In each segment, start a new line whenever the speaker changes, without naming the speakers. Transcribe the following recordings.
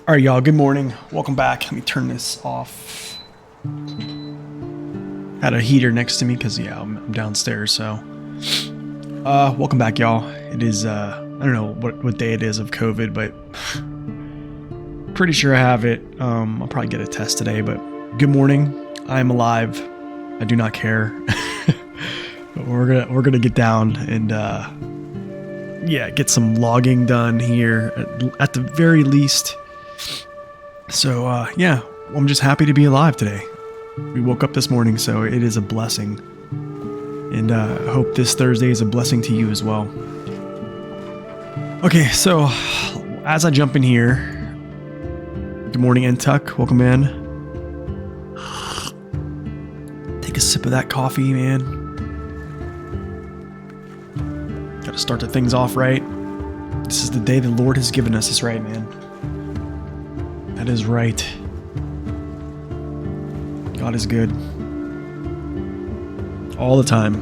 All right, y'all, good morning. Welcome back. Let me turn this off. Had a heater next to me because, yeah, I'm downstairs, so. Welcome back, y'all. It is, I don't know what day it is of COVID, but pretty sure I have it. I'll probably get a test today, but good morning. I'm alive. I do not care. But we're gonna get down and, yeah, get some logging done here at the very least. So, yeah, I'm just happy to be alive today. We woke up this morning, so it is a blessing. And I hope this Thursday is a blessing to you as well. Okay, so as I jump in here, good morning, Entuck. Welcome in. Take a sip of that coffee, man. Gotta start the things off right. This is the day the Lord has given us. That's right, man. That is right. God is good. All the time.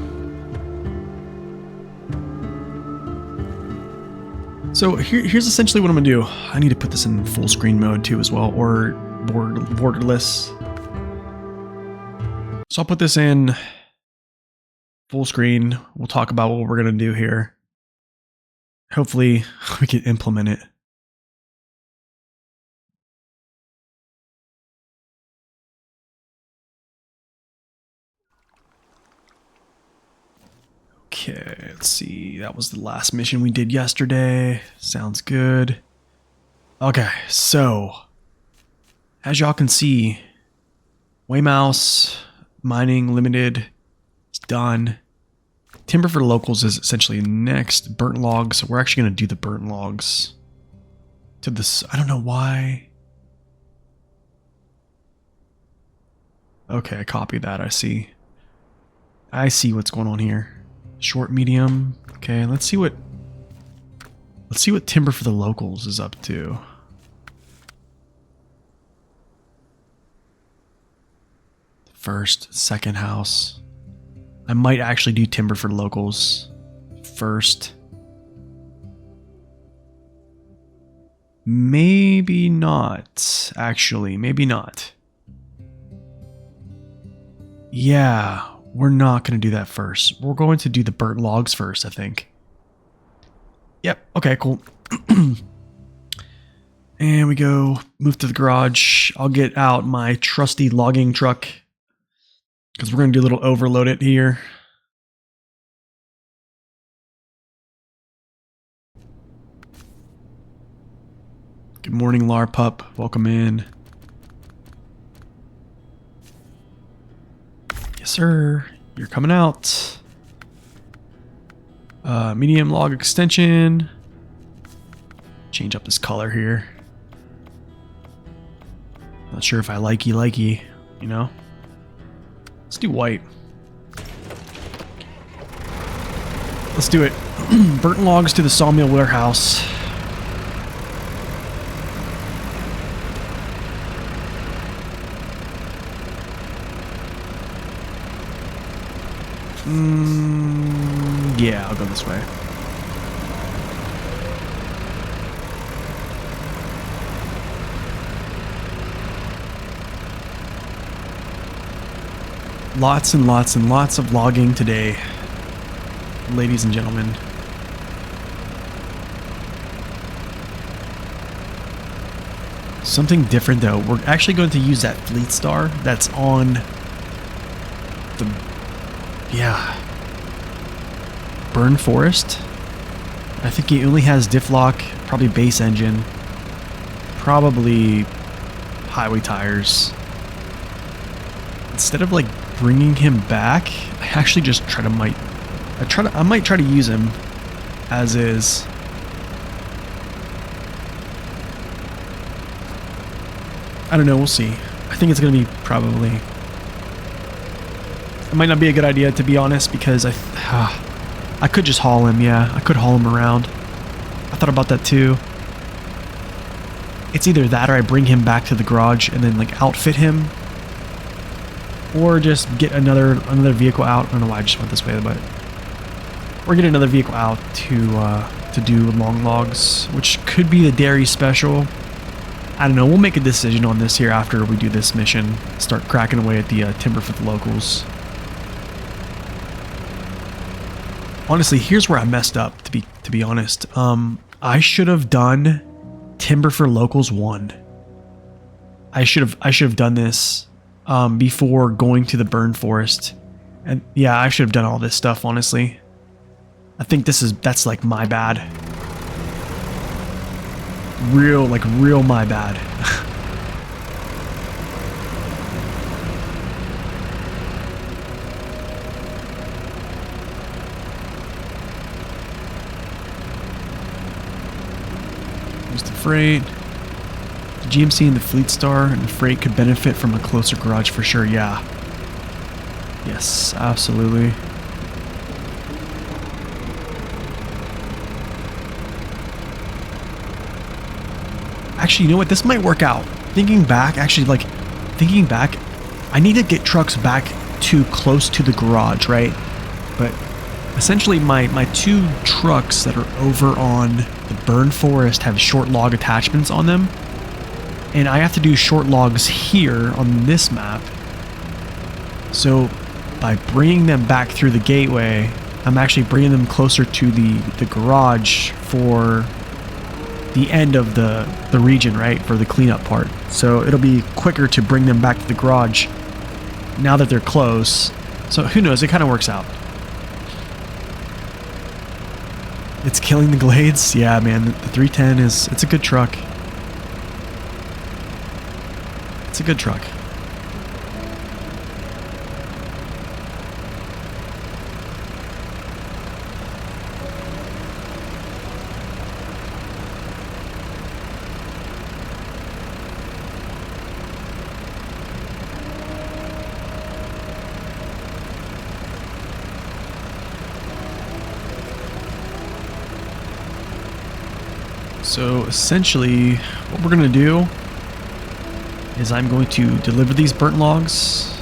So here's essentially what I'm gonna do. I need to put this in full screen mode too as well, or borderless. So I'll put this in full screen. We'll talk about what we're gonna do here. Hopefully we can implement it. Okay, let's see. That was the last mission we did yesterday. Sounds good. Okay, so as y'all can see, Waymouse mining limited is done. Timber for the locals is essentially next. Burnt logs. So we're actually going to do the burnt logs to this. I don't know why. Okay, I copied that. I see what's going on here. Short, medium. Okay, let's see what timber for the locals is up to. First, second house. I might actually do timber for locals first. Maybe not, actually. Maybe not. Yeah. We're not going to do that first. We're going to do the burnt logs first, I think. Yep. Okay, cool. And we go move to the garage. I'll get out my trusty logging truck because we're going to do a little overload it here. Good morning, Larpup. Welcome in. Sir, you're coming out. Medium log extension. Change up this color here. Not sure if I likey, you know? Let's do white. Let's do it. Burnt logs to the sawmill warehouse. Yeah, I'll go this way. Lots and lots and lots of logging today, ladies and gentlemen. Something different though. We're actually going to use that fleet star that's on the... Yeah. Burn Forest. I think he only has diff lock, probably base engine, probably highway tires. Instead of like bringing him back, I actually just I might try to use him as is. I don't know, we'll see. I think it's gonna be probably... It might not be a good idea, to be honest, because I could just haul him, yeah. I could haul him around. I thought about that too. It's either that or I bring him back to the garage and then like outfit him. Or just get another vehicle out. I don't know why I just went this way, but or get another vehicle out to do long logs, which could be the dairy special. I don't know. We'll make a decision on this here after we do this mission. Start cracking away at the timber for the locals. Honestly, here's where I messed up. To be honest, I should have done timber for locals 1. I should have done this before going to the burn forest, and yeah, I should have done all this stuff. Honestly, I think that's like my bad. Real my bad. Here's the freight. The GMC and the Fleet Star and the freight could benefit from a closer garage for sure. Yeah. Yes, absolutely. Actually, you know what? This might work out. Thinking back, I need to get trucks back too close to the garage, right? But essentially, my 2 trucks that are over on the burn forest have short log attachments on them. And I have to do short logs here on this map. So by bringing them back through the gateway, I'm actually bringing them closer to the garage for the end of the region, right, for the cleanup part. So it'll be quicker to bring them back to the garage now that they're close. So who knows, it kind of works out. It's killing the Glades. Yeah, man, the 310 it's a good truck. It's a good truck. So essentially, what we're going to do is I'm going to deliver these burnt logs.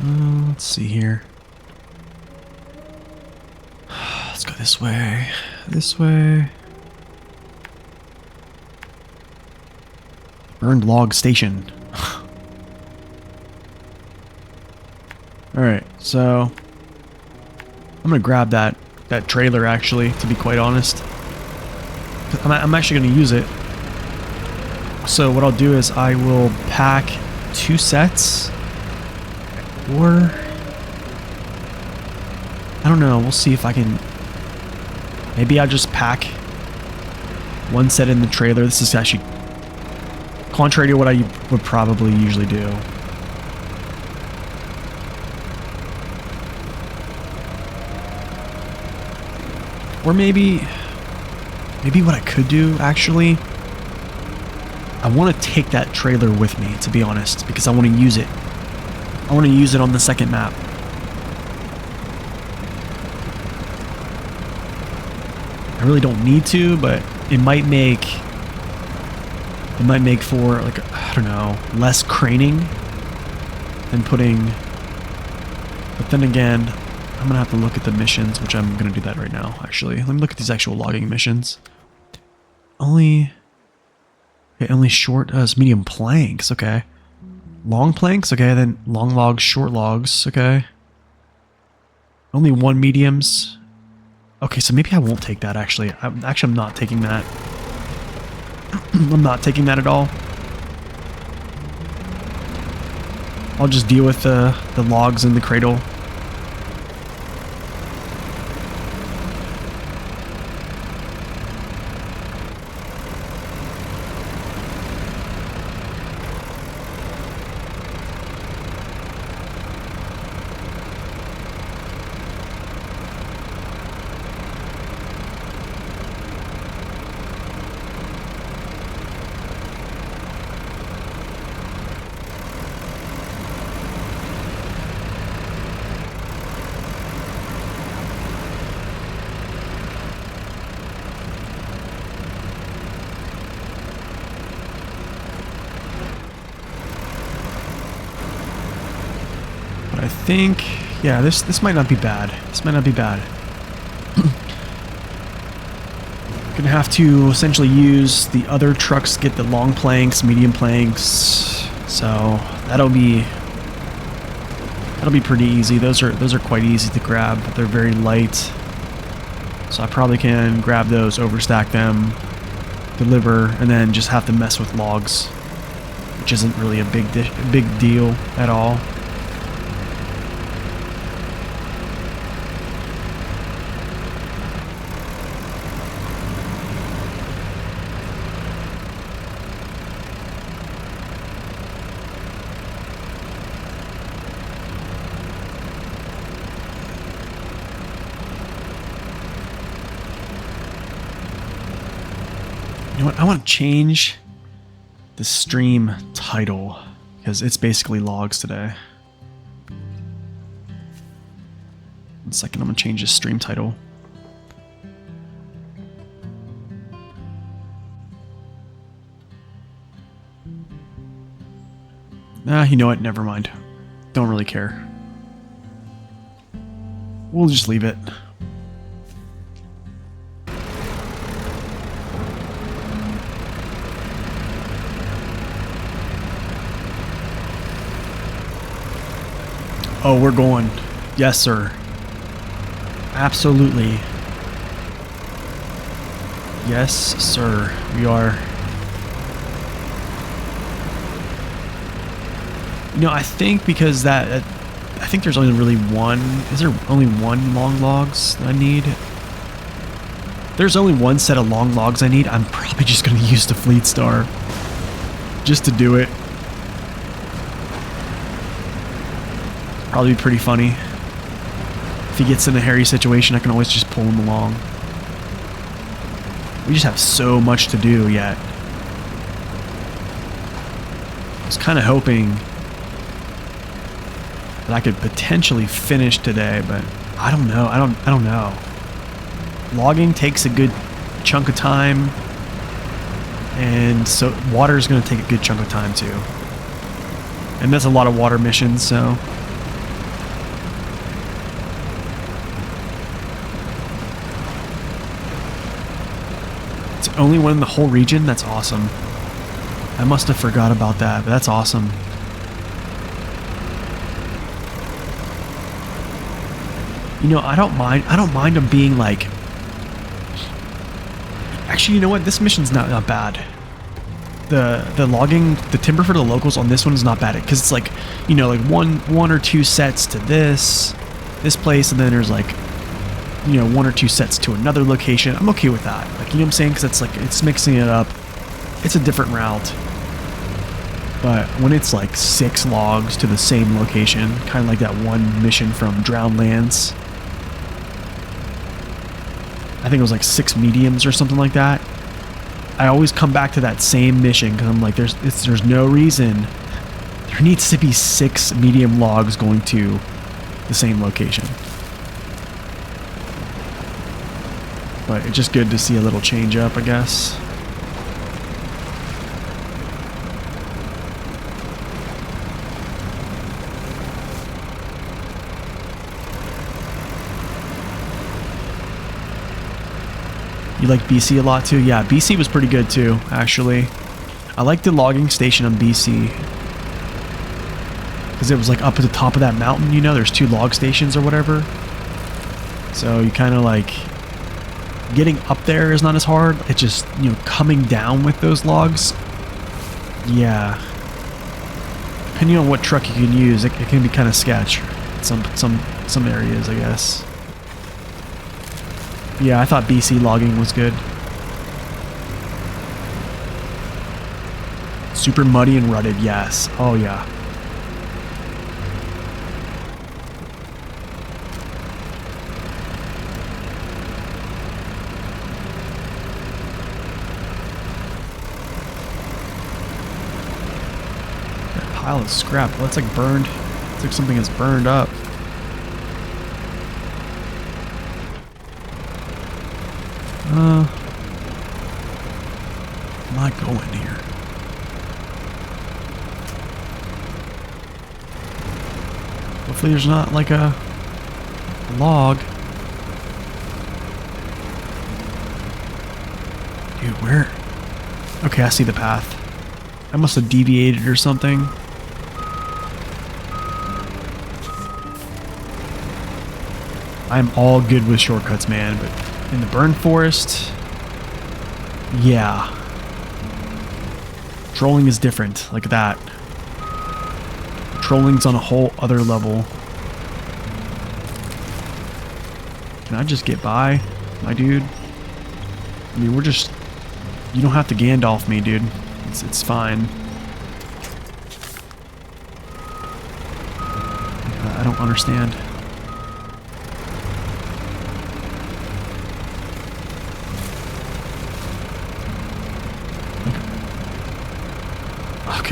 Let's see here. Let's go this way. This way. Burned log station. Alright, so I'm going to grab that trailer, actually, to be quite honest. I'm actually going to use it. So what I'll do is I will pack 2 sets, or I don't know, we'll see if I can, maybe I'll just pack 1 set in the trailer. This is actually contrary to what I would probably usually do. Or maybe what I could do, actually, I want to take that trailer with me, to be honest, because I want to use it. I want to use it on the second map. I really don't need to, but it might make for, like, I don't know, less craning than putting. But then again, I'm gonna have to look at the missions, which I'm gonna do that right now, actually. Let me look at these actual logging missions. Only short, it's medium planks, okay. Long planks, okay, then long logs, short logs, okay. Only 1 mediums. Okay, so maybe I won't take that, actually. I'm not taking that. I'm not taking that at all. I'll just deal with the logs in the cradle. I think, yeah, this might not be bad. This might not be bad. Gonna have to essentially use the other trucks to get the long planks, medium planks. So that'll be pretty easy. Those are quite easy to grab. They're very light. So I probably can grab those, overstack them, deliver, and then just have to mess with logs, which isn't really a big deal at all. You know what? I want to change the stream title because it's basically logs today. 1 second, I'm going to change the stream title. You know what? Never mind. Don't really care. We'll just leave it. Oh, we're going. Yes, sir. Absolutely. Yes, sir. We are. You know, I think because I think there's only really one. Is there only one long logs that I need? There's only one set of long logs I need. I'm probably just going to use the Fleet Star just to do it. Probably be pretty funny. If he gets in a hairy situation, I can always just pull him along. We just have so much to do yet. I was kind of hoping that I could potentially finish today, but I don't know. I don't know. Logging takes a good chunk of time, and so water is going to take a good chunk of time too. And that's a lot of water missions, so. Only one in the whole region? That's awesome. I must have forgot about that, but that's awesome. You know, I don't mind them being like... Actually, you know what? This mission's not bad. The logging, the timber for the locals on this one is not bad, because it's like, you know, like one or two sets to this place, and then there's like, you know, 1 or 2 sets to another location. I'm okay with that. Like, you know what I'm saying? Because it's like, it's mixing it up. It's a different route. But when it's like 6 logs to the same location, kind of like that one mission from Drowned Lands. I think it was like 6 mediums or something like that. I always come back to that same mission because I'm like, there's no reason. There needs to be 6 medium logs going to the same location. But it's just good to see a little change up, I guess. You like BC a lot too? Yeah, BC was pretty good too, actually. I like the logging station on BC. Because it was like up at the top of that mountain, you know, there's 2 log stations or whatever. So you kind of like... Getting up there is not as hard. It's just, you know, coming down with those logs. Yeah. Depending on what truck you can use, it can be kind of sketch. Some areas, I guess. But yeah, I thought BC logging was good. Super muddy and rutted, yes. Oh yeah. Pile of scrap. Well, it's like burned. It's like something is burned up. I'm not going here. Hopefully there's not like a log. Dude, where? Okay, I see the path. I must have deviated or something. I'm all good with shortcuts, man, but in the burn forest, yeah. Trolling is different, like that. Trolling's on a whole other level. Can I just get by, my dude? I mean, we're just... You don't have to Gandalf me, dude. It's fine. I don't understand.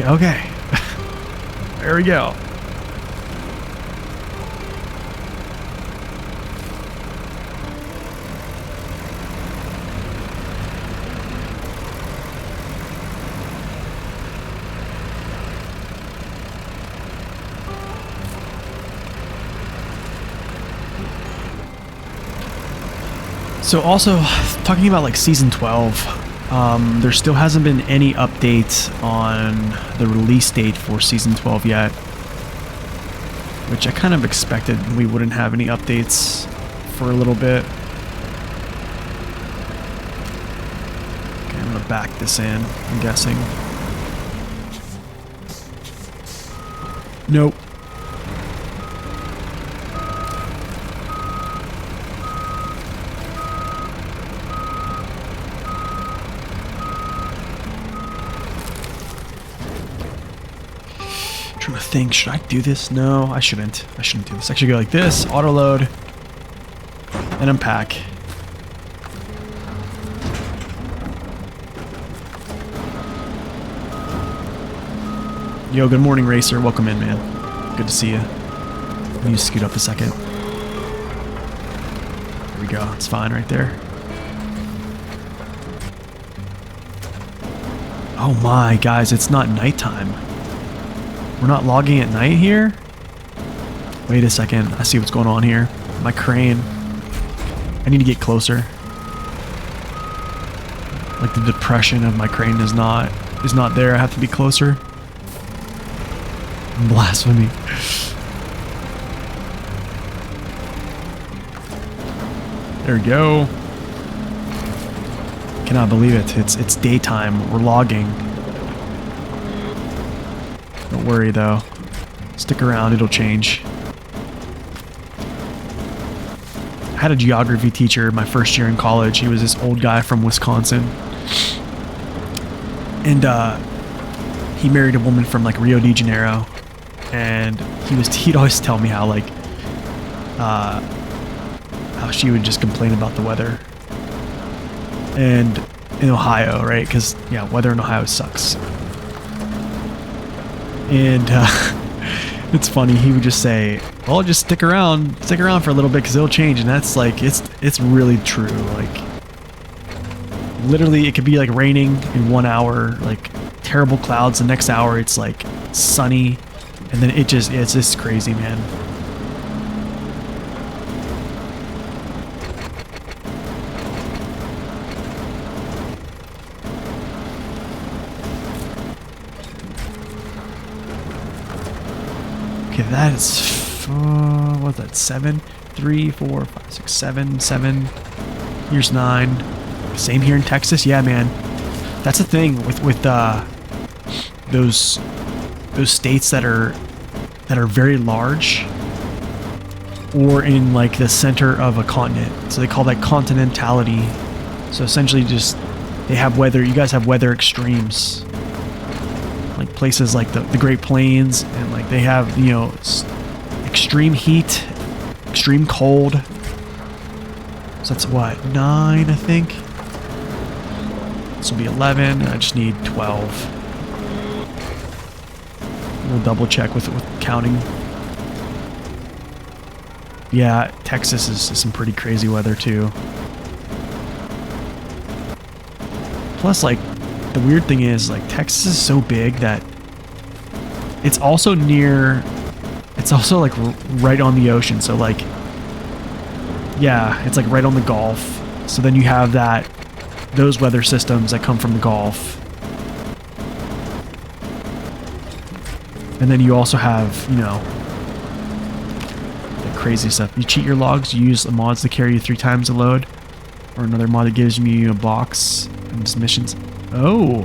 Okay. There we go. So also, talking about like Season 12, there still hasn't been any updates on the release date for Season 12 yet. Which I kind of expected we wouldn't have any updates for a little bit. Okay, I'm gonna back this in, I'm guessing. Nope. Trying to think, should I do this? No, I shouldn't. I shouldn't do this. I should go like this, auto load, and unpack. Yo, good morning, Racer. Welcome in, man. Good to see you. Let me scoot up a second. There we go. It's fine right there. Oh my, guys, it's not nighttime. We're not logging at night here? Wait a second. I see what's going on here. My crane. I need to get closer. Like the depression of my crane is not there. I have to be closer. Blasphemy. There we go. Cannot believe it. It's daytime. We're logging. Don't worry though. Stick around, it'll change. I had a geography teacher my first year in college. He was this old guy from Wisconsin. And he married a woman from like Rio de Janeiro. And he'd always tell me how like how she would just complain about the weather. And in Ohio, right? Because yeah, weather in Ohio sucks. And it's funny, he would just say, well, just stick around for a little bit because it'll change. And that's like, it's really true. Like, literally it could be like raining in 1 hour, like terrible clouds. The next hour it's like sunny. And then it's just crazy, man. Okay, that is, what's that, 7? 3, 4, 5, 6, 7. Here's 9. Same here in Texas. Yeah, man. That's the thing with those states that are very large or in like the center of a continent. So they call that continentality. So essentially just they have weather, you guys have weather extremes. Like places like the Great Plains, and like they have, you know, extreme heat, extreme cold. So that's what, 9 I think? This will be 11, I just need 12. We'll double check with counting. Yeah, Texas is some pretty crazy weather too. Plus, like, the weird thing is, like, Texas is so big that it's also like right on the ocean. So like, yeah, it's like right on the Gulf. So then you have that those weather systems that come from the Gulf. And then you also have, you know, the crazy stuff. You cheat your logs, you use the mods to carry you 3 times the load. Or another mod that gives you a box and just missions. Oh!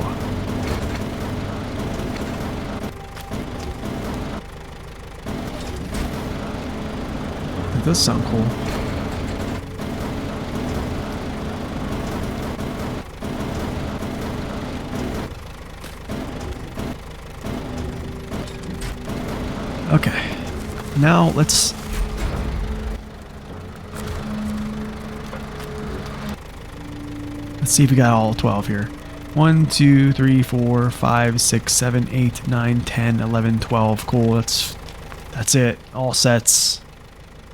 That does sound cool. Okay, now let's see if we got all 12 here. 1, 2, 3, 4, 5, 6, 7, 8, 9, 10, 11, 12. Cool, that's it. All sets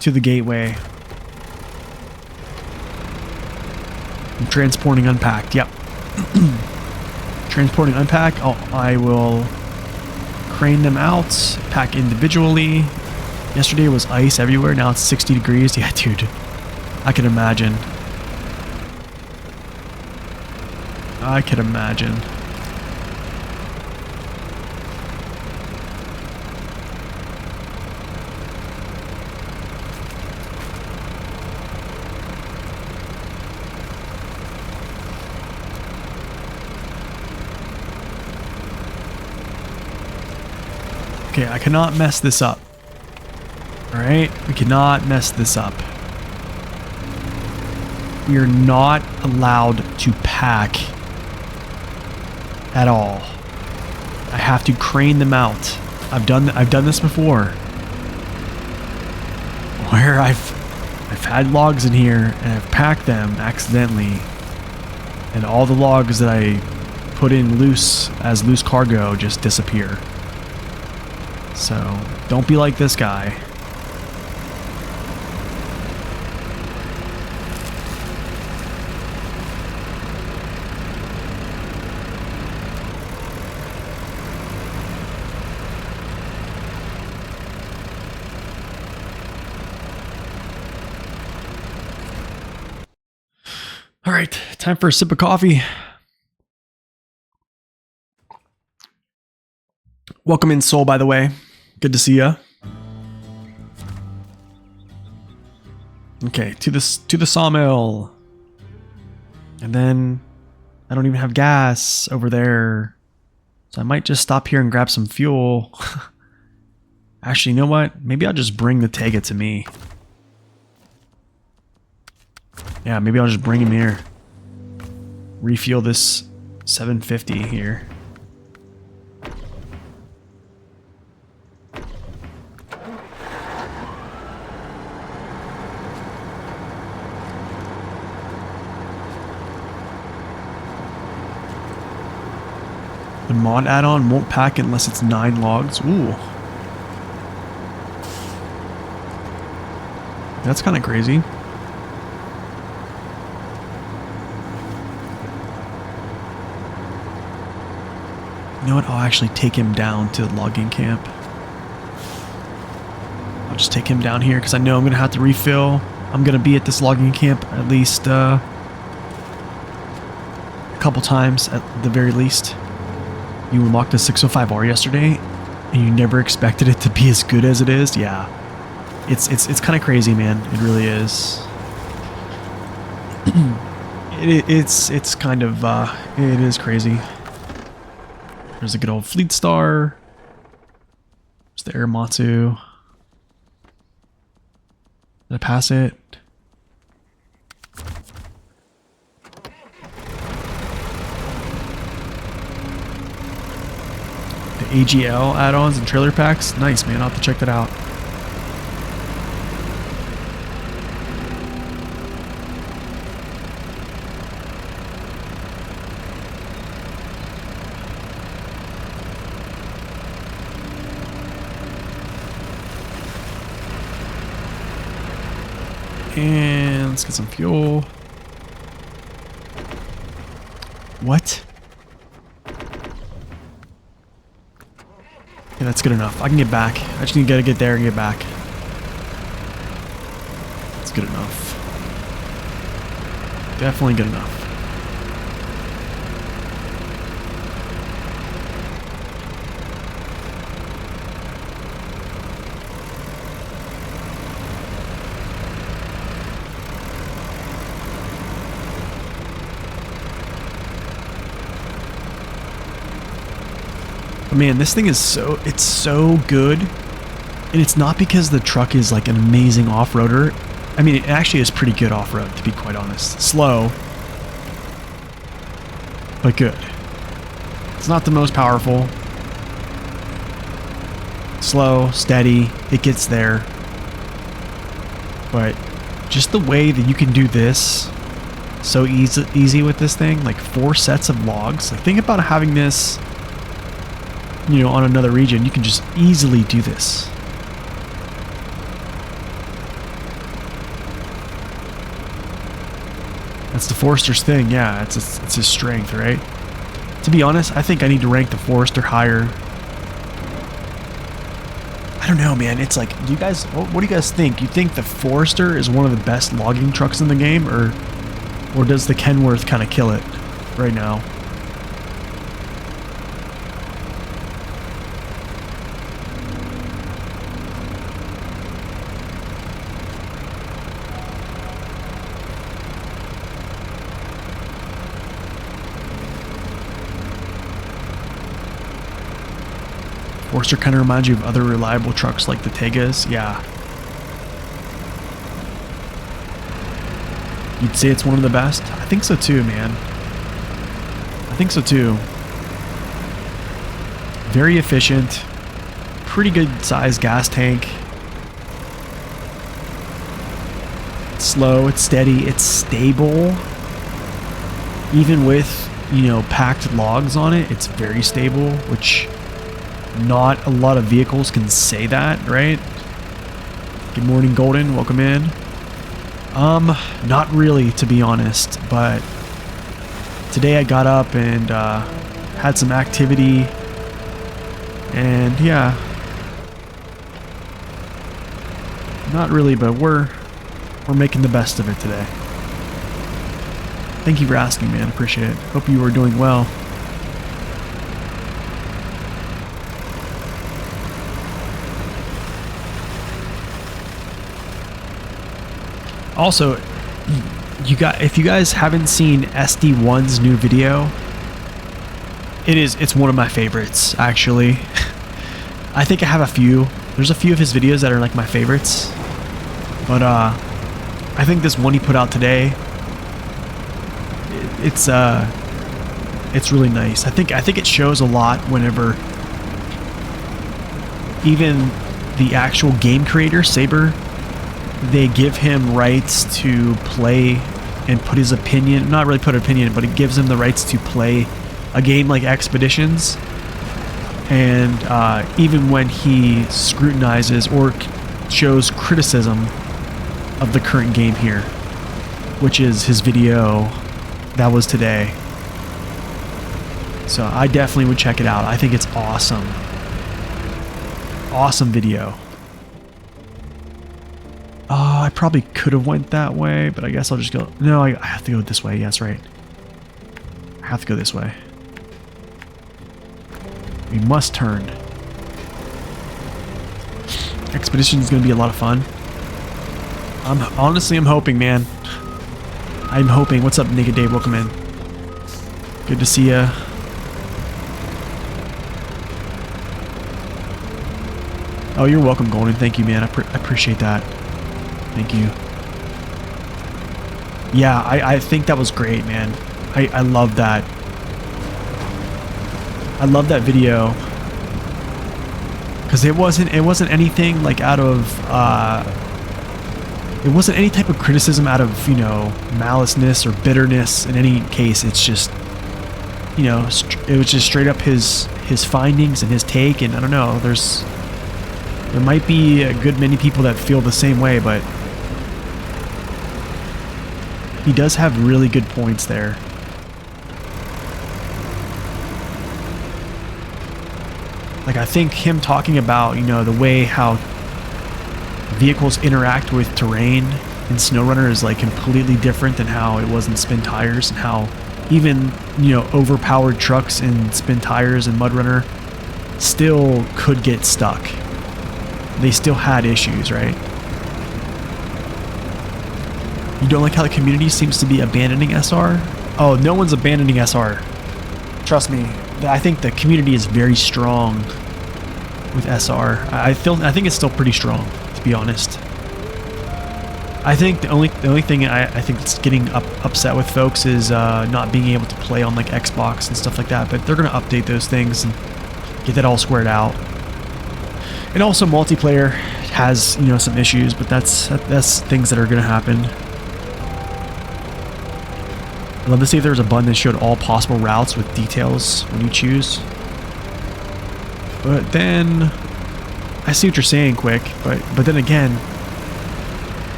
to the gateway. I'm transporting unpacked, yep. Transporting unpacked, I will crane them out, pack individually. Yesterday was ice everywhere, now it's 60 degrees. Yeah, dude, I can imagine. I can imagine. Okay, I cannot mess this up. Alright? We cannot mess this up. We are not allowed to pack at all. I have to crane them out. I've done this before. Where I've had logs in here and I've packed them accidentally. And all the logs that I put in loose as loose cargo just disappear. So, don't be like this guy. All right, time for a sip of coffee. Welcome in, Soul, by the way. Good to see ya. Okay, to the sawmill. And then I don't even have gas over there. So I might just stop here and grab some fuel. Actually, you know what? Maybe I'll just bring the Tega to me. Yeah, maybe I'll just bring him here. Refuel this 750 here. The mod add-on won't pack unless it's 9 logs. Ooh. That's kind of crazy. You know what? I'll actually take him down to the logging camp. I'll just take him down here because I know I'm going to have to refill. I'm going to be at this logging camp at least a couple times at the very least. You unlocked a 605R yesterday and you never expected it to be as good as it is? Yeah. It's kind of crazy, man. It really is. It's kind of it is crazy. There's a good old Fleet Star. There's the Aramatsu. Did I pass it? The AGL add-ons and trailer packs. Nice, man. I'll have to check that out. And let's get some fuel. What? Yeah, that's good enough. I can get back. I just need to get there and get back. That's good enough. Definitely good enough. But man, this thing is it's so good. And it's not because the truck is like an amazing off-roader. I mean, it actually is pretty good off-road, to be quite honest. Slow, but good. It's not the most powerful. Slow, steady, it gets there. But just the way that you can do this so easy with this thing, like 4 sets of logs. Like think about having this, you know, on another region. You can just easily do this. That's the Forester's thing, yeah, it's his strength, right? To be honest, I think I need to rank the Forester higher. I don't know, man, it's like, do you guys, what do you guys think? You think the Forester is one of the best logging trucks in the game, or does the Kenworth kind of kill it right now? Forester kind of reminds you of other reliable trucks like the Tegas. Yeah. You'd say it's one of the best? I think so too, man. I think so too. Very efficient. Pretty good sized gas tank. It's slow, it's steady, it's stable. Even with, you know, packed logs on it, it's very stable, which not a lot of vehicles can say that, right? Good morning, Golden. Welcome in. Not really, to be honest, but today I got up and had some activity, and yeah, not really, but we're making the best of it today. Thank you for asking, man. Appreciate it. Hope you are doing well. Also, if you guys haven't seen SD1's new video, it's one of my favorites, actually. I think I have a few. There's a few of his videos that are like my favorites. But I think this one he put out today, it's really nice. I think it shows a lot whenever even the actual game creator, Saber, they give him rights to play and put his opinion, not really put an opinion, but it gives him the rights to play a game like Expeditions. And even when he scrutinizes or shows criticism of the current game here, which is his video that was today. So I definitely would check it out. I think it's awesome. Awesome video. I probably could have went that way, but I guess I'll just go. No, I have to go this way. Yeah, that's right. I have to go this way. We must turn. Expedition is going to be a lot of fun. I'm hoping, man. I'm hoping. What's up, Naked Dave? Welcome in. Good to see ya. Oh, you're welcome, Golden. Thank you, man. I appreciate that. Thank you. Yeah, I think that was great, man. I love that. I love that video. Because it wasn't anything like out of it wasn't any type of criticism out of, you know, maliceness or bitterness in any case. It's just, you know, it was just straight up his findings and his take, and I don't know, there might be a good many people that feel the same way, but he does have really good points there. Like, I think him talking about, you know, the way how vehicles interact with terrain in SnowRunner is like completely different than how it was in Spin Tires, and how even, you know, overpowered trucks in Spin Tires and MudRunner still could get stuck. They still had issues, right? You don't like how the community seems to be abandoning SR? Oh, no one's abandoning SR. trust me, I think the community is very strong with SR. I think it's still pretty strong, to be honest. I think the only thing I think that's getting upset with folks is not being able to play on like Xbox and stuff like that. But they're gonna update those things and get that all squared out. And also multiplayer has, you know, some issues, but that's things that are gonna happen. I'd love to see if there was a button that showed all possible routes with details when you choose. But then I see what you're saying, Quick. But then again,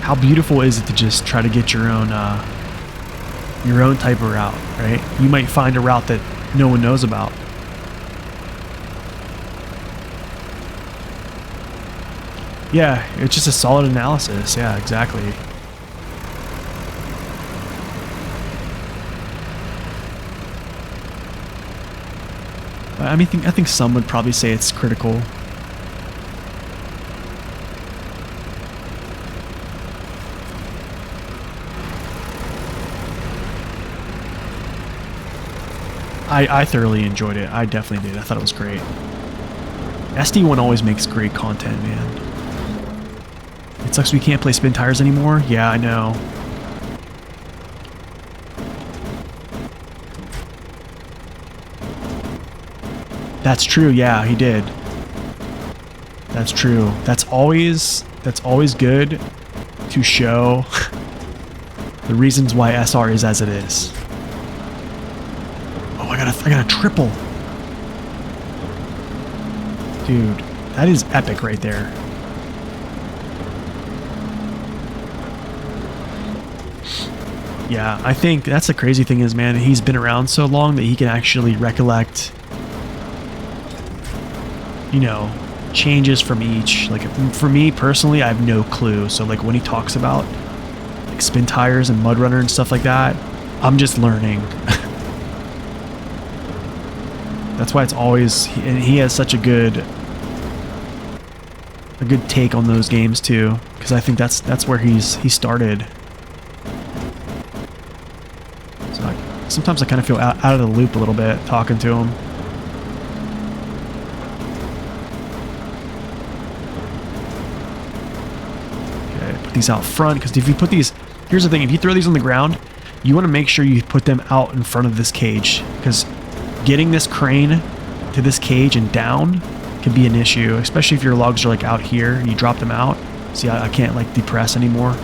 how beautiful is it to just try to get your own type of route, right? You might find a route that no one knows about. Yeah, it's just a solid analysis. Yeah, exactly. I mean, I think some would probably say it's critical. I thoroughly enjoyed it. I definitely did. I thought it was great. SD1 always makes great content, man. It sucks we can't play spin tires anymore. Yeah, I know. That's true. Yeah, he did. That's true. That's always good to show the reasons why SR is as it is. Oh, I got a triple. Dude, that is epic right there. Yeah, I think that's the crazy thing is, man, he's been around so long that he can actually recollect, you know, changes from each. Like, for me personally, I have no clue. So like when he talks about like spin tires and mud runner and stuff like that, I'm just learning. That's why it's always, and he has such a good take on those games too, because I think that's where he started. So sometimes I kind of feel out of the loop a little bit talking to him. Okay, put these out front, because if you put these, here's the thing, if you throw these on the ground, you want to make sure you put them out in front of this cage, because getting this crane to this cage and down can be an issue, especially if your logs are like out here and you drop them out. See, I can't like depress anymore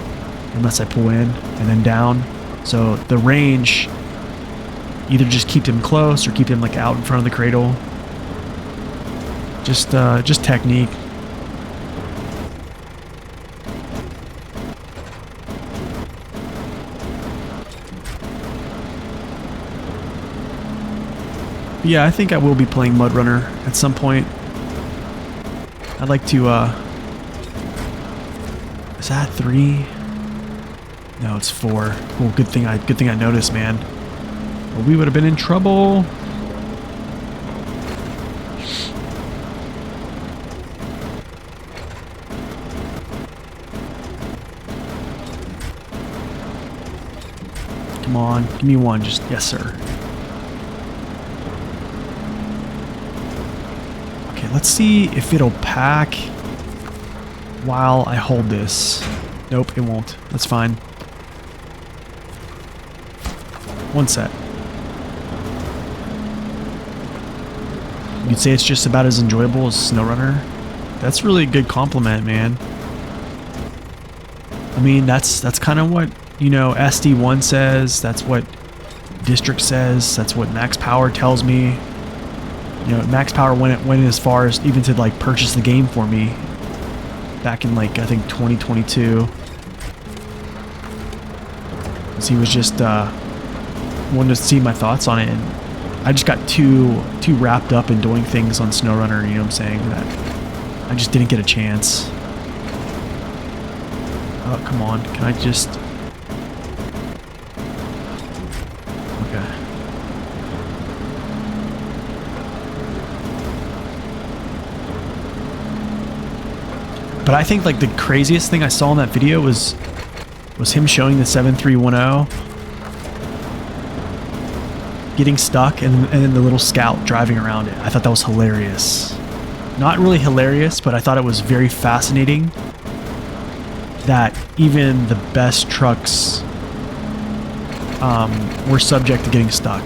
unless I pull in and then down. So the range, either just keep them close or keep them like out in front of the cradle. Just technique. But yeah, I think I will be playing Mud Runner at some point. I'd like to, is that 3? No, it's 4. Oh, good thing I noticed, man. Well, we would have been in trouble. Come on, give me one, just, yes, sir. Let's see if it'll pack while I hold this. Nope, it won't. That's fine. One set. You'd say it's just about as enjoyable as SnowRunner? That's really a good compliment, man. I mean, that's kind of what, you know, SD1 says. That's what District says. That's what Max Power tells me. You know, Max Power went as far as even to like purchase the game for me back in like I think 2022. Because he was just wanted to see my thoughts on it, and I just got too wrapped up in doing things on SnowRunner. You know what I'm saying? That I just didn't get a chance. Oh, come on! Can I just? Okay. But I think like the craziest thing I saw in that video was him showing the 7310. getting stuck and then the little scout driving around it. I thought that was hilarious. Not really hilarious, but I thought it was very fascinating that even the best trucks were subject to getting stuck.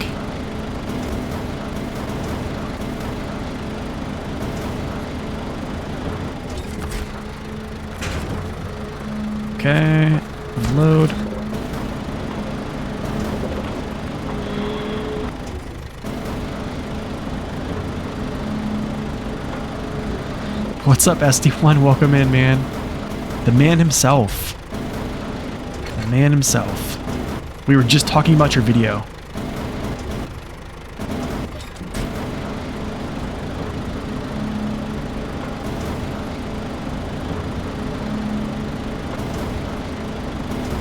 Okay, load. What's up, SD1? Welcome in, man. The man himself. The man himself. We were just talking about your video.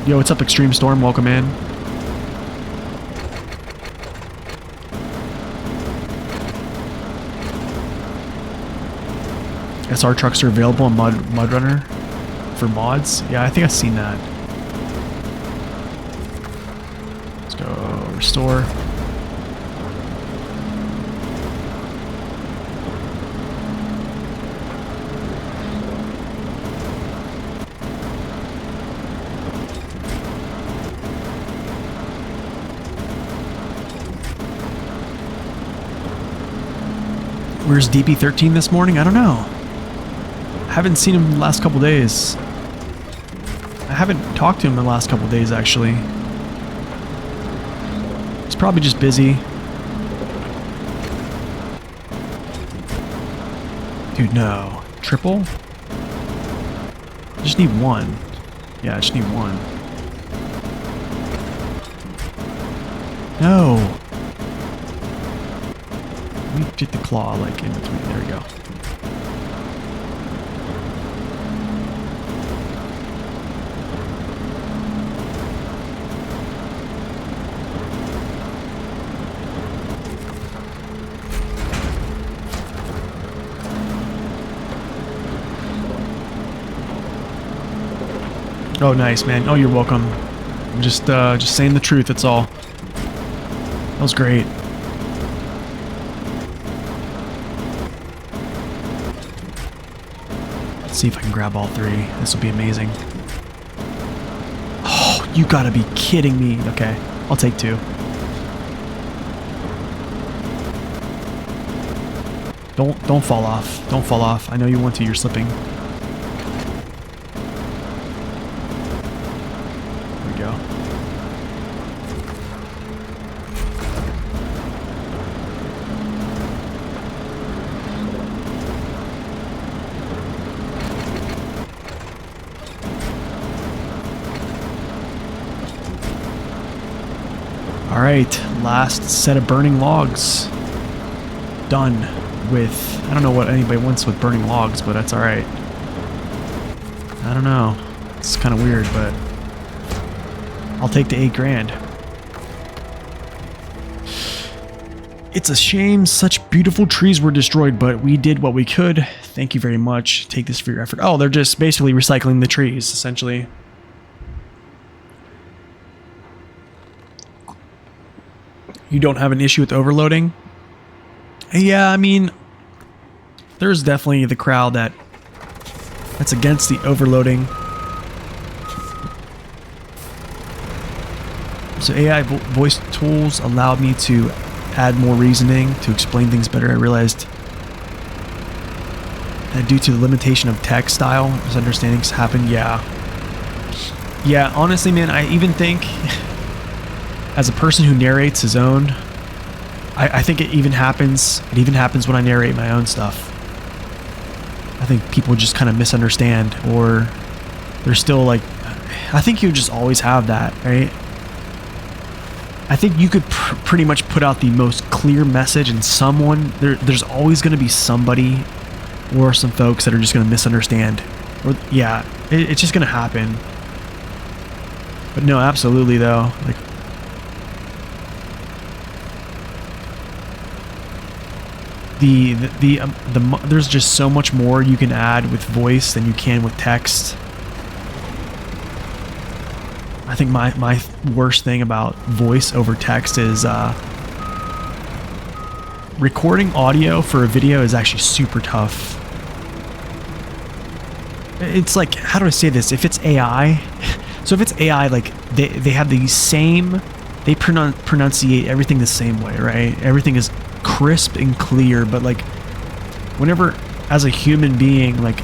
Yo, what's up, Extreme Storm? Welcome in. SR trucks are available on MudRunner for mods. Yeah, I think I've seen that. Let's go restore. Where's DB13 this morning? I don't know. I haven't seen him the last couple days. I haven't talked to him in the last couple days, actually. He's probably just busy. Dude, no. Triple? I just need one. Yeah, I just need one. No. Let me get the claw, like, in between. There we go. Oh, nice, man. Oh, you're welcome. I'm just saying the truth, that's all. That was great. Let's see if I can grab all three. This will be amazing. Oh, you gotta be kidding me. Okay, I'll take two. Don't fall off. Don't fall off. I know you want to. You're slipping. Alright, last set of burning logs. Done with... I don't know what anybody wants with burning logs, but that's alright. I don't know. It's kind of weird, but... I'll take the 8 grand. It's a shame such beautiful trees were destroyed, but we did what we could. Thank you very much. Take this for your effort. Oh, they're just basically recycling the trees, essentially. You don't have an issue with overloading? Yeah, I mean, there's definitely the crowd that's against the overloading. So AI voice tools allowed me to add more reasoning to explain things better. I realized that due to the limitation of text style, misunderstandings happen. Yeah. Yeah, honestly, man, I even think... As a person who narrates his own, I think it even happens when I narrate my own stuff. I think people just kind of misunderstand, or they're still like, I think you just always have that, right? I think you could pretty much put out the most clear message, and there's always going to be somebody or some folks that are just going to misunderstand. Or yeah, it's just going to happen. But no, absolutely though, like. There's just so much more you can add with voice than you can with text. I think my worst thing about voice over text is recording audio for a video is actually super tough. It's like, how do I say this? If it's AI, so if it's AI, like they have the same, they pronunciate everything the same way, right? Everything is crisp and clear, but like whenever as a human being, like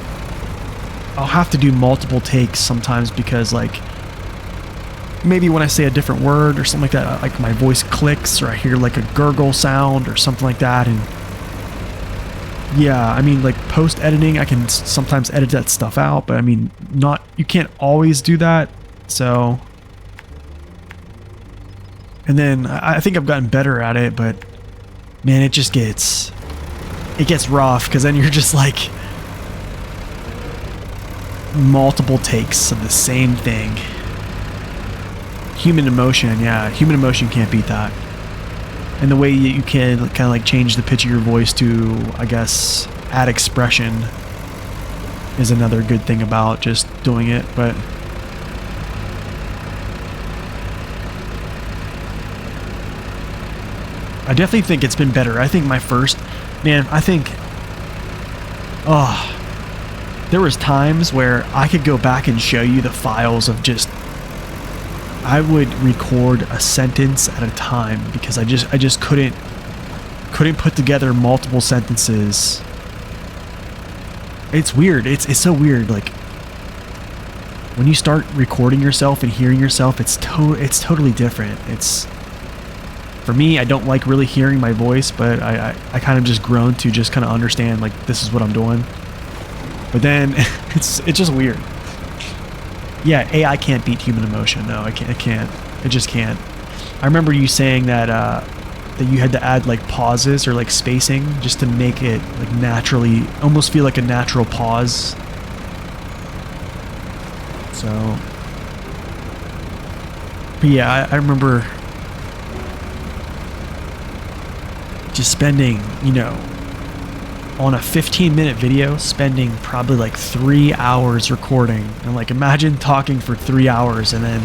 I'll have to do multiple takes sometimes because like maybe when I say a different word or something like that, like my voice clicks or I hear like a gurgle sound or something like that. And yeah, I mean, like post editing, I can sometimes edit that stuff out, but I mean, you can't always do that. So, and then I think I've gotten better at it, but man, it gets rough because then you're just like multiple takes of the same thing. Human emotion, yeah, human emotion can't beat that. And the way you can kind of like change the pitch of your voice to, I guess, add expression is another good thing about just doing it. But I definitely think it's been better. I think my first, man, there was times where I could go back and show you the files of just, I would record a sentence at a time because I just couldn't put together multiple sentences. It's weird. It's so weird. Like when you start recording yourself and hearing yourself, it's totally different. It's, for me, I don't like really hearing my voice, but I kind of just grown to just kind of understand like this is what I'm doing. But then it's just weird. Yeah, AI can't beat human emotion. No, it can't. It just can't. I remember you saying that that you had to add like pauses or like spacing just to make it like naturally, almost feel like a natural pause. So, but yeah, I remember just spending, you know, on a 15-minute video, spending probably like 3 hours recording. And like imagine talking for 3 hours and then,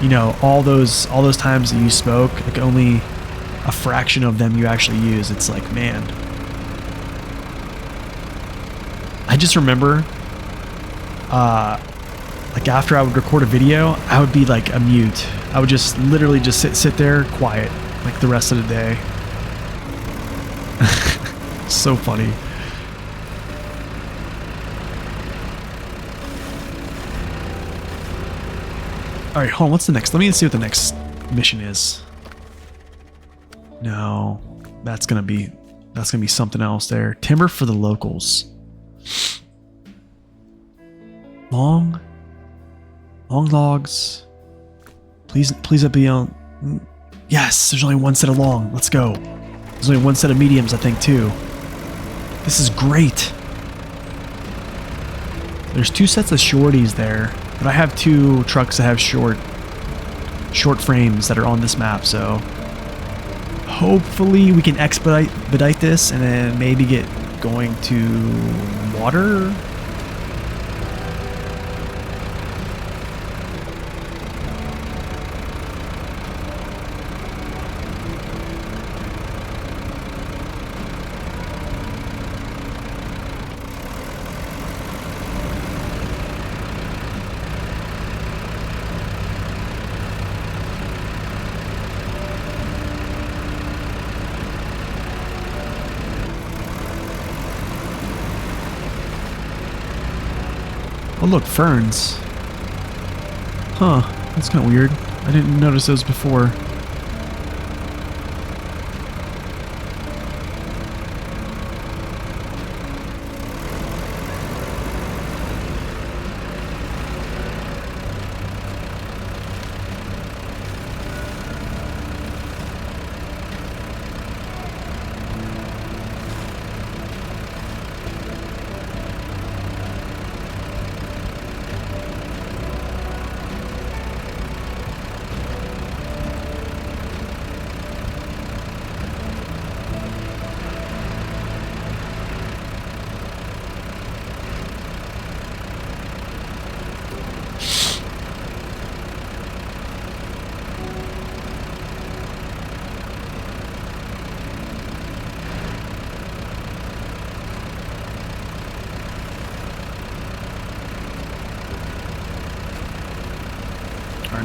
you know, all those times that you spoke, like only a fraction of them you actually use. It's like, man. I just remember like after I would record a video, I would be like a mute. I would just literally just sit there quiet like the rest of the day. So funny. Alright, hold on, what's the next? Let me see what the next mission is. No, that's gonna be something else there. Timber for the locals. Long logs. Please let be on. Yes, there's only one set of long. Let's go. There's only one set of mediums, I think, too. This is great. There's 2 sets of shorties there, but I have 2 trucks that have short frames that are on this map, so hopefully we can expedite this and then maybe get going to water. Oh look, ferns. Huh, that's kind of weird. I didn't notice those before.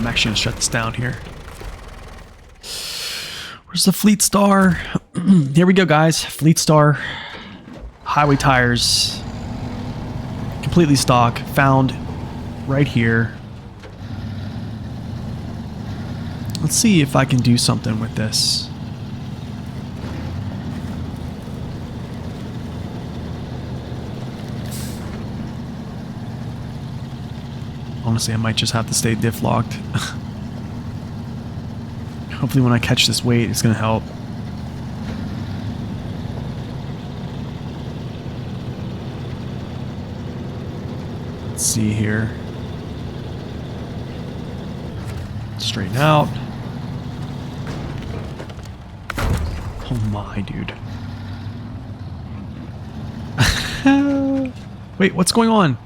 I'm actually gonna shut this down here. Where's the Fleet Star? Here we go, guys. Fleet Star. Highway tires. Completely stock. Found right here. Let's see if I can do something with this. Honestly, I might just have to stay diff locked. Hopefully when I catch this weight, it's going to help. Let's see here. Straighten out. Oh my, dude. Wait, what's going on?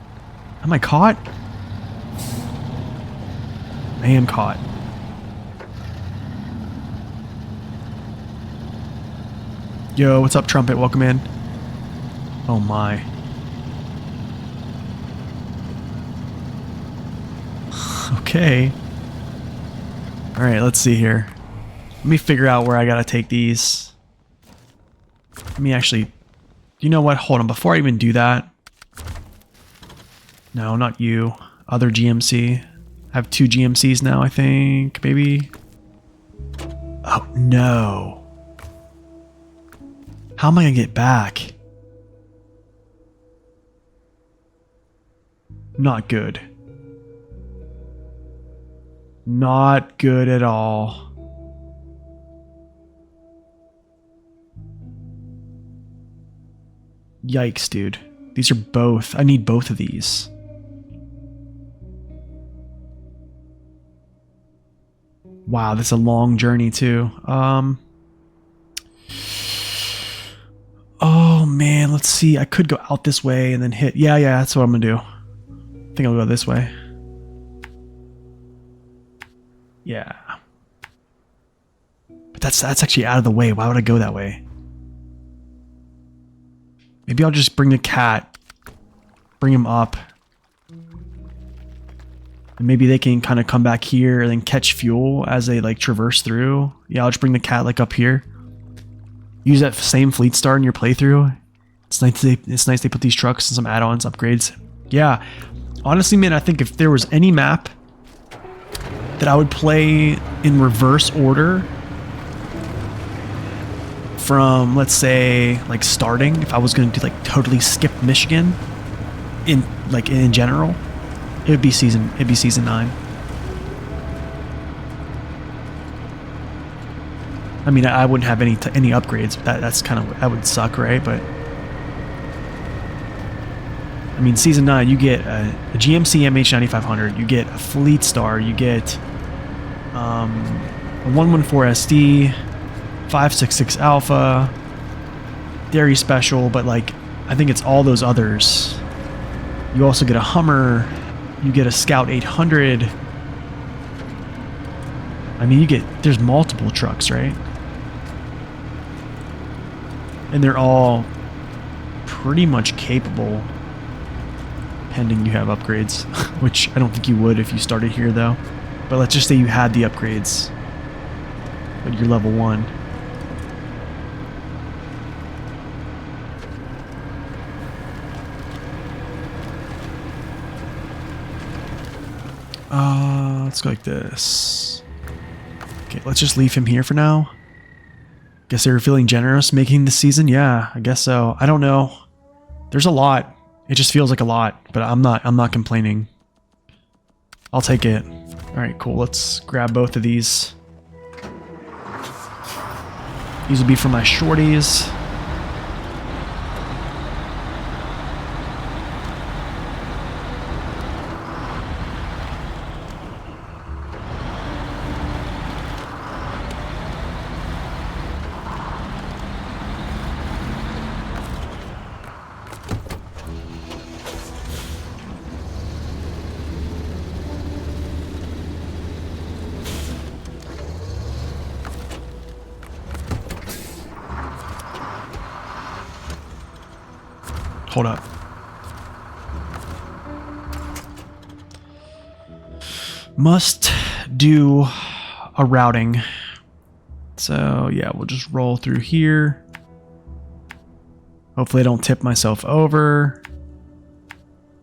Am I caught? I am caught. Yo, what's up, Trumpet? Welcome in. Oh my. Okay. Alright, let's see here. Let me figure out where I gotta take these. Let me actually... You know what? Hold on. Before I even do that... No, not you. Other GMC. I have 2 GMCs now, I think. Maybe... Oh, no. How am I gonna get back? Not good. Not good at all. Yikes, dude. These are both... I need both of these. Wow, that's a long journey too. Oh man, let's see. I could go out this way and then hit... Yeah, that's what I'm gonna do. I think I'll go this way. Yeah. But that's actually out of the way. Why would I go that way? Maybe I'll just bring the cat. Bring him up. And maybe they can kind of come back here and then catch fuel as they like traverse through. Yeah, I'll just bring the cat like up here. Use that same Fleet Star in your playthrough. It's nice they put these trucks and some add-ons, upgrades. Yeah. Honestly, man, I think if there was any map that I would play in reverse order from, let's say, like starting, if I was going to do like totally skip Michigan in general, it'd be season 9. I mean, I wouldn't have any upgrades. That's kind of, that would suck, right? But I mean, season 9, you get a GMC MH9500, you get a Fleet Star, you get a 114 SD, 566 Alpha, Dairy Special, but like, I think it's all those others. You also get a Hummer, you get a Scout 800. I mean, there's multiple trucks, right? And they're all pretty much capable, pending you have upgrades, which I don't think you would if you started here though. But let's just say you had the upgrades, but you're level 1. Let's go like this. Okay, let's just leave him here for now. Guess they were feeling generous making this season? Yeah, I guess so. I don't know. There's a lot. It just feels like a lot, but I'm not complaining. I'll take it. Alright, cool. Let's grab both of these. These will be for my shorties. Hold up. Must do a routing. So yeah, we'll just roll through here. Hopefully I don't tip myself over.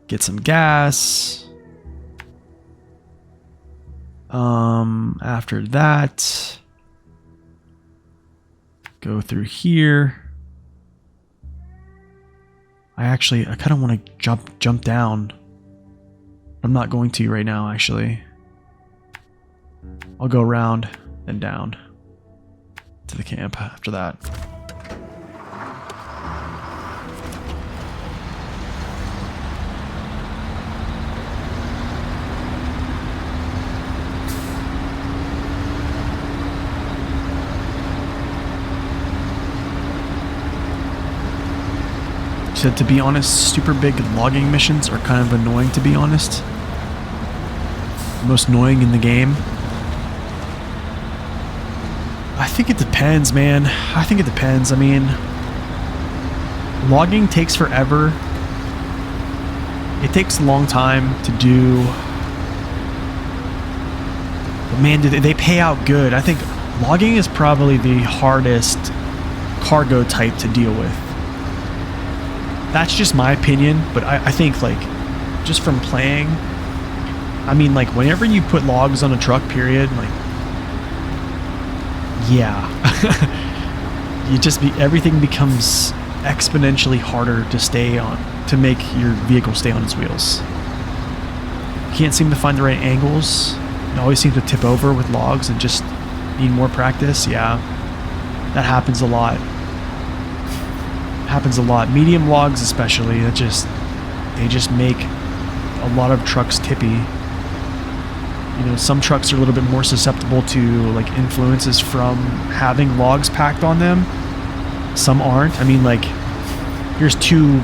Get some gas. After that, go through here. I kind of want to jump down. I'm not going to right now, actually. I'll go around and down to the camp after that. So to be honest, super big logging missions are kind of annoying, to be honest. Most annoying in the game. I think it depends, man. I think it depends. I mean, logging takes forever. It takes a long time to do. But man, they pay out good. I think logging is probably the hardest cargo type to deal with. That's just my opinion, but I think, like, just from playing, I mean, like, whenever you put logs on a truck, period, like, yeah. Everything becomes exponentially harder to stay on, to make your vehicle stay on its wheels. You can't seem to find the right angles. You always seem to tip over with logs and just need more practice. Yeah, that happens a lot. Medium logs especially, they just make a lot of trucks tippy. You know, some trucks are a little bit more susceptible to, like, influences from having logs packed on them. Some aren't. I mean, like, here's two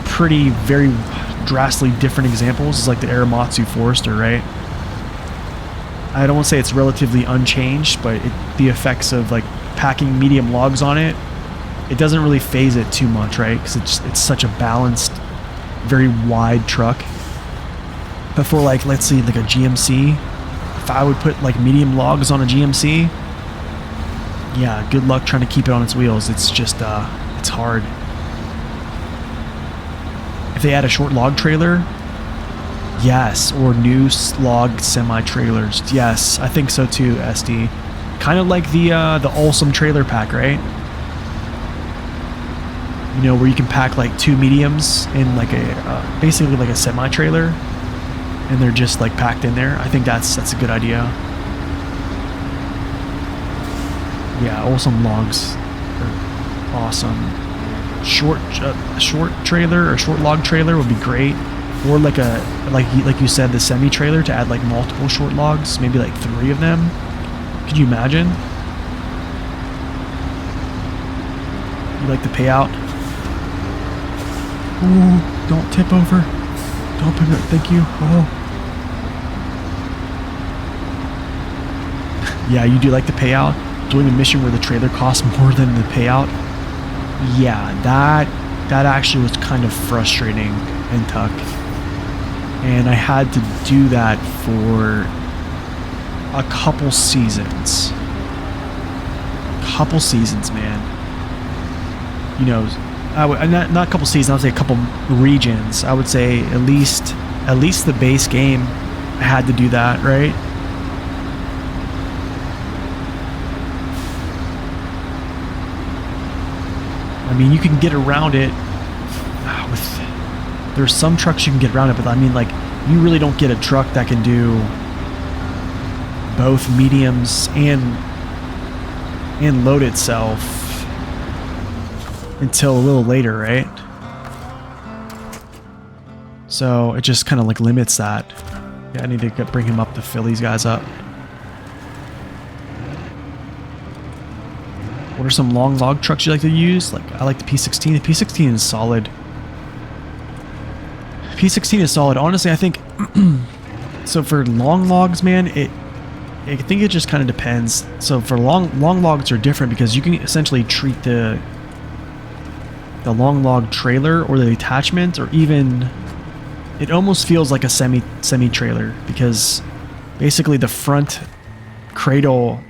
very drastically different examples. It's like the Aramatsu Forester, right? I don't want to say it's relatively unchanged, but the effects of, like, packing medium logs on it, it doesn't really phase it too much, right? Because it's such a balanced, very wide truck. But for, like, let's see, like a GMC, if I would put, like, medium logs on a GMC, yeah, good luck trying to keep it on its wheels. It's just, it's hard. If they add a short log trailer, yes, or new log semi-trailers, yes, I think so too, SD. Kind of like the Awesome trailer pack, right? You know, where you can pack, like, two mediums in, like, a basically like a semi-trailer, and they're just, like, packed in there. I think that's a good idea. Yeah, Awesome logs are awesome. Short trailer or short log trailer would be great, or like you said, the semi-trailer to add, like, multiple short logs, maybe like 3 of them. Could you imagine? You like the payout? Ooh, don't tip over. Don't pivot. Thank you. Oh. Yeah, you do like the payout? Doing a mission where the trailer costs more than the payout? Yeah, that actually was kind of frustrating in Tuck. And I had to do that for a couple seasons. Man. You know, not a couple seasons, I would say a couple regions. I would say at least the base game, I had to do that, right? I mean, you can get around it there's some trucks you can get around it, but I mean, like, you really don't get a truck that can do both mediums and load itself until a little later, right? So it just kind of, like, limits that. Yeah, I need to bring him up to fill these guys up. What are some long log trucks you like to use? Like, I like the P16. The P16 is solid. P16 is solid. Honestly, I think so for long logs, man, I think it just kind of depends. So for long logs are different because you can essentially treat the long log trailer or the attachment, or even it almost feels like a semi trailer, because basically the front cradle,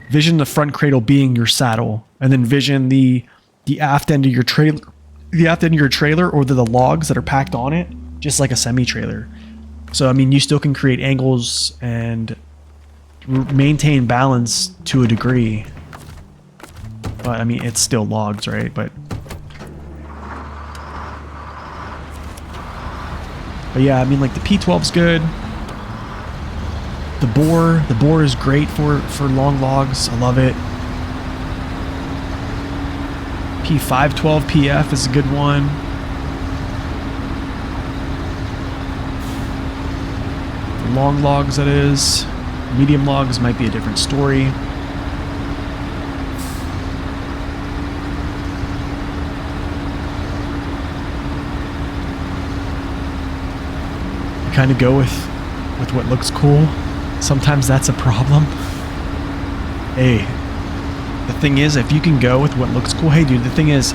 vision the front cradle being your saddle, and then vision the aft end of your trailer, or the logs that are packed on it, just like a semi-trailer. So I mean, you still can create angles and maintain balance to a degree, but I mean, it's still logs, right? But yeah, I mean, like the P12's good. The bore is great for long logs. I love it. P512 PF is a good one. For long logs, that is. Medium logs might be a different story. You kind of go with what looks cool. Sometimes that's a problem. Hey, the thing is, if you can go with what looks cool, hey dude, the thing is,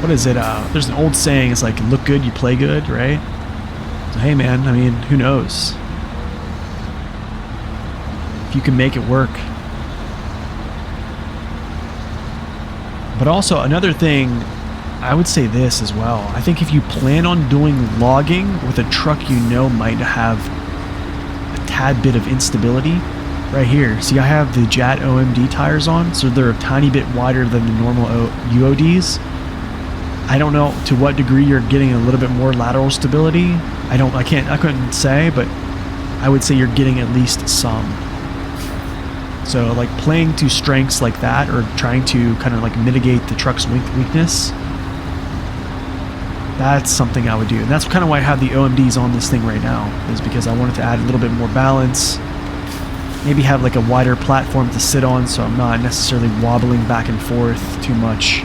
what is it? There's an old saying, it's like, look good, you play good, right? So hey man, I mean, who knows? If you can make it work. But also, another thing, I would say this as well. I think if you plan on doing logging with a truck you know might have a tad bit of instability, right here, see I have the JAT OMD tires on, so they're a tiny bit wider than the normal UODs. I don't know to what degree you're getting a little bit more lateral stability. I couldn't say, but I would say you're getting at least some. So like playing to strengths like that, or trying to kind of like mitigate the truck's weakness, that's something I would do. And that's kind of why I have the OMDs on this thing right now, is because I wanted to add a little bit more balance. Maybe have like a wider platform to sit on, so I'm not necessarily wobbling back and forth too much.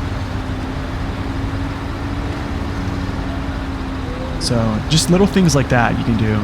So just little things like that you can do.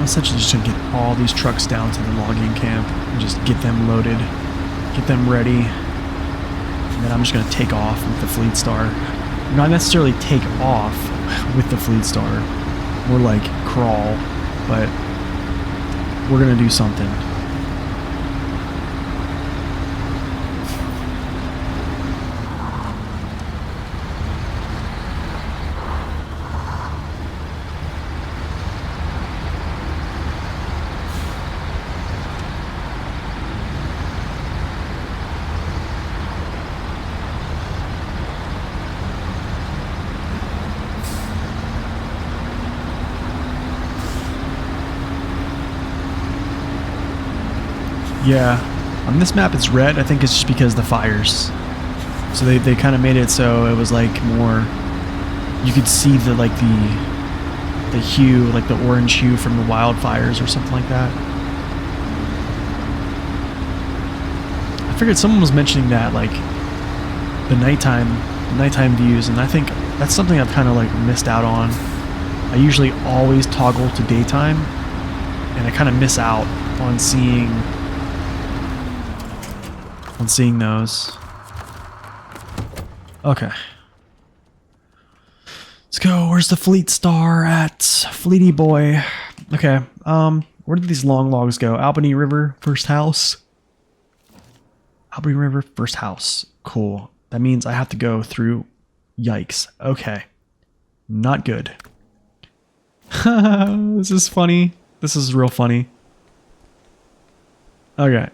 Essentially just to get all these trucks down to the logging camp and just get them loaded, get them ready, and then I'm just going to take off with the Fleet Star. Not necessarily take off with the Fleet Star, more like crawl, but we're going to do something. Yeah, on this map it's red. I think it's just because of the fires. So they kind of made it so it was like more, you could see the like the hue, like the orange hue from the wildfires or something like that. I figured someone was mentioning that, like the nighttime views, and I think that's something I've kind of like missed out on. I usually always toggle to daytime, and I kind of miss out on seeing those. Okay. Let's go. Where's the Fleet Star at? Fleety boy. Okay. Where did these long logs go? Albany River, first house. Albany River, first house. Cool. That means I have to go through. Yikes. Okay. Not good. This is funny. This is real funny. Okay.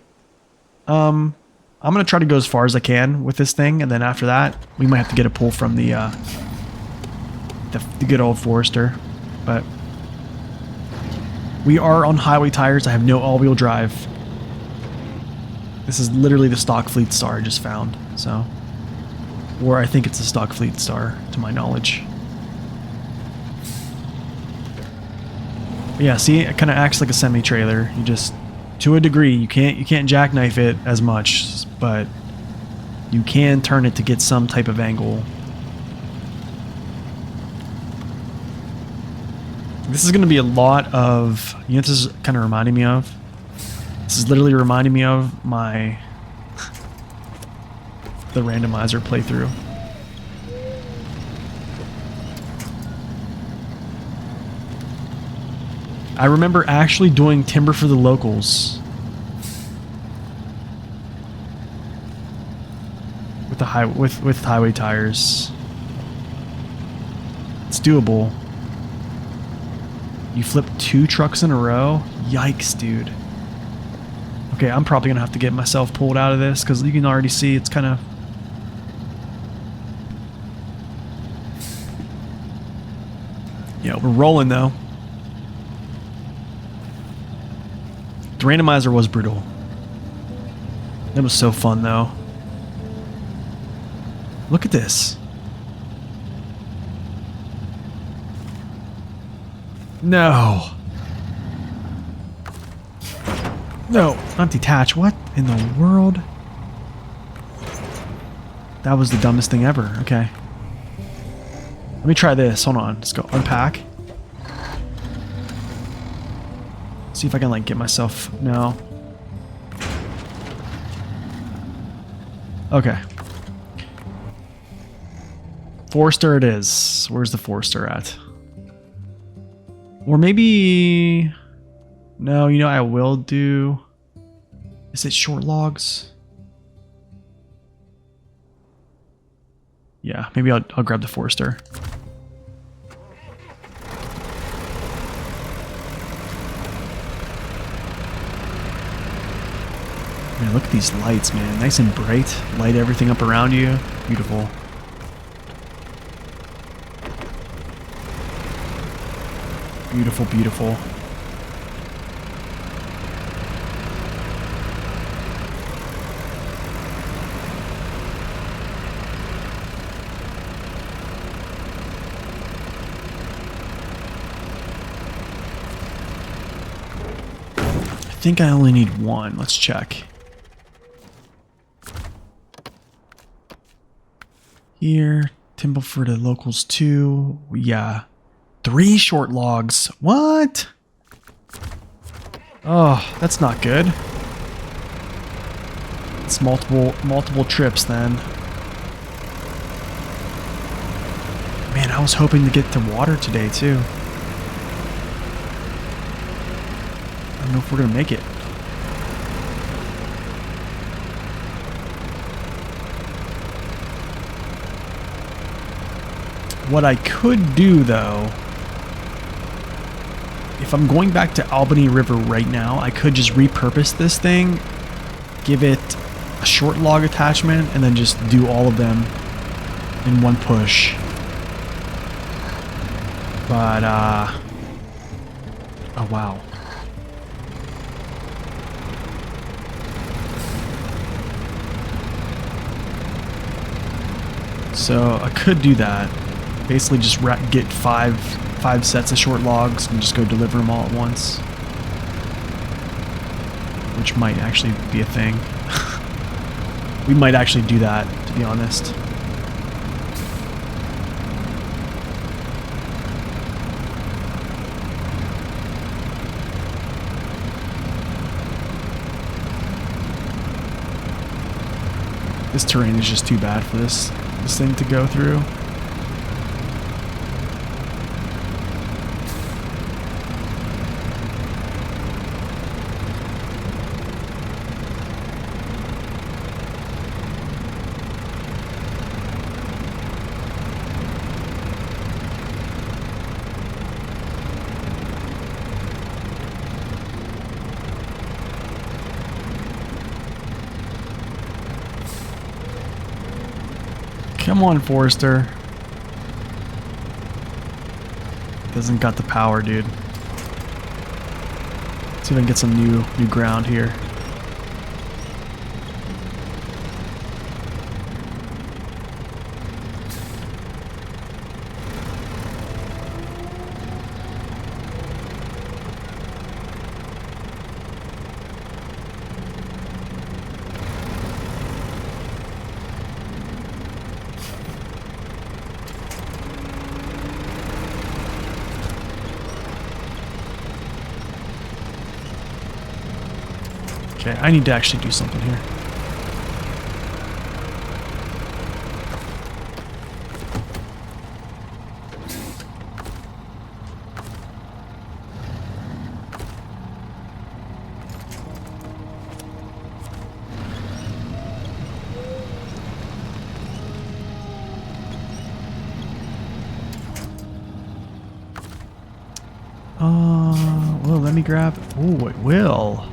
I'm going to try to go as far as I can with this thing, and then after that, we might have to get a pull from the good old Forester. But we are on highway tires. I have no all-wheel drive. This is literally the stock Fleet Star I just found, so. Or I think it's a stock Fleet Star, to my knowledge. But yeah, see, it kind of acts like a semi-trailer. You just, to a degree, you can't jackknife it as much, but You can turn it to get some type of angle. This is going to be a lot of... You know what this is kind of reminding me of? This is literally reminding me of the randomizer playthrough. I remember actually doing timber for the locals. With the with highway tires. It's doable. You flip 2 trucks in a row? Yikes, dude. Okay, I'm probably gonna have to get myself pulled out of this because you can already see it's kind of... Yeah, we're rolling though. The randomizer was brutal. That was so fun though. Look at this. No. No, not detach. What in the world? That was the dumbest thing ever. Okay. Let me try this. Hold on. Let's go unpack. See if I can like get myself... No. Okay. Forester it is. Where's the Forester at? Or maybe... No, you know I will do... Is it short logs? Yeah, maybe I'll grab the Forester. Man, look at these lights, man. Nice and bright. Light everything up around you. Beautiful. Beautiful, beautiful. I think I only need 1. Let's check. Here, timber for the locals 2. Yeah. 3 short logs. What? Oh, that's not good. It's multiple trips then. Man, I was hoping to get to water today too. I don't know if we're gonna make it. What I could do though, if I'm going back to Albany River right now, I could just repurpose this thing, give it a short log attachment, and then just do all of them in one push. But, oh wow. So I could do that. Basically just get five sets of short logs and just go deliver them all at once. Which might actually be a thing. We might actually do that, to be honest. This terrain is just too bad for this thing to go through. Come on, Forester. Doesn't got the power, dude. Let's see if I can get some new ground here. Okay, I need to actually do something here. Well, let me grab... Oh, it will.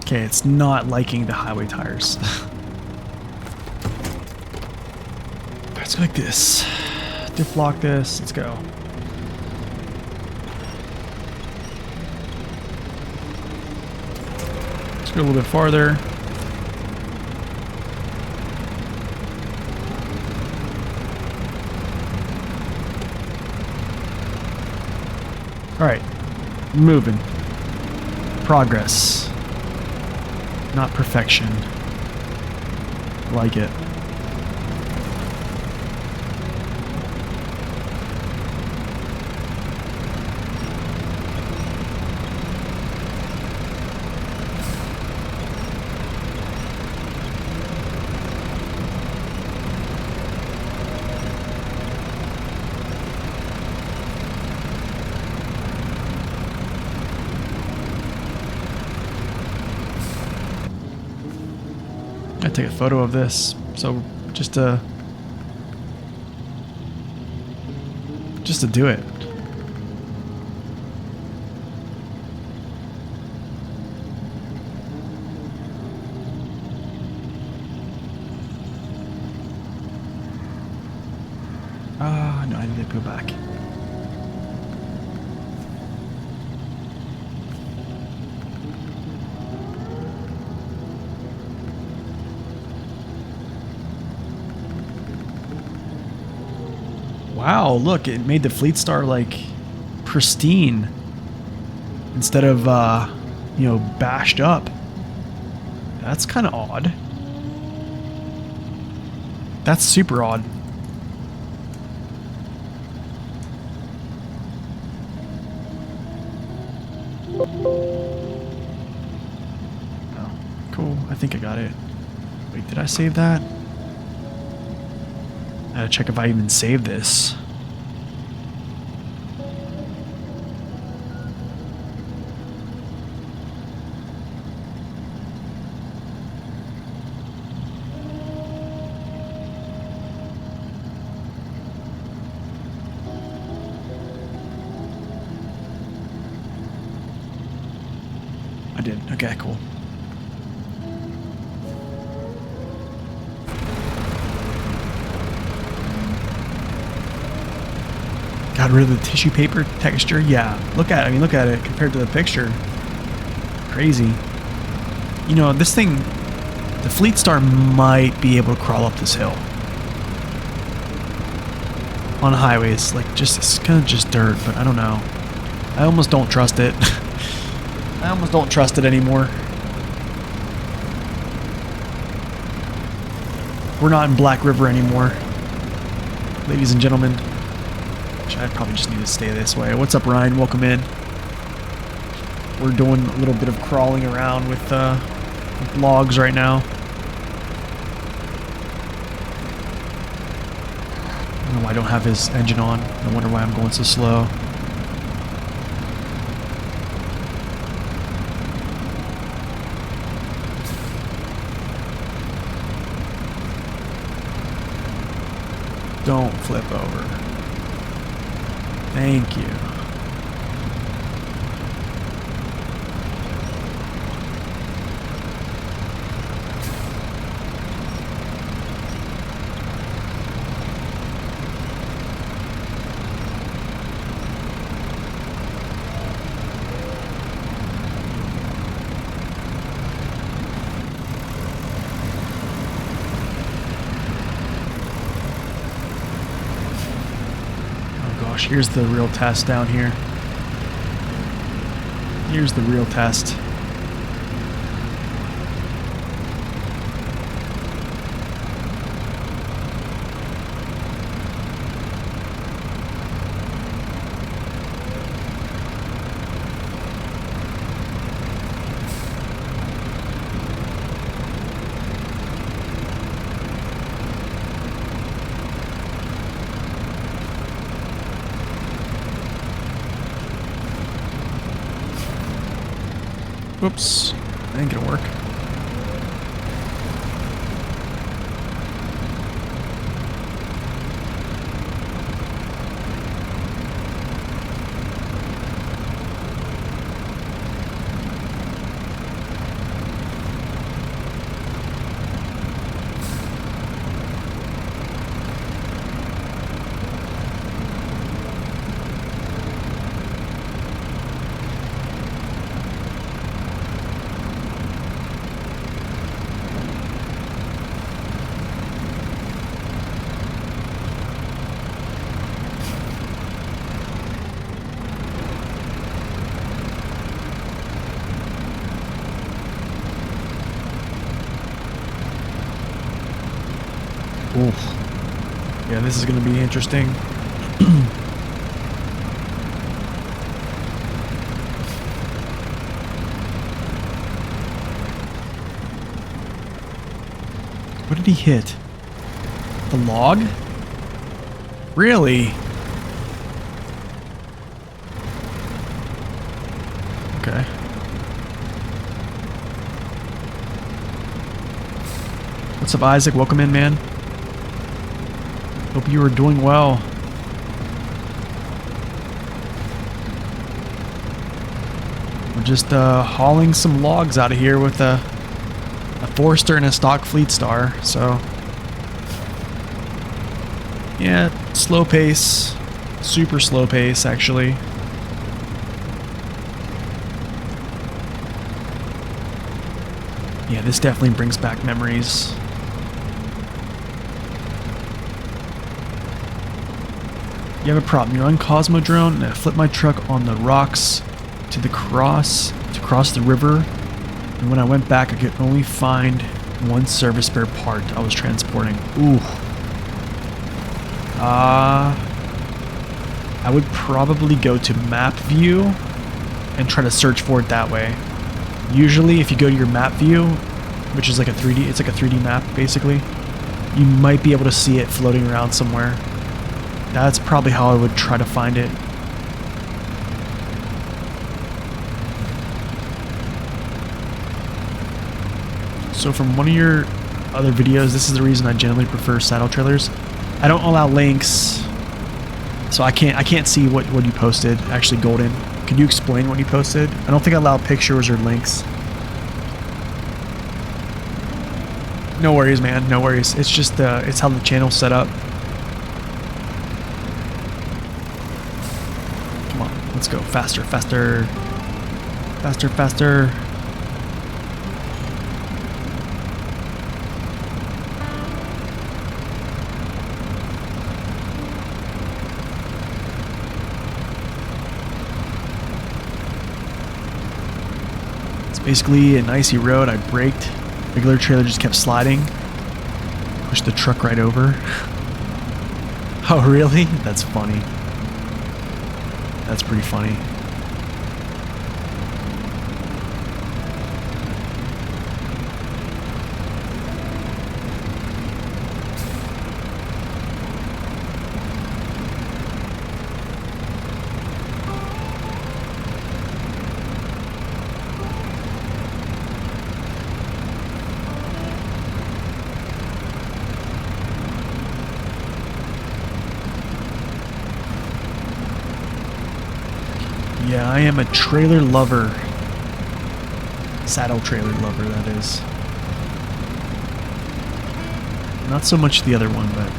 Okay, it's not liking the highway tires. Let's go like this. Diff lock this. Let's go. Let's go a little bit farther. All right, moving. Progress. Not perfection. Like it. I take a photo of this, so just to do it. No, I need to go back. Wow, look, it made the Fleet Star, like, pristine instead of, you know, bashed up. That's kind of odd. That's super odd. Oh, cool. I think I got it. Wait, did I save that? I gotta check if I even saved this. I did. Okay, cool. Got rid of the tissue paper texture. Yeah, look at it. I mean, look at it compared to the picture. Crazy. You know, this thing, the Fleet Star might be able to crawl up this hill on highways. Like, just it's kind of just dirt, but I don't know. I almost don't trust it. I almost don't trust it anymore. We're not in Black River anymore, ladies and gentlemen. I probably just need to stay this way. What's up, Ryan? Welcome in. We're doing a little bit of crawling around with logs right now. I don't know why I don't have his engine on. I wonder why I'm going so slow. Don't flip over. Thank you. gosh, here's the real test down here. Here's the real test. Whoops, that ain't gonna work. Oof. Yeah, this is going to be interesting. What did he hit? The log? Really? Okay. What's up, Isaac? Welcome in, man. Hope you are doing well. We're just hauling some logs out of here with a Forester and a stock Fleet Star, so yeah, slow pace, super slow pace actually. Yeah, this definitely brings back memories. You have a problem. You're on Cosmodrome, and I flipped my truck on the rocks to cross the river, and when I went back, I could only find one service spare part I was transporting. Ooh. I would probably go to map view and try to search for it that way. Usually, if you go to your map view, which is like a 3D, it's like a 3D map basically, you might be able to see it floating around somewhere. That's probably how I would try to find it. So from one of your other videos, this is the reason I generally prefer saddle trailers. I don't allow links, so I can't see what you posted. Actually, Golden, could you explain what you posted? I don't think I allow pictures or links. No worries, man. No worries. It's just it's how the channel's set up. Let's go faster, faster, faster, faster. It's basically an icy road. I braked. Regular trailer just kept sliding. Pushed the truck right over. Oh, really? That's funny. That's pretty funny. Yeah, I am a trailer lover. Saddle trailer lover, that is. Not so much the other one, but...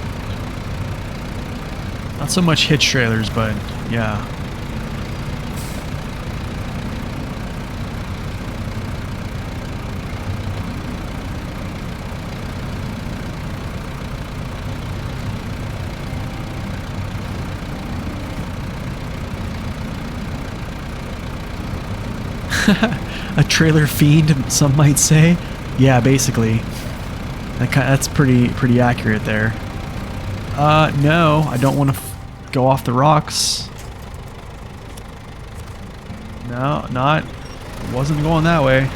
Not so much hitch trailers, but yeah. A trailer fiend, some might say. Yeah, basically. That's pretty accurate there. No, I don't want to go off the rocks. No, not. Wasn't going that way.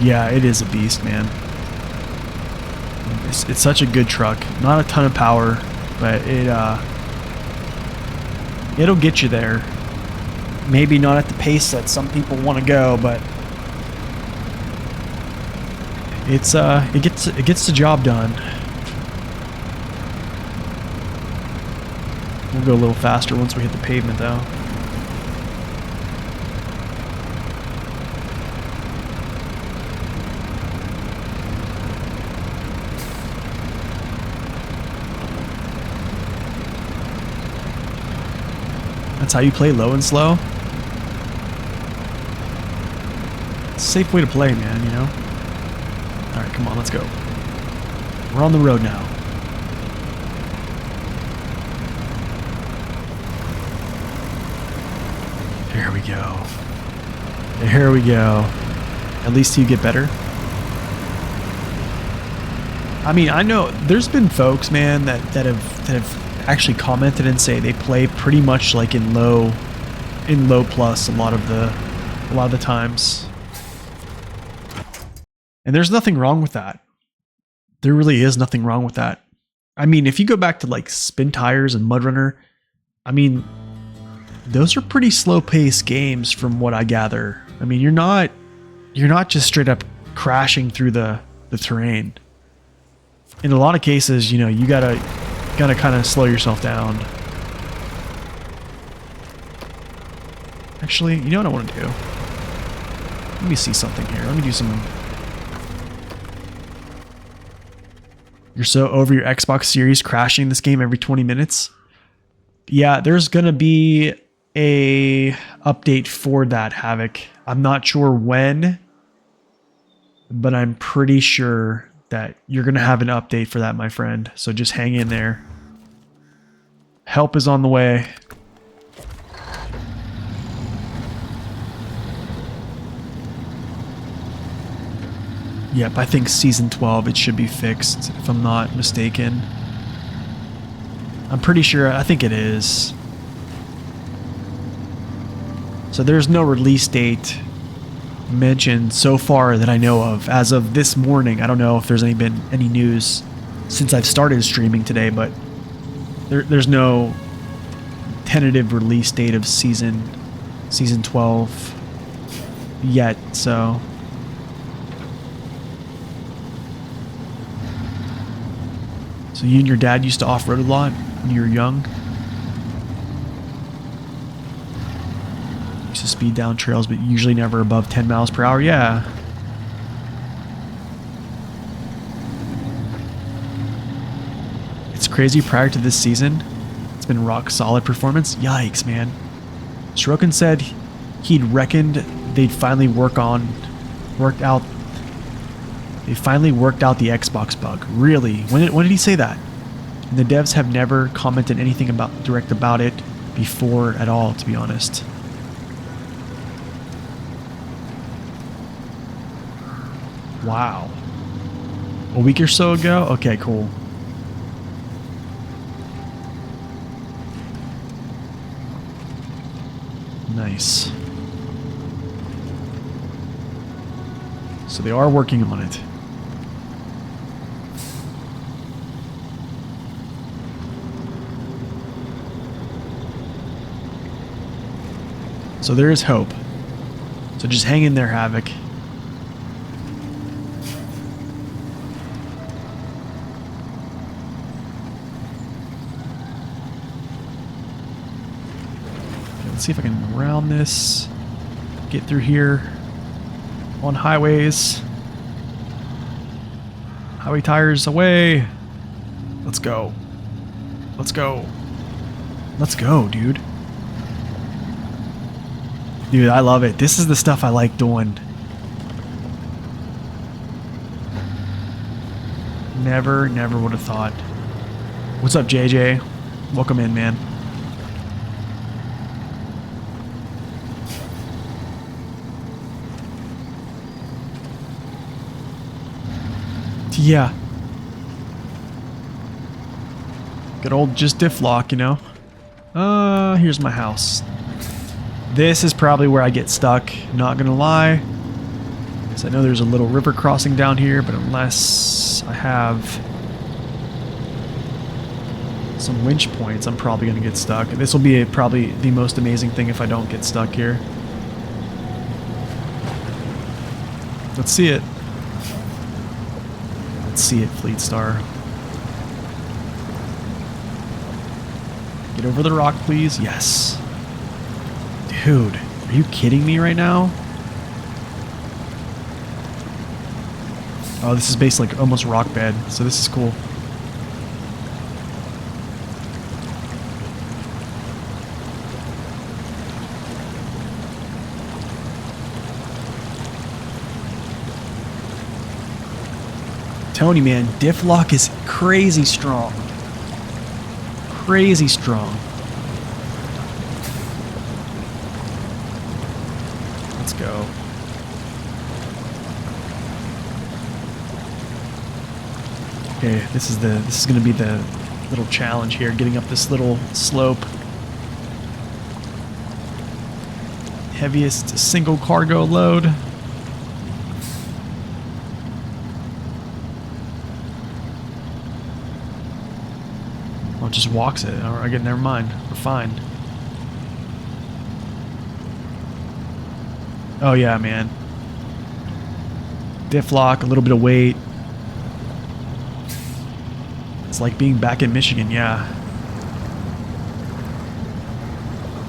Yeah, it is a beast, man. It's such a good truck. Not a ton of power, but it'll get you there. Maybe not at the pace that some people want to go, but it gets the job done. We'll go a little faster once we hit the pavement, though. That's how you play low and slow. It's a safe way to play, man, you know? Alright, come on, let's go. We're on the road now. There we go. There we go. At least you get better. I mean, I know there's been folks, man, that have actually commented and say they play pretty much like in low plus a lot of the times. And there's nothing wrong with that. There really is nothing wrong with that. I mean, if you go back to like Spin Tires and Mud Runner, I mean, those are pretty slow paced games from what I gather. I mean, you're not just straight up crashing through the terrain. In a lot of cases, you know, you gotta kind of slow yourself down. Actually, you know what I want to do? Let me see something here. Let me do some... You're so over your Xbox Series crashing this game every 20 minutes? Yeah, there's gonna be a update for that, Havoc. I'm not sure when, but I'm pretty sure that you're gonna have an update for that, my friend. So just hang in there. Help is on the way. Yep, I think season 12 it should be fixed, if I'm not mistaken. I'm pretty sure, I think it is. So there's no release date mentioned so far that I know of as of this morning. I don't know if there's been any news since I've started streaming today, but there's no tentative release date of season 12 yet, so you and your dad used to off-road a lot when you were young? Used to speed down trails, but usually never above 10 miles per hour? Yeah. It's crazy. Prior to this season, it's been rock solid performance. Yikes, man. Sorokin said he'd reckoned they'd finally worked out the Xbox bug. Really? When did he say that? And the devs have never commented anything direct about it before at all, to be honest. Wow. A week or so ago? Okay, cool. Nice. So they are working on it. So there is hope. So just hang in there, Havoc. Let's see if I can round this. Get through here. On highways. Highway tires away. Let's go. Let's go. Let's go, dude. Dude, I love it. This is the stuff I like doing. Never would have thought. What's up, JJ? Welcome in, man. Yeah. Good old just diff lock, you know? Here's my house. This is probably where I get stuck, not gonna lie. Because I know there's a little river crossing down here, but unless I have some winch points, I'm probably gonna get stuck. This will be probably the most amazing thing if I don't get stuck here. Let's see it. Let's see it, Fleet Star. Get over the rock, please. Yes. Dude, are you kidding me right now? Oh, this is basically like almost rock bed, so this is cool. Tony, man, diff lock is crazy strong. Crazy strong. Let's go. Okay, this is gonna be the little challenge here, getting up this little slope. Heaviest single cargo load. Oh, it just walks it. Or I get, never mind. We're fine. Oh yeah, man. Diff lock, a little bit of weight. It's like being back in Michigan, yeah.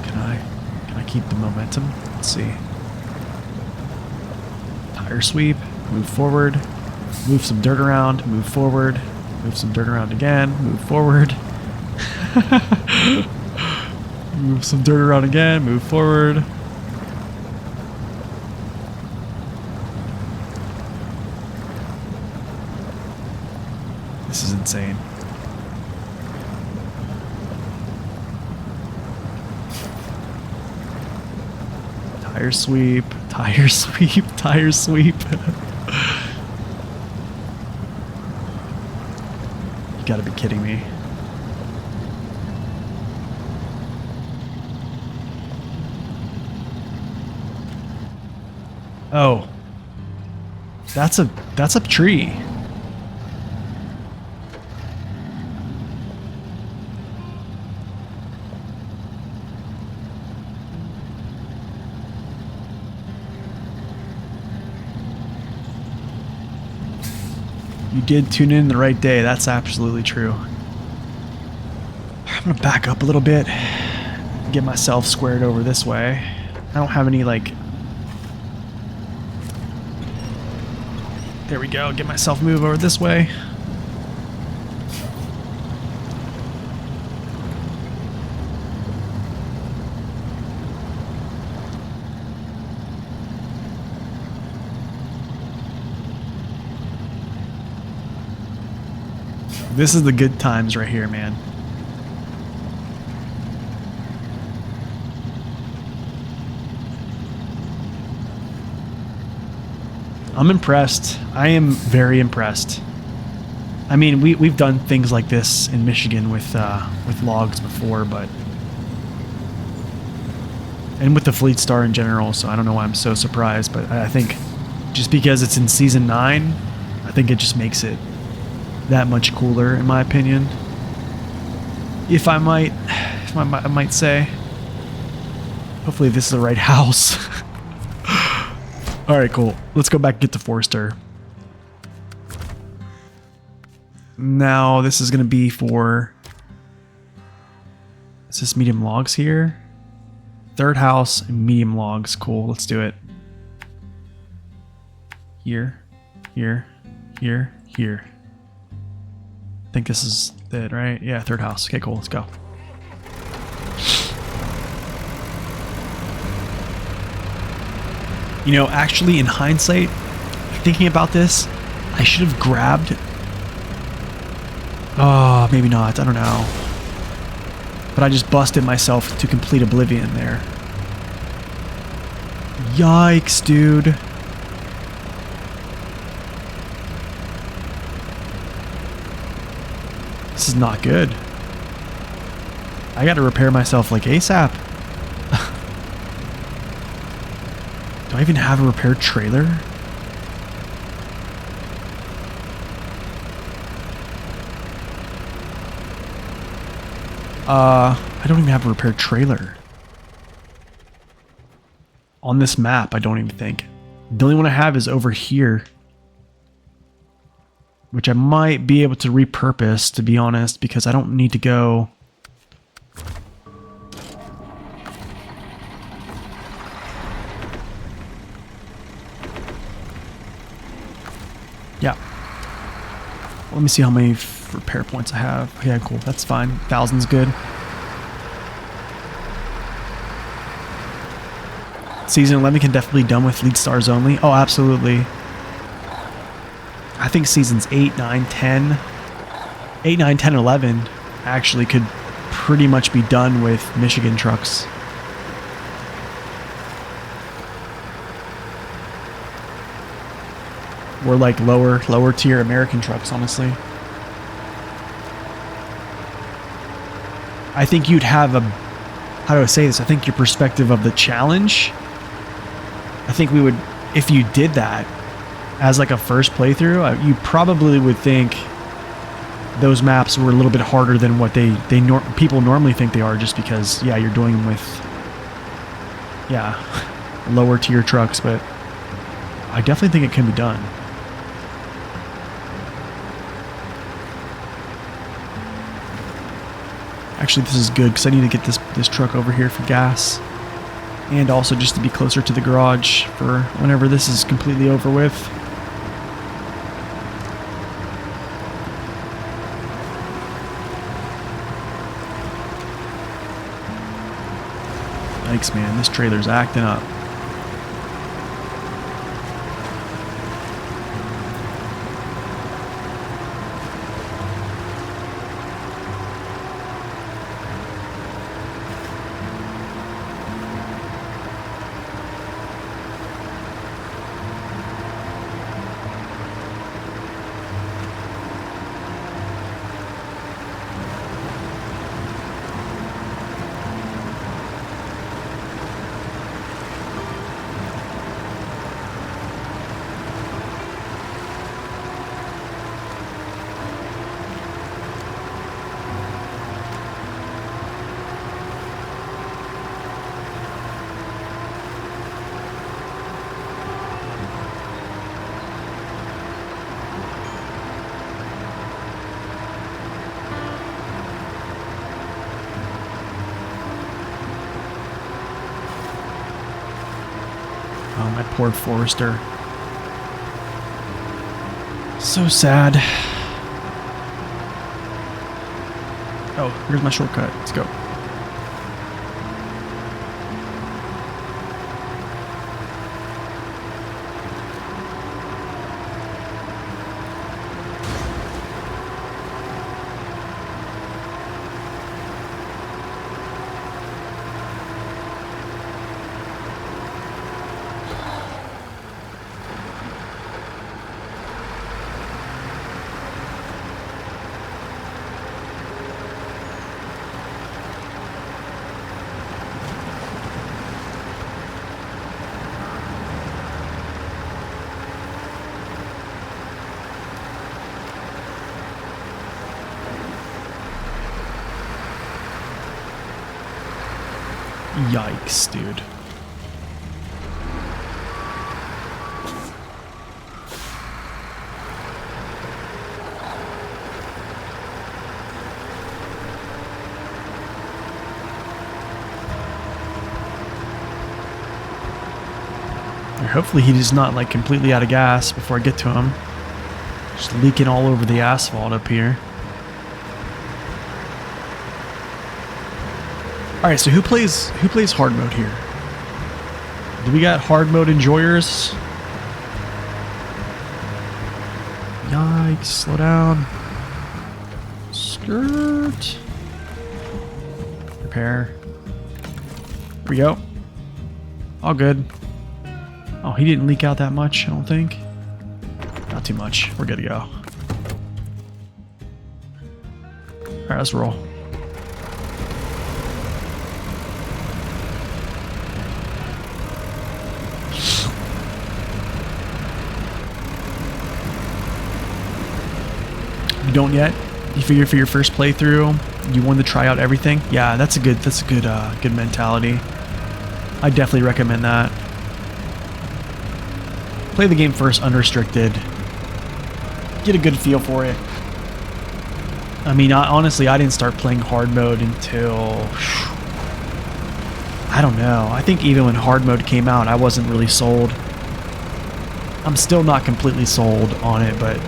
Can I keep the momentum? Let's see. Tire sweep, move forward, move some dirt around, move forward, move some dirt around again, move forward. Move some dirt around again, move forward. This is insane. Tire sweep, tire sweep, tire sweep. You gotta be kidding me. Oh. That's a tree. You did tune in the right day. That's absolutely true. I'm gonna back up a little bit, get myself squared over this way. I don't have any, like... There we go. Get myself moved over this way. This is the good times right here, man. I'm impressed. I am very impressed. I mean, we've done things like this in Michigan with logs before, but and with the Fleet Star in general. So I don't know why I'm so surprised, but I think just because it's in season 9, I think it just makes it that much cooler, in my opinion. If I might say. Hopefully, this is the right house. All right, cool. Let's go back and get the Forester. Now, this is going to be for... Is this medium logs here? Third house, medium logs. Cool, let's do it. Here, here, here, here. I think this is it, right? Yeah, third house. Okay, cool, let's go. You know, actually, in hindsight, thinking about this, I should have grabbed Oh, maybe not. I don't know. But I just busted myself to complete oblivion there. Yikes, dude. This is not good. I gotta repair myself like ASAP. Do I even have a repair trailer? I don't even have a repair trailer. On this map, I don't even think. The only one I have is over here. Which I might be able to repurpose, to be honest, because I don't need to go... Yeah. Let me see how many repair points I have. Yeah, cool. That's fine. 1,000's good. Season 11 can definitely be done with lead stars only. Oh, absolutely. I think seasons 8, 9, 10... 8, 9, 10, 11 actually could pretty much be done with Michigan trucks. Or like lower tier American trucks, honestly. I think you'd have a... How do I say this? I think your perspective of the challenge... I think we would... If you did that as like a first playthrough, you probably would think those maps were a little bit harder than what people normally think they are, just because, yeah, you're doing them with, yeah, lower tier trucks, but I definitely think it can be done. Actually, this is good because I need to get this truck over here for gas. And also just to be closer to the garage for whenever this is completely over with. Yikes, man. This trailer's acting up. Oh, my poor Forester. So sad. Oh, here's my shortcut. Let's go. Yikes, dude. Hopefully he's not like completely out of gas before I get to him. Just leaking all over the asphalt up here. Alright, so who plays hard mode here? Do we got hard mode enjoyers? Yikes, slow down. Shirt. Repair. Here we go. All good. Oh, he didn't leak out that much, I don't think. Not too much. We're good to go. Alright, let's roll. You don't yet? You figure for your first playthrough, you wanted to try out everything? Yeah, that's a good good mentality. I definitely recommend that. Play the game first unrestricted. Get a good feel for it. I mean, honestly, I didn't start playing hard mode until... I don't know. I think even when hard mode came out, I wasn't really sold. I'm still not completely sold on it, but...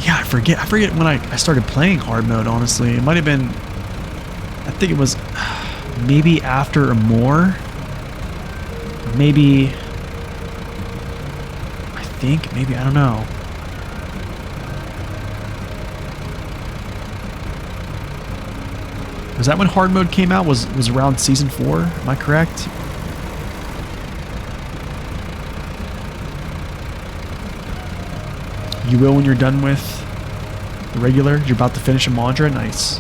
Yeah, I forget when I started playing hard mode, honestly. It might have been... I think it was maybe after or more. Maybe... maybe, I don't know. Was that when hard mode came out? Was around season 4? Am I correct? You will when you're done with the regular? You're about to finish a mantra? Nice.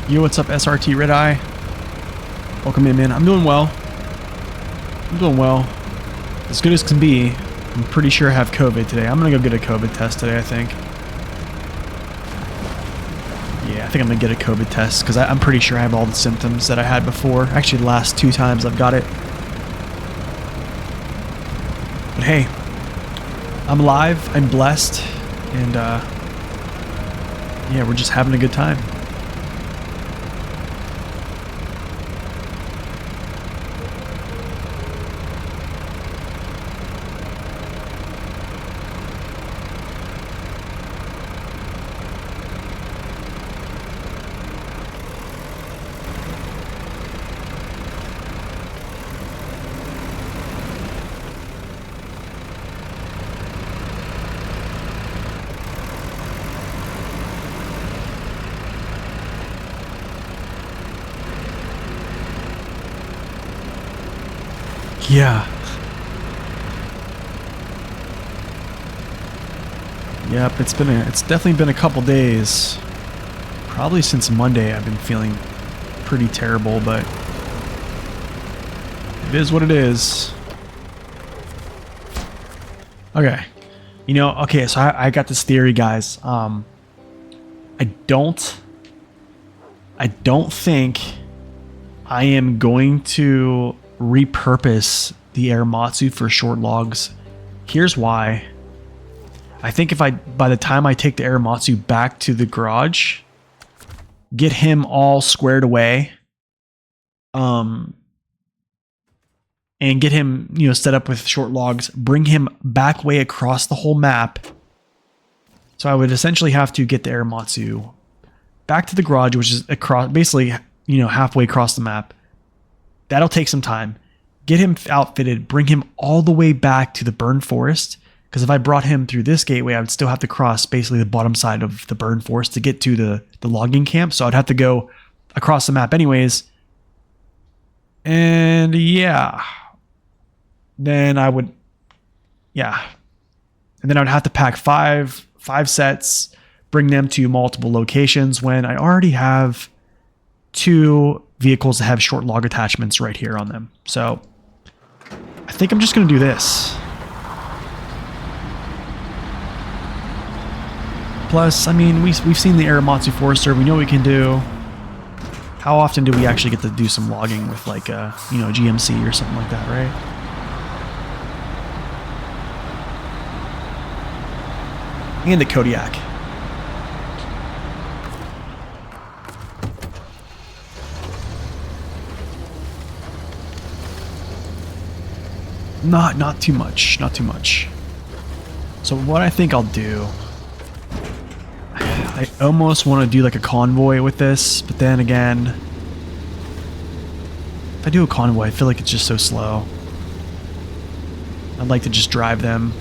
Yo, what's up, SRT Red Eye? Welcome in, man. I'm doing well. I'm doing well. As good as can be. I'm pretty sure I have COVID today. I'm gonna go get a COVID test today, I think. Yeah, I think I'm gonna get a COVID test because I'm pretty sure I have all the symptoms that I had before. Actually, the last 2 times I've got it. But hey, I'm alive. I'm blessed. And, yeah, we're just having a good time. Yeah. Yep, it's definitely been a couple days. Probably since Monday I've been feeling pretty terrible, but it is what it is. Okay. You know, okay, so I got this theory, guys. I don't think I am going to repurpose the Aramatsu for short logs. Here's why. I think by the time I take the Aramatsu back to the garage, get him all squared away, and get him, set up with short logs, bring him back way across the whole map. So I would essentially have to get the Aramatsu back to the garage, which is across, basically, halfway across the map. That'll take some time. Get him outfitted, bring him all the way back to the burned forest, Because if I brought him through this gateway, I would still have to cross basically the bottom side of the burn forest to get to the logging camp. So I'd have to go across the map anyways. And yeah. Then I would, yeah. And then I would have to pack five sets, bring them to multiple locations when I already have 2 vehicles that have short log attachments right here on them. So I think I'm just going to do this. Plus, I mean, we've seen the Aramatsu Forester. We know what we can do. How often do we actually get to do some logging with like a, you know, GMC or something like that, right? And the Kodiak. Not too much, not too much. So what I think I'll do, I almost want to do like a convoy with this, but then again, if I do a convoy, I feel like it's just so slow. I'd like to just drive them.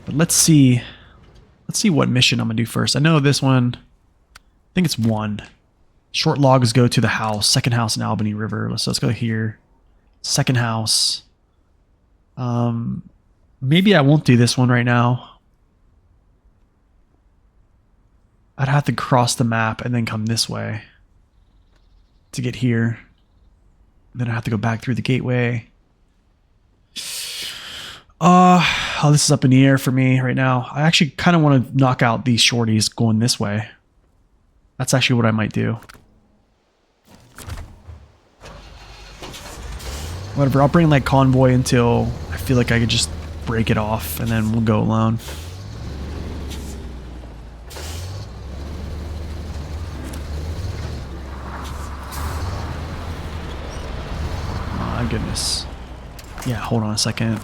But let's see what mission I'm gonna do first. I know this one, I think it's 1. Short logs go to the house, second house in Albany River. Let's go here. Second house. Maybe I won't do this one right now. I'd have to cross the map and then come this way to get here. Then I have to go back through the gateway. Oh, this is up in the air for me right now. I actually kind of want to knock out these shorties going this way. That's actually what I might do. Whatever, I'll bring like convoy until I feel like I could just break it off and then we'll go alone. Oh my goodness. Yeah, hold on a second.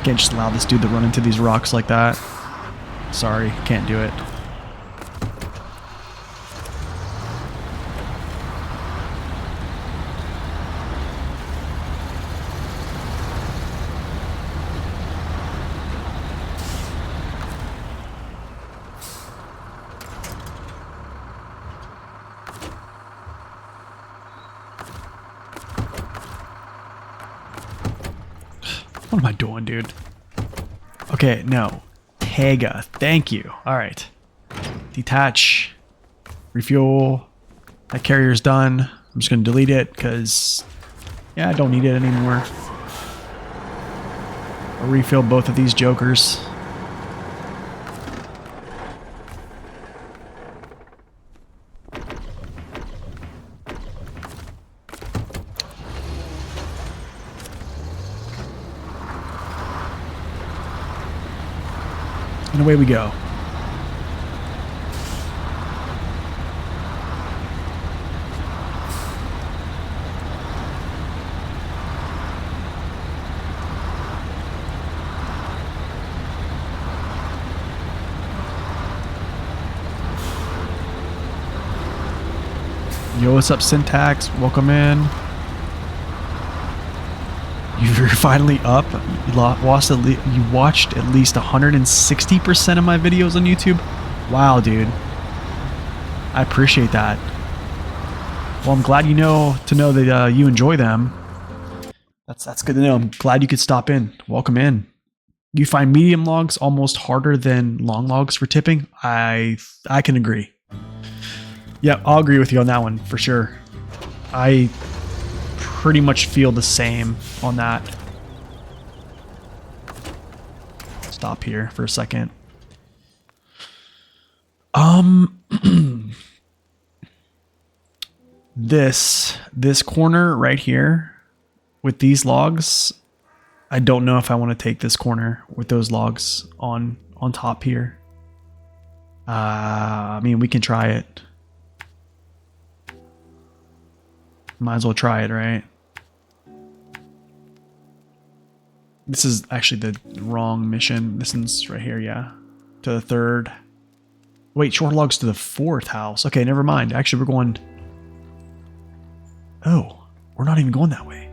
Can't just allow this dude to run into these rocks like that. Sorry, can't do it. What am I doing, dude? Okay, no. Tega. Thank you. Alright. Detach. Refuel. That carrier's done. I'm just going to delete it because, yeah, I don't need it anymore. I'll refill both of these jokers. And away we go. Yo, what's up, Syntax? Welcome in. You're finally up. You watched at least 160% of my videos on YouTube. Wow, dude. I appreciate that. Well, I'm glad to know that you enjoy them. That's good to know. I'm glad you could stop in. Welcome in. You find medium logs almost harder than long logs for tipping? I can agree. Yeah, I'll agree with you on that one for sure. I pretty much feel the same on that. Stop here for a second. This corner right here with these logs, I don't know if I want to take this corner with those logs on top here. I mean, we can try it. Might as well try it, right? This is actually the wrong mission. This one's right here, yeah. To the 3rd. Wait, short logs to the 4th house. Okay, never mind. Actually, we're going... Oh, we're not even going that way.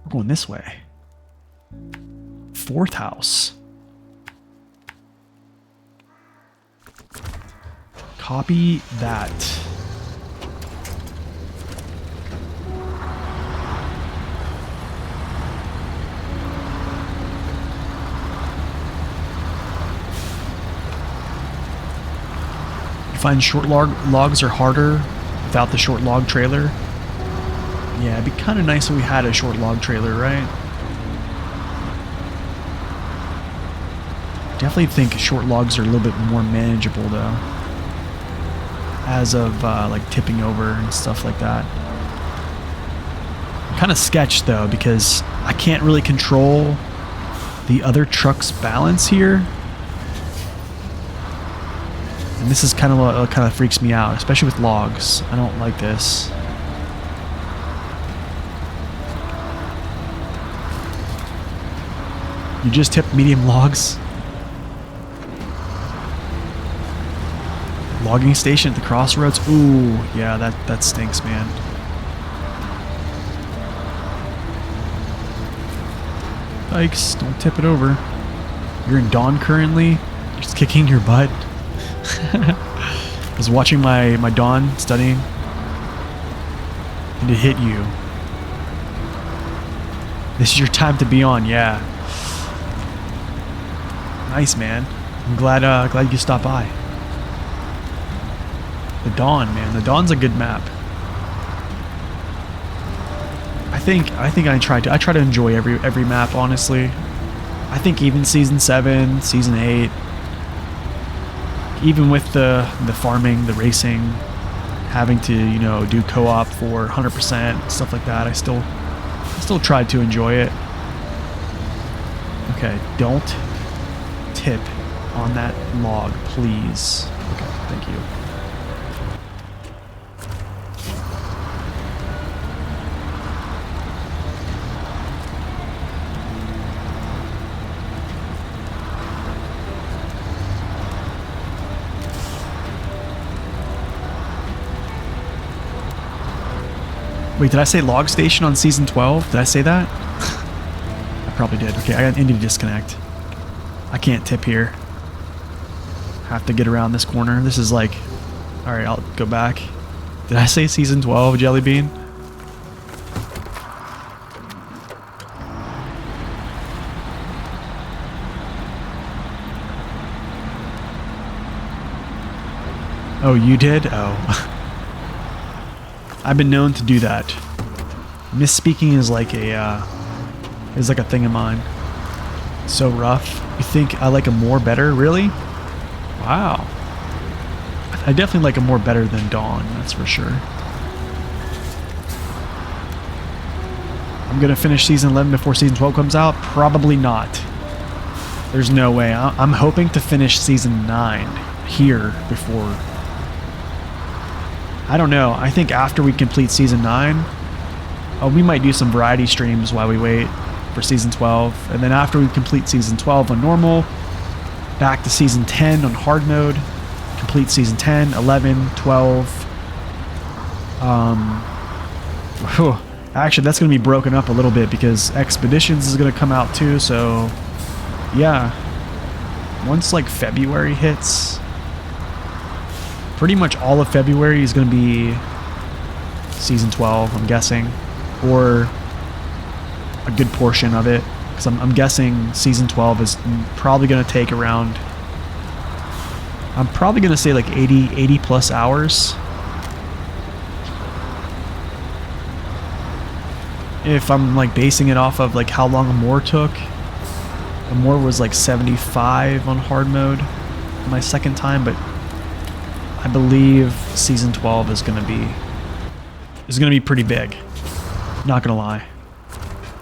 We're going this way. 4th house. Copy that. You find short logs are harder without the short log trailer. Yeah, it'd be kind of nice if we had a short log trailer, right? Definitely think short logs are a little bit more manageable though, as of like tipping over and stuff like that. I'm kind of sketched though because I can't really control the other truck's balance here, and this is kind of what kind of freaks me out, especially with logs. I don't like this. You just tipped medium logs. Logging station at the crossroads. Ooh, yeah, that stinks, man. Yikes, don't tip it over. You're in Dawn currently. You're just kicking your butt. I was watching my Dawn studying. And it hit you. This is your time to be on, yeah. Nice, man. I'm glad you stopped by. The Dawn, man. The Dawn's a good map. I think I try to enjoy every map, honestly. I think even season 7, season 8, even with the farming, the racing, having to, you know, do co-op for 100%, stuff like that, I still tried to enjoy it. Okay, don't tip on that log, please. Okay, thank you. Wait, did I say log station on season 12? Did I say that? I probably did. Okay, I need to disconnect. I can't tip here. Have to get around this corner. This is like... Alright, I'll go back. Did I say season 12, Jelly Bean? Oh, you did? Oh. I've been known to do that. Misspeaking is like a thing of mine. So rough. You think I like a more better? Really? Wow. I definitely like a more better than Dawn, that's for sure. I'm gonna finish season 11 before season 12 comes out? Probably not. There's no way. I'm hoping to finish season 9 here before... I don't know. I think after we complete season 9, we might do some variety streams while we wait for season 12. And then after we complete season 12 on normal, back to season 10 on hard mode, complete season 10, 11, 12. Actually, that's going to be broken up a little bit because Expeditions is going to come out too. So, yeah. Once like February hits... Pretty much all of February is going to be season 12, I'm guessing, or a good portion of it, because I'm guessing season 12 is probably going to take around, I'm probably going to say like 80 plus hours. If I'm like basing it off of like how long Amore took. Amore was like 75 on hard mode my second time, but I believe season 12 is gonna be pretty big. Not gonna lie.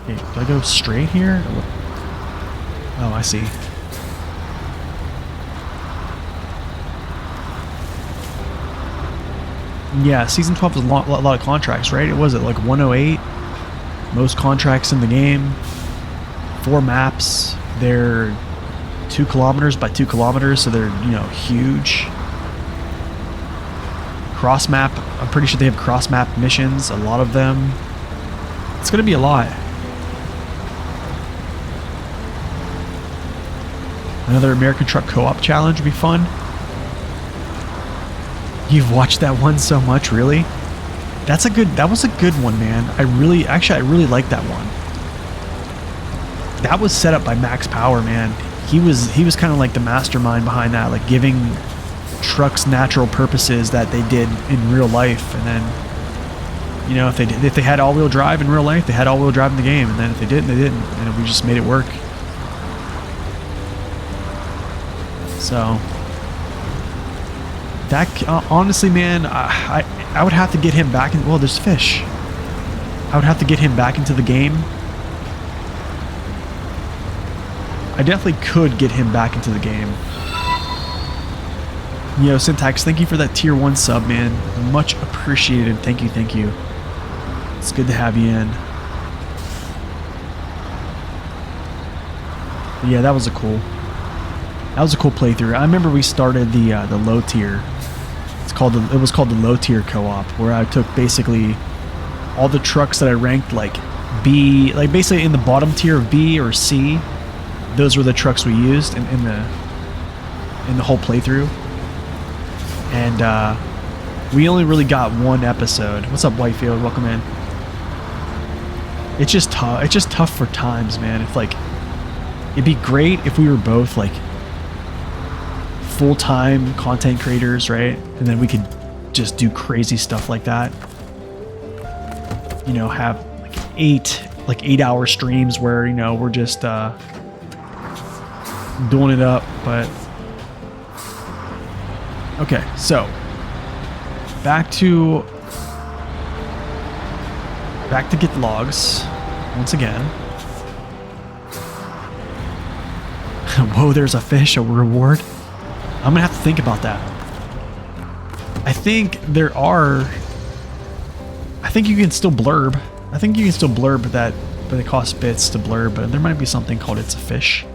Hey, do I go straight here? Oh, I see. Yeah, season 12 was a lot of contracts, right? It was at like 108. Most contracts in the game. 4 maps. They're 2 kilometers by 2 kilometers, so they're, you know, huge. Cross map, I'm pretty sure they have cross map missions, a lot of them. It's gonna be a lot. Another American Truck Co-op challenge would be fun. You've watched that one so much, really? That was a good one, man. I really like that one. That was set up by Max Power, man. He was kind of like the mastermind behind that, like giving trucks natural purposes that they did in real life. And then, you know, if they had all-wheel drive in real life, they had all-wheel drive in the game. And then if they didn't, they didn't. And we just made it work. So that honestly, man, I would have to get him back in. Well, there's fish. I would have to get him back into the game. I definitely could get him back into the game. Yo, Syntax, thank you for that tier 1 sub, man. Much appreciated. Thank you, thank you. It's good to have you in. But yeah, that was a cool playthrough. I remember we started the low tier. It was called the low tier co-op, where I took basically all the trucks that I ranked like B, like basically in the bottom tier of B or C. Those were the trucks we used in the whole playthrough. And we only really got one episode. What's up, Whitefield? Welcome in. It's just tough. It's just tough for times, man. If like, it'd be great if we were both like full-time content creators, right? And then we could just do crazy stuff like that. You know, have like 8-hour streams where, you know, we're just doing it up. But okay, so back to get logs once again. Whoa, there's a fish, a reward. I'm gonna have to think about that. I think you can still blurb. I think you can still blurb that, but it costs bits to blurb. But there might be something called "It's a Fish."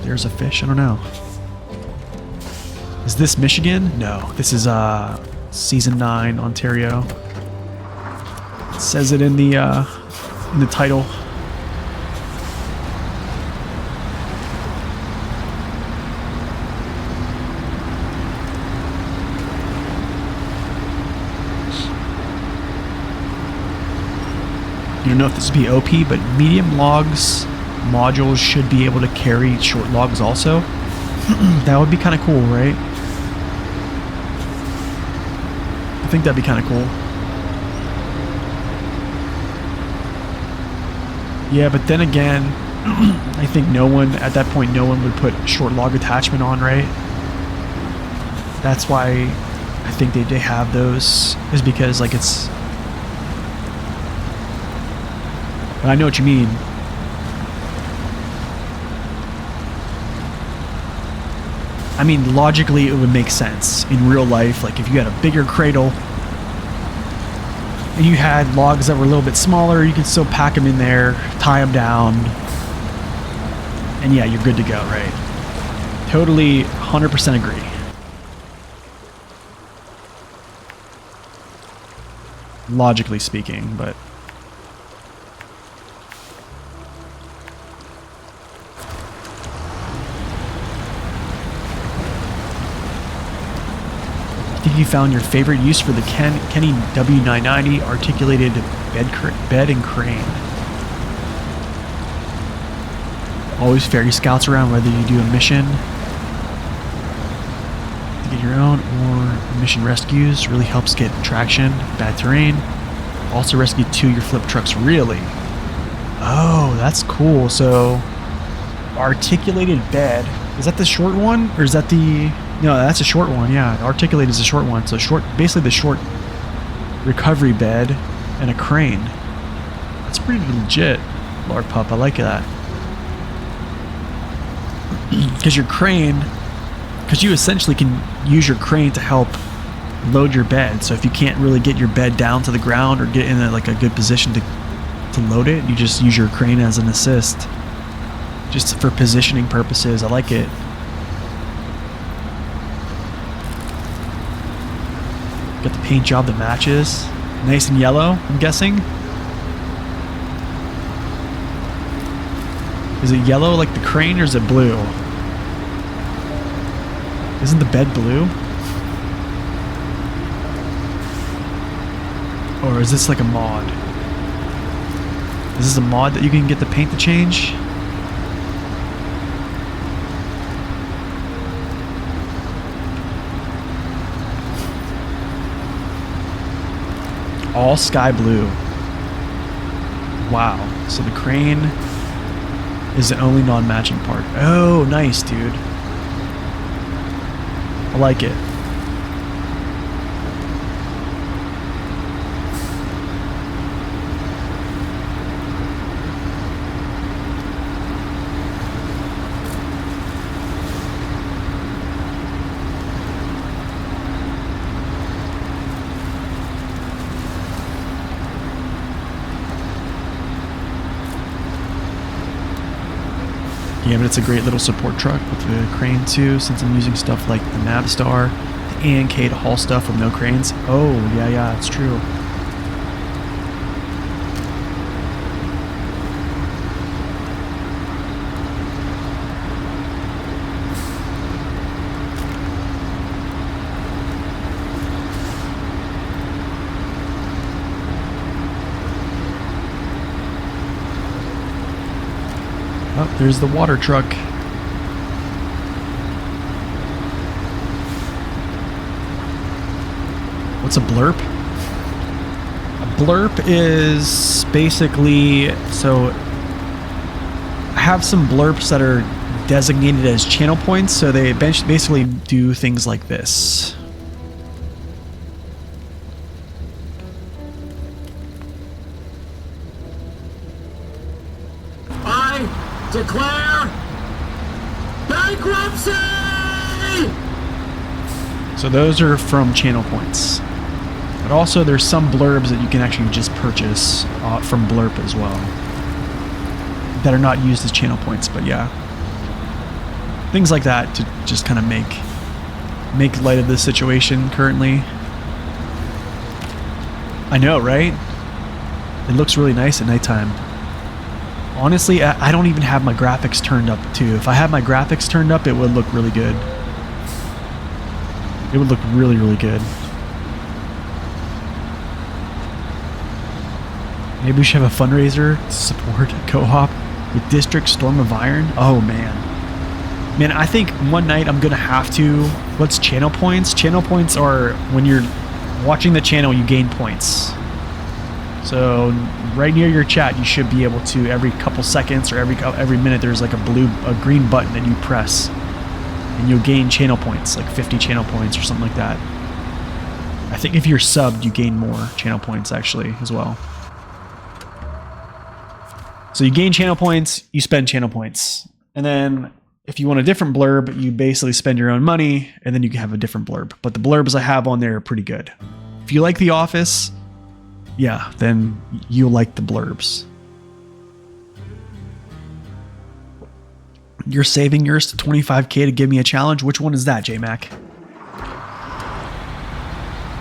There's a fish. I don't know. Is this Michigan? No, this is season 9, Ontario. It says it in the title. I don't know if this would be OP, but medium logs modules should be able to carry short logs also. That would be kind of cool, right? I think that'd be kind of cool. Yeah, but then again, I think at that point, no one would put short log attachment on, right? That's why I think they have those, is because like it's... But I know what you mean. I mean, logically, it would make sense in real life. Like, if you had a bigger cradle and you had logs that were a little bit smaller, you could still pack them in there, tie them down, and yeah, you're good to go, right? Totally, 100% agree. Logically speaking, but... I think you found your favorite use for the Kenny W990 articulated bed and crane. Always ferry scouts around whether you do a mission to get your own or mission rescues. Really helps get traction, bad terrain. Also rescue 2 your flip trucks, really. Oh, that's cool. So articulated bed, is that the short one or is that the... No, that's a short one, yeah. Articulate is a short one. So basically the short recovery bed and a crane. That's pretty legit, Lord Pup. I like that. Because you essentially can use your crane to help load your bed. So if you can't really get your bed down to the ground or get in a good position to load it, you just use your crane as an assist. Just for positioning purposes. I like it. Got the paint job that matches. Nice and yellow, I'm guessing. Is it yellow like the crane or is it blue? Isn't the bed blue? Or is this like a mod? Is this a mod that you can get the paint to change? All sky blue. Wow. So the crane is the only non-matching part. Oh, nice, dude. I like it. Yeah, but it's a great little support truck with the crane too, since I'm using stuff like the Navstar, the ANK to haul stuff with no cranes. Oh, yeah, it's true. Oh, there's the water truck. What's a blurp? A blurp is basically, so I have some blurps that are designated as channel points, so they basically do things like this.
Declare bankruptcy!
So those are from channel points. But also there's some blurbs that you can actually just purchase from blurp as well. That are not used as channel points, but yeah. Things like that to just kind of make light of the situation currently. I know, right? It looks really nice at nighttime. Honestly, I don't even have my graphics turned up too. If I had my graphics turned up, it would look really good. It would look really, really good. Maybe we should have a fundraiser to support co-op with District Storm of Iron. Oh man. Man, I think one night I'm gonna have to... What's channel points? Channel points are when you're watching the channel, you gain points. So right near your chat, you should be able to, every couple seconds or every minute, there's like a green button that you press, and you'll gain channel points, like 50 channel points or something like that. I think if you're subbed, you gain more channel points actually as well. So you gain channel points, you spend channel points, and then if you want a different blurb, you basically spend your own money, and then you can have a different blurb. But the blurbs I have on there are pretty good. If you like The Office, yeah, then you'll like the blurbs. You're saving yours to 25k to give me a challenge? Which one is that, J-Mac?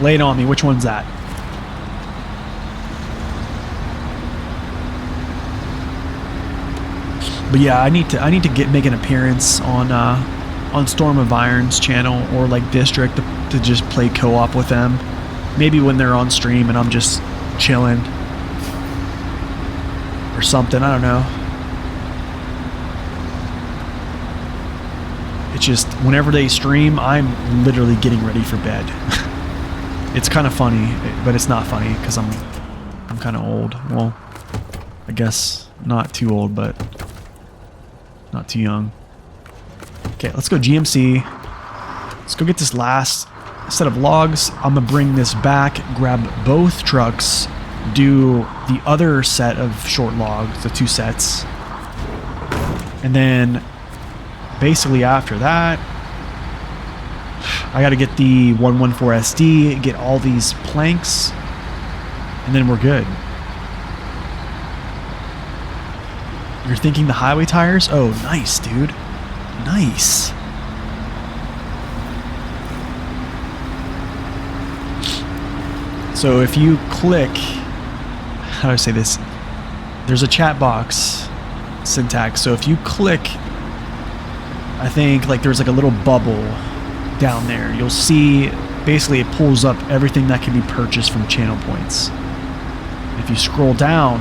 Lay it on me. Which one's that? But yeah, I need to make an appearance on Storm of Iron's channel or like District to just play co-op with them. Maybe when they're on stream and I'm just chilling or something. I don't know. It's just whenever they stream, I'm literally getting ready for bed. It's kind of funny, but it's not funny because I'm kind of old. Well, I guess not too old, but not too young. Okay, let's go GMC. Let's go get this last set of logs. I'm gonna bring this back, grab both trucks, do the other set of short logs, the 2 sets, and then basically after that, I gotta get the 114 SD, get all these planks, and then we're good. You're thinking the highway tires? Oh, nice, dude. Nice. So if you click, how do I say this? There's a chat box syntax. So if you click, I think like there's like a little bubble down there, you'll see basically it pulls up everything that can be purchased from channel points. If you scroll down,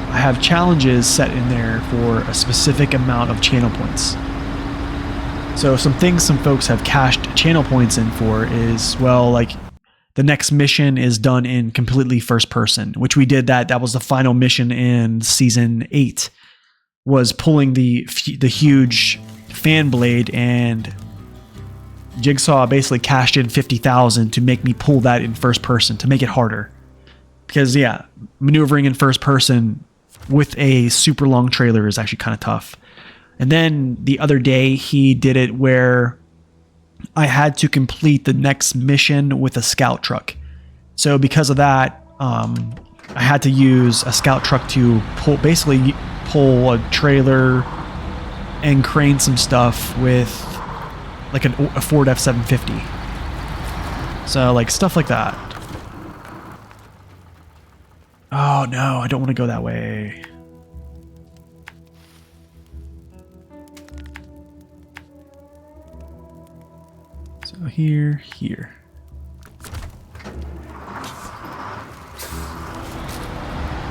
I have challenges set in there for a specific amount of channel points. So some things some folks have cashed channel points in for is, well, like the next mission is done in completely first person, which we did that. That was the final mission in season 8, was pulling the huge fan blade, and Jigsaw basically cashed in 50,000 to make me pull that in first person to make it harder. Because yeah, maneuvering in first person with a super long trailer is actually kind of tough. And then the other day he did it where I had to complete the next mission with a scout truck. So because of that, I had to use a scout truck to basically pull a trailer and crane some stuff with like a Ford F-750. So like stuff like that. Oh no, I don't want to go that way. So here.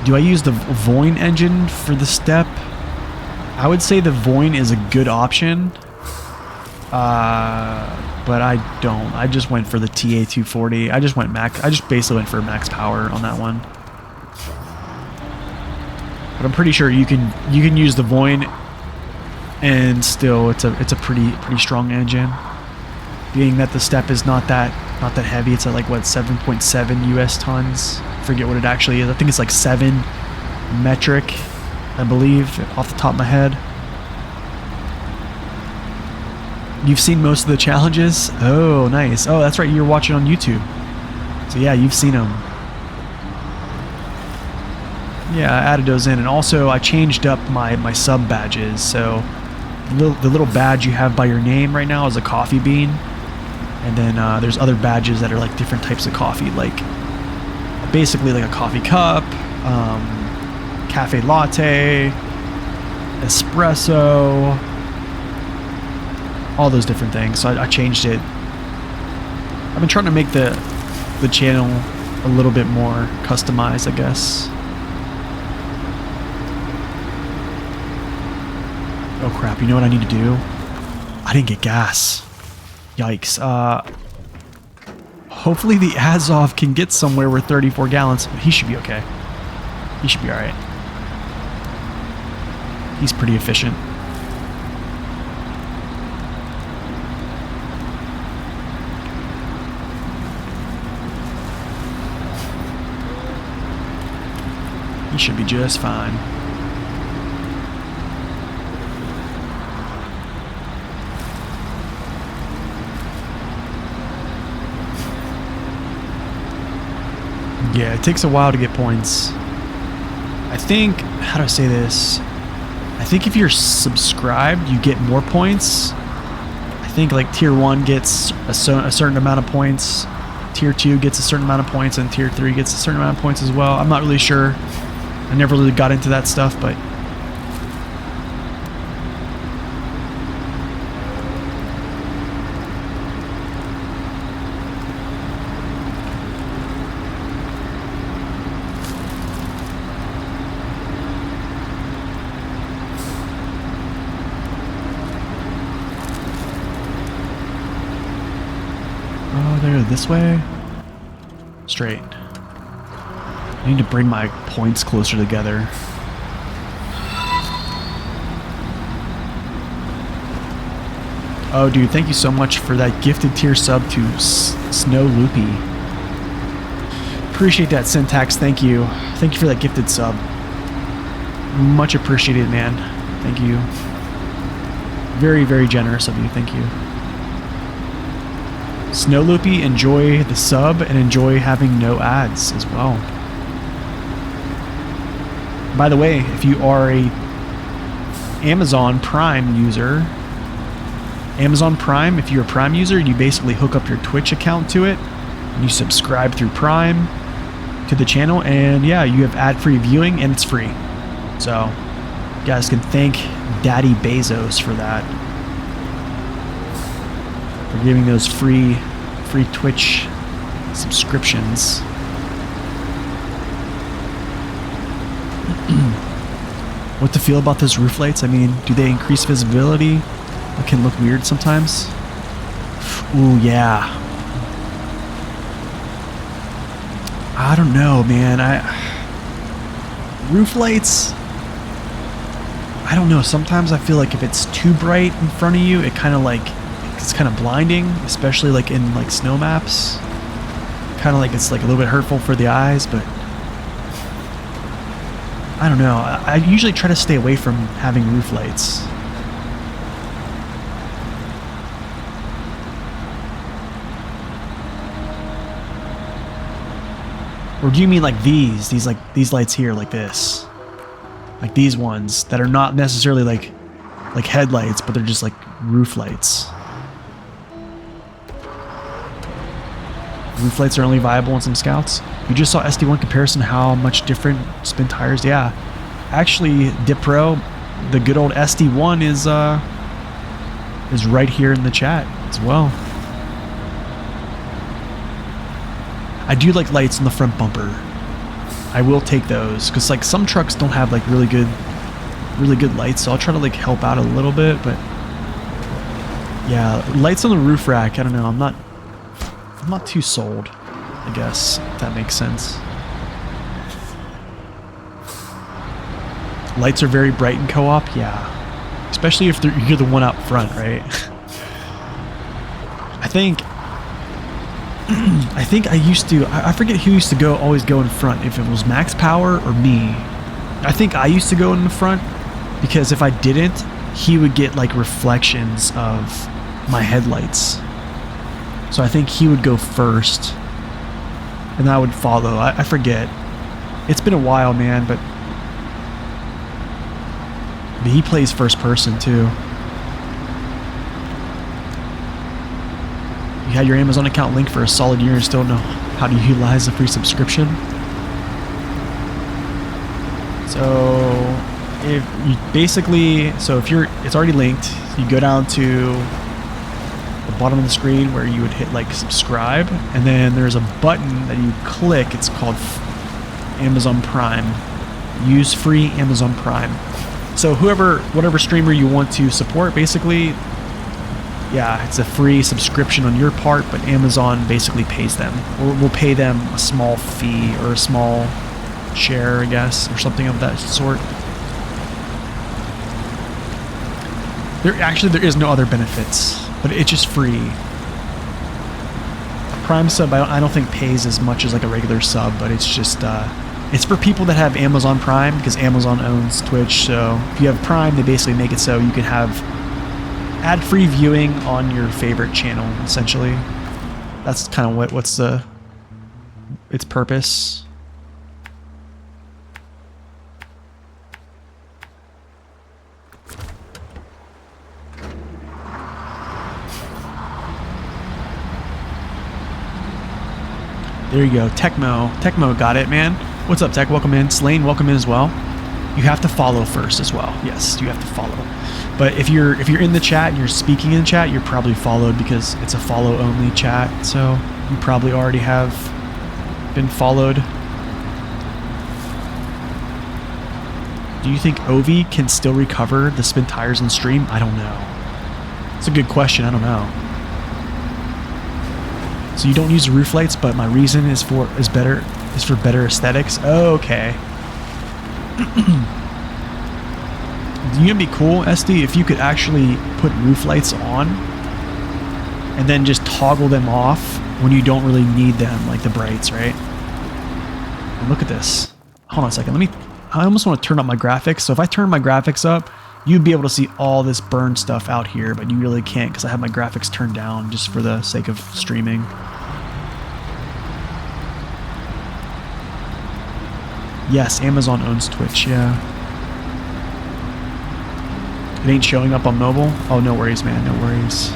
Do I use the Voin engine for the step? I would say the Voin is a good option. But I don't. I just went for the TA240. I just basically went for max power on that one. But I'm pretty sure you can use the Voin and still it's a pretty strong engine. Being that the step is not that heavy, it's at like what, 7.7 US tons. I forget what it actually is. I think it's like 7 metric, I believe, off the top of my head. You've seen most of the challenges? Oh, nice. Oh, that's right, you're watching on YouTube. So yeah, you've seen them. Yeah, I added those in, and also I changed up my sub badges. So the little badge you have by your name right now is a coffee bean. And then there's other badges that are like different types of coffee, like basically like a coffee cup, cafe latte, espresso, all those different things. So I changed it. I've been trying to make the channel a little bit more customized, I guess. Oh crap, you know what I need to do? I didn't get gas. Yikes. Hopefully the Azov can get somewhere with 34 gallons. He should be okay. He should be alright. He's pretty efficient. He should be just fine. Yeah, it takes a while to get points. I think, how do I say this? I think if you're subscribed, you get more points. I think like tier 1 gets a certain amount of points, tier 2 gets a certain amount of points, and tier 3 gets a certain amount of points as well. I'm not really sure. I never really got into that stuff, but this way? Straight. I need to bring my points closer together. Oh, dude, thank you so much for that gifted tier sub to Snow Loopy. Appreciate that, Syntax. Thank you. Thank you for that gifted sub. Much appreciated, man. Thank you. Very, very generous of you. Thank you. Snow Loopy, enjoy the sub and enjoy having no ads as well. By the way, if you are a Amazon Prime user, Amazon Prime, if you're a Prime user, you basically hook up your Twitch account to it, and you subscribe through Prime to the channel, and yeah, you have ad-free viewing, and it's free. So, You guys can thank Daddy Bezos for that. For giving those free Twitch subscriptions. What to feel about those roof lights? I mean, do they increase visibility? It can look weird sometimes. Ooh, yeah. I don't know, man. Roof lights, I don't know. Sometimes I feel like if it's too bright in front of you, it's kind of blinding, especially like in like snow maps. Kind of like it's like a little bit hurtful for the eyes, but I don't know. I usually try to stay away from having roof lights. Or do you mean like these lights here, like this? Like these ones that are not necessarily like headlights, but they're just like roof lights. Roof lights are only viable on some Scouts. You just saw SD1 comparison, how much different spin tires. Yeah, actually, Dipro, the good old SD1 is right here in the chat as well. I do like lights on the front bumper. I will take those because like some trucks don't have like really good lights, so I'll try to like help out a little bit. But yeah, lights on the roof rack, I don't know. I'm not too sold, I guess, if that makes sense. Lights are very bright in co-op, yeah. Especially if you're the one out front, right? I think I used to, I forget who used to always go in front, if it was Max Power or me. I think I used to go in the front because if I didn't, he would get like reflections of my headlights. So I think he would go first and I would follow. I forget. It's been a while, man, but he plays first person too. You had your Amazon account linked for a solid year and still don't know how to utilize the free subscription. So if it's already linked, you go down to the bottom of the screen where you would hit like subscribe, and then there's a button that you click. It's called Amazon Prime. Use free Amazon Prime. So whatever streamer you want to support, basically, yeah, it's a free subscription on your part, but Amazon basically pays them. We'll pay them a small fee or a small share, I guess, or something of that sort. There is no other benefits, but it's just free. Prime sub, I don't think pays as much as like a regular sub, but it's just it's for people that have Amazon Prime because Amazon owns Twitch. So if you have Prime, they basically make it so you can have ad-free viewing on your favorite channel, essentially. That's kind of what's its purpose. There you go, Tecmo got it, man. What's up, Tech? Welcome in. Slane, welcome in as well. You have to follow first as well. Yes, you have to follow. But if you're in the chat and you're speaking in chat, you're probably followed because it's a follow only chat. So you probably already have been followed. Do you think Ovi can still recover the spin tires in stream? I don't know. It's a good question. I don't know. So you don't use roof lights, but my reason is for better aesthetics. Oh, okay. You know, it'd be cool, SD, if you could actually put roof lights on and then just toggle them off when you don't really need them, like the brights, right? And look at this. Hold on a second. I almost want to turn up my graphics. So if I turn my graphics up, you'd be able to see all this burn stuff out here, but you really can't because I have my graphics turned down just for the sake of streaming. Yes, Amazon owns Twitch, yeah. It ain't showing up on mobile? Oh, no worries, man, no worries.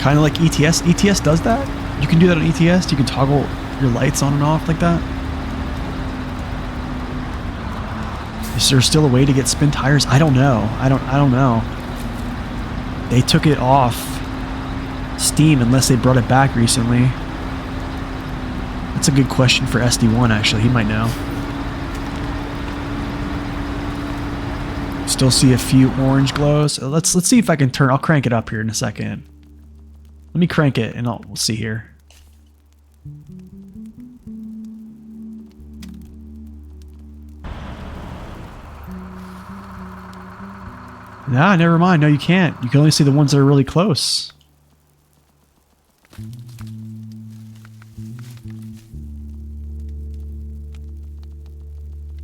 Kind of like ETS. ETS does that? You can do that on ETS. You can toggle your lights on and off like that? Is there still a way to get spin tires? I don't know. I don't know. They took it off Steam unless they brought it back recently. That's a good question for SD1 actually. He might know. Still see a few orange glows. Let's see if I can turn. I'll crank it up here in a second. Let me crank it and we'll see here. Nah, never mind. No, you can't. You can only see the ones that are really close.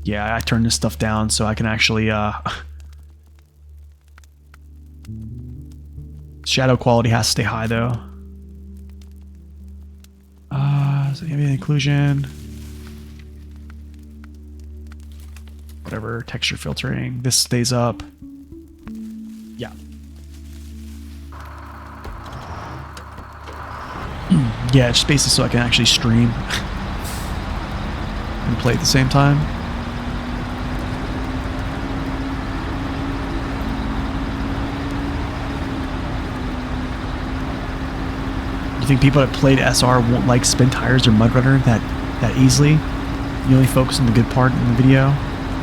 Yeah, I turned this stuff down so I can actually, shadow quality has to stay high, though. So ambient occlusion. Whatever, texture filtering. This stays up. Yeah. Yeah, it's basically so I can actually stream and play at the same time. You think people that played SR won't like spin tires or mud runner that easily? You only focus on the good part in the video,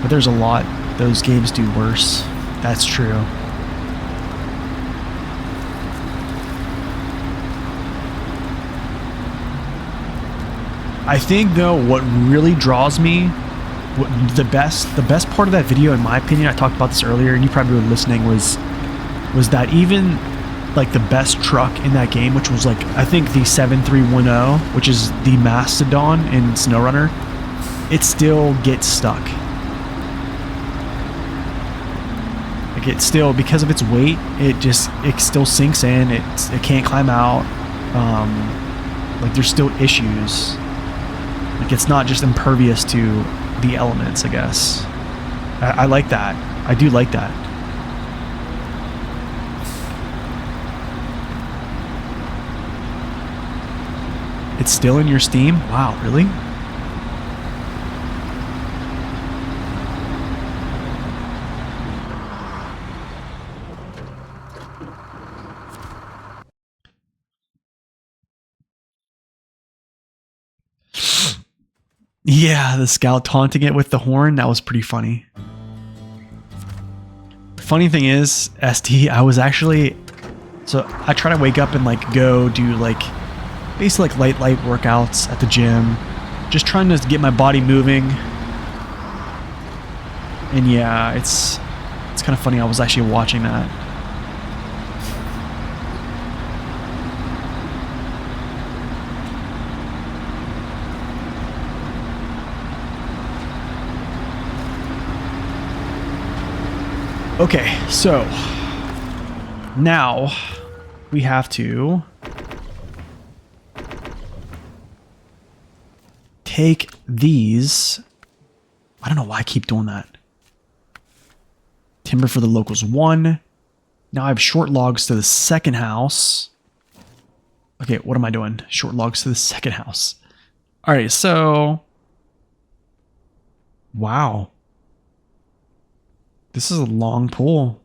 but there's a lot those games do worse. That's true. I think though what really draws me, the best part of that video in my opinion, I talked about this earlier and you probably were listening, was that even like the best truck in that game, which was like I think the 7310, which is the Mastodon in SnowRunner, it still gets stuck. Like it still, because of its weight, it still sinks in. It can't climb out. Like there's still issues. Like it's not just impervious to the elements, I guess. I like that. I do like that. It's still in your Steam? Wow, really? Yeah, the scout taunting it with the horn, that was pretty funny. Funny thing is, ST, I was actually... So I try to wake up and like go do like... basically like light workouts at the gym. Just trying to get my body moving. And yeah, it's kind of funny, I was actually watching that. Okay, so now we have to take these. I don't know why I keep doing that. Timber for the locals 1. Now I have short logs to the second house. Okay, what am I doing? Short logs to the second house. All right, so wow. This is a long pull.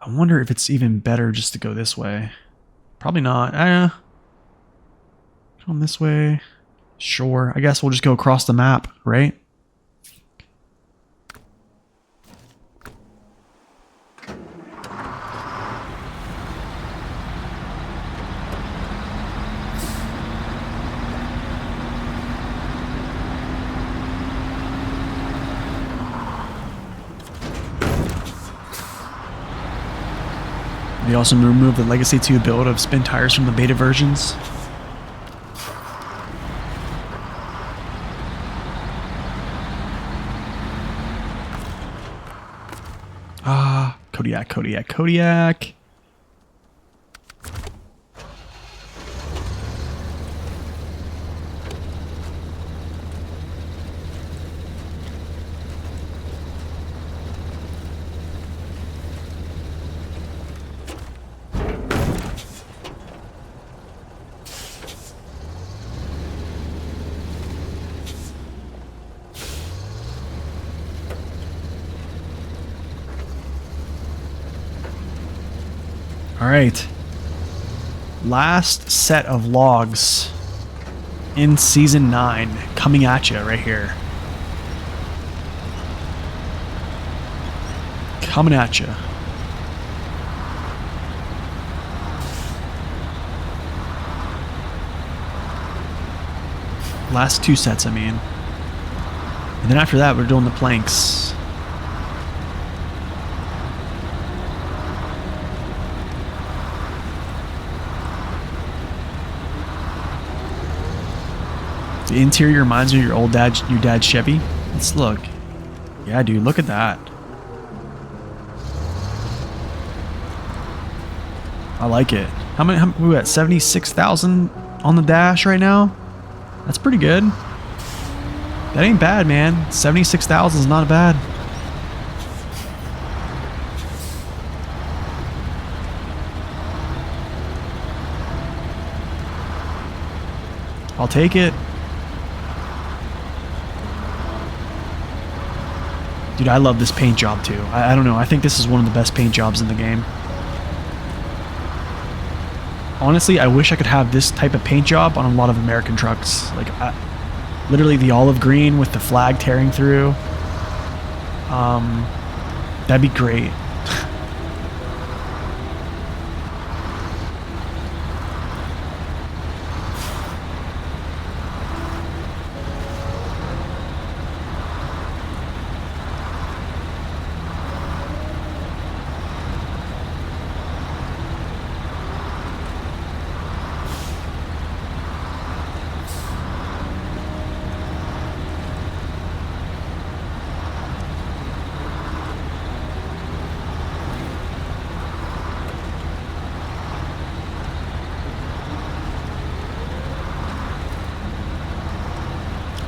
I wonder if it's even better just to go this way. Probably not. Going this way. Sure. I guess we'll just go across the map, right? They also removed the Legacy 2 build of spin tires from the beta versions. Kodiak. Alright. Last set of logs in Season 9 coming at you right here. Coming at you. Last 2 sets, I mean. And then after that, we're doing the planks. The interior reminds me of your dad's Chevy. Let's look. Yeah, dude, look at that. I like it. How we at 76,000 on the dash right now? That's pretty good. That ain't bad, man. 76,000 is not bad. I'll take it. Dude, I love this paint job too. I don't know. I think this is one of the best paint jobs in the game. Honestly, I wish I could have this type of paint job on a lot of American trucks. Like, literally the olive green with the flag tearing through. That'd be great.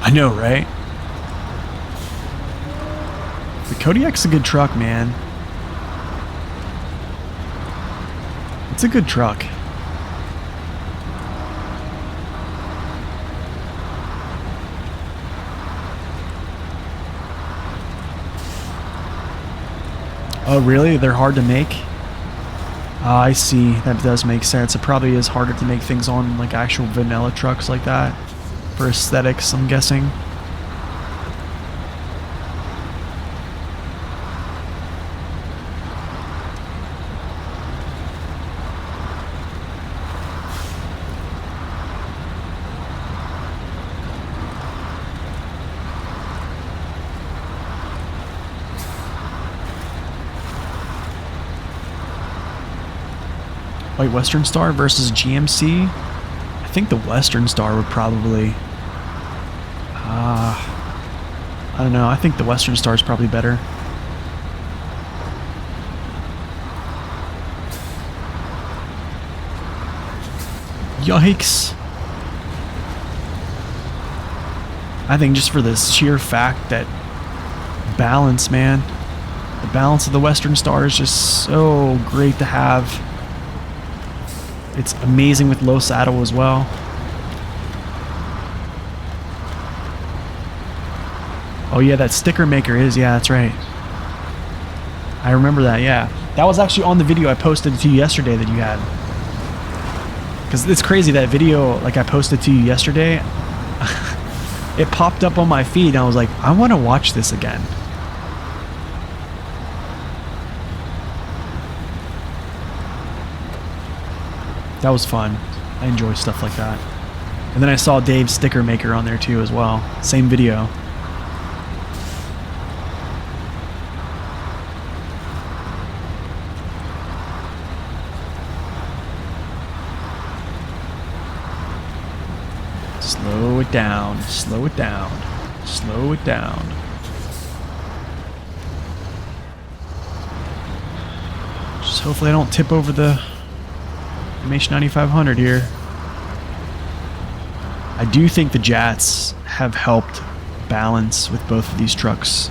I know, right? The Kodiak's a good truck, man. It's a good truck. Oh, really? They're hard to make? I see. That does make sense. It probably is harder to make things on like actual vanilla trucks like that. For aesthetics, I'm guessing. White Western Star versus GMC. I think the Western Star would probably... I don't know. I think the Western Star is probably better. Yikes. I think just for the sheer fact that balance, man. The balance of the Western Star is just so great to have. It's amazing with low saddle as well. Oh yeah, that sticker maker is, yeah, that's right. I remember that, yeah. That was actually on the video I posted to you yesterday that you had. Because it's crazy, that video, like I posted to you yesterday, it popped up on my feed and I was like, I want to watch this again. That was fun. I enjoy stuff like that. And then I saw Dave's sticker maker on there too as well. Same video. Slow it down, slow it down, slow it down. Just hopefully I don't tip over the MH9500 here. I do think the Jats have helped balance with both of these trucks.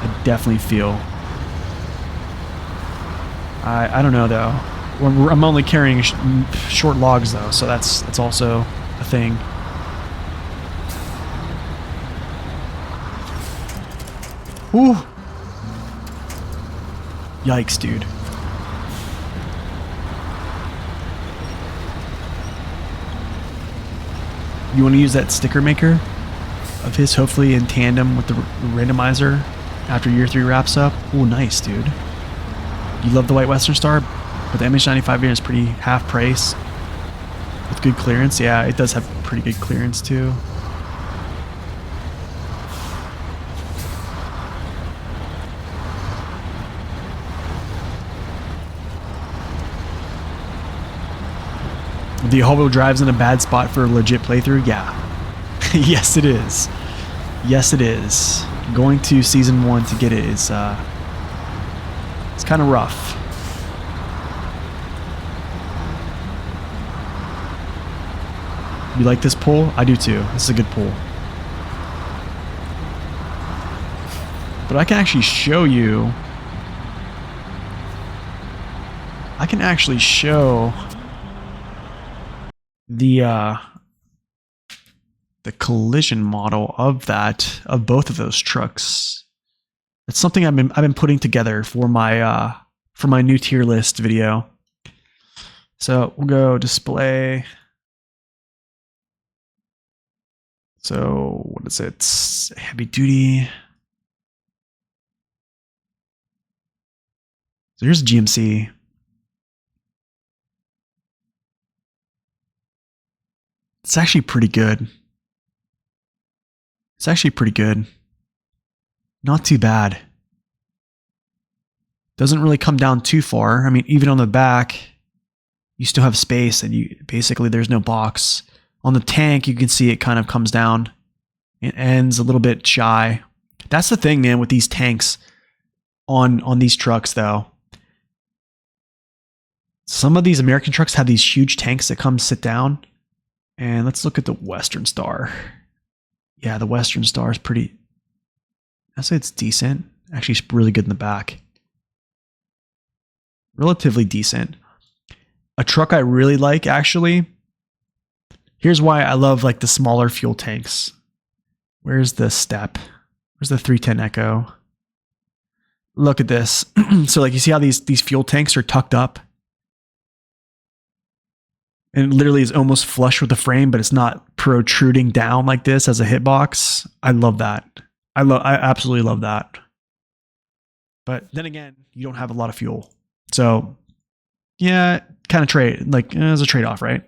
I definitely feel. I don't know though. I'm only carrying short logs though, so that's also a thing. Ooh. Yikes, dude. You want to use that sticker maker of his, hopefully in tandem with the randomizer after year 3 wraps up. Oh, nice, dude. You love the white Western Star, but the MH95 variant is pretty half price with good clearance. Yeah, it does have pretty good clearance too. The all-wheel drive's in a bad spot for a legit playthrough? Yeah. Yes, it is. Yes, it is. Going to Season 1 to get it is, it's kind of rough. You like this pull? I do too. This is a good pull. But I can actually show you... I can actually show... the collision model of both of those trucks. It's something I've been putting together for my new tier list video. So we'll go display. So what is it? It's heavy duty. So here's a GMC. It's actually pretty good. It's actually pretty good. Not too bad. Doesn't really come down too far. I mean, even on the back, you still have space, and you basically there's no box. On the tank, you can see it kind of comes down. It ends a little bit shy. That's the thing, man, with these tanks on these trucks, though. Some of these American trucks have these huge tanks that come sit down. And let's look at the Western Star. Yeah, the Western Star is pretty... I'd say it's decent. Actually, it's really good in the back. Relatively decent. A truck I really like, actually. Here's why I love like the smaller fuel tanks. Where's the step? Where's the 310 Echo? Look at this. So like you see how these fuel tanks are tucked up? And it literally is almost flush with the frame, but it's not protruding down like this as a hitbox. I love that. I absolutely love that. But then again, you don't have a lot of fuel. So yeah, kind of trade, like it's a trade-off, right?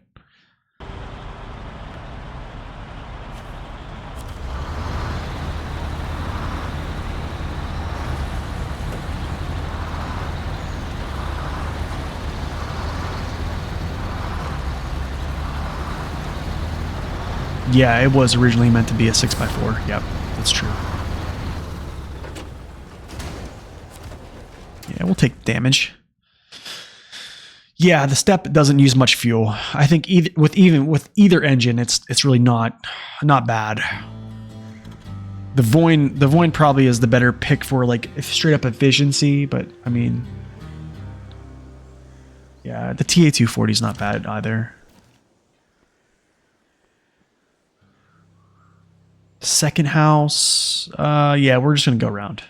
Yeah, it was originally meant to be a 6x4. Yep, that's true. Yeah, we'll take damage. Yeah, the step doesn't use much fuel. I think even with either engine, it's really not bad. The Voin probably is the better pick for like straight up efficiency, but I mean, yeah, the TA240 is not bad either. Second house, yeah, we're just gonna go around.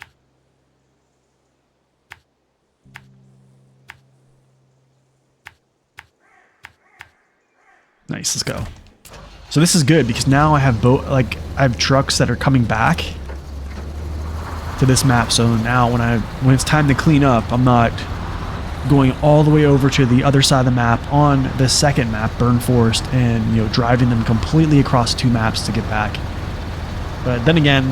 Nice, let's go. So this is good because now I have I have trucks that are coming back to this map. So now when it's time to clean up, I'm not going all the way over to the other side of the map on the second map, Burn Forest, and driving them completely across 2 maps to get back. But then again,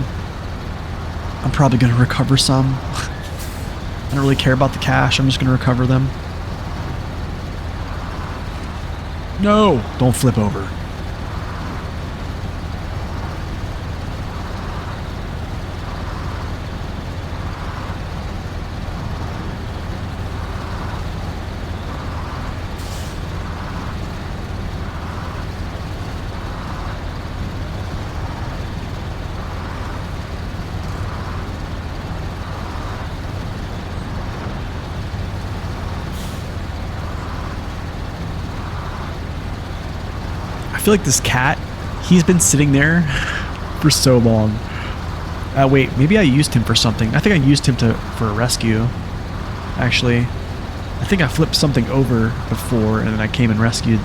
I'm probably going to recover some. I don't really care about the cash. I'm just going to recover them. No! Don't flip over. I feel like this cat, he's been sitting there for so long. Wait, maybe I used him for something. I think I used him for a rescue. Actually, I think I flipped something over before and then I came and rescued.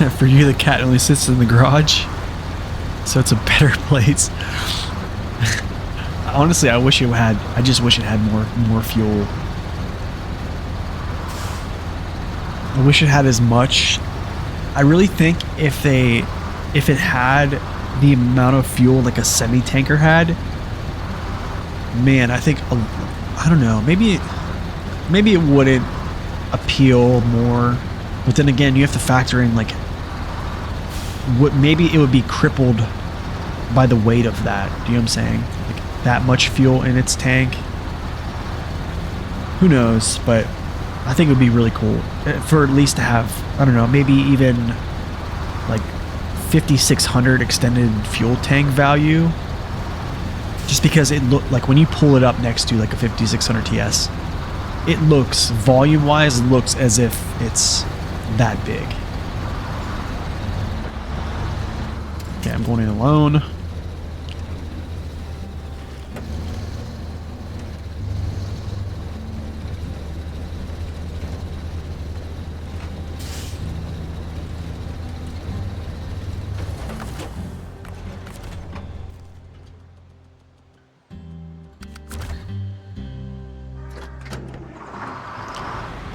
For you, the cat only sits in the garage, so it's a better place. Honestly, I just wish it had more fuel. I wish it had as much. I really think if it had the amount of fuel like a semi-tanker had, man, I think, I don't know, maybe it wouldn't appeal more. But then again, you have to factor in like maybe it would be crippled by the weight of that. Do you know what I'm saying? Like that much fuel in its tank. Who knows? But I think it would be really cool for at least to have, I don't know, maybe even like 5600 extended fuel tank value. Just because it look like when you pull it up next to like a 5600 TS, it looks volume wise, it looks as if it's that big. Okay, I'm going in alone.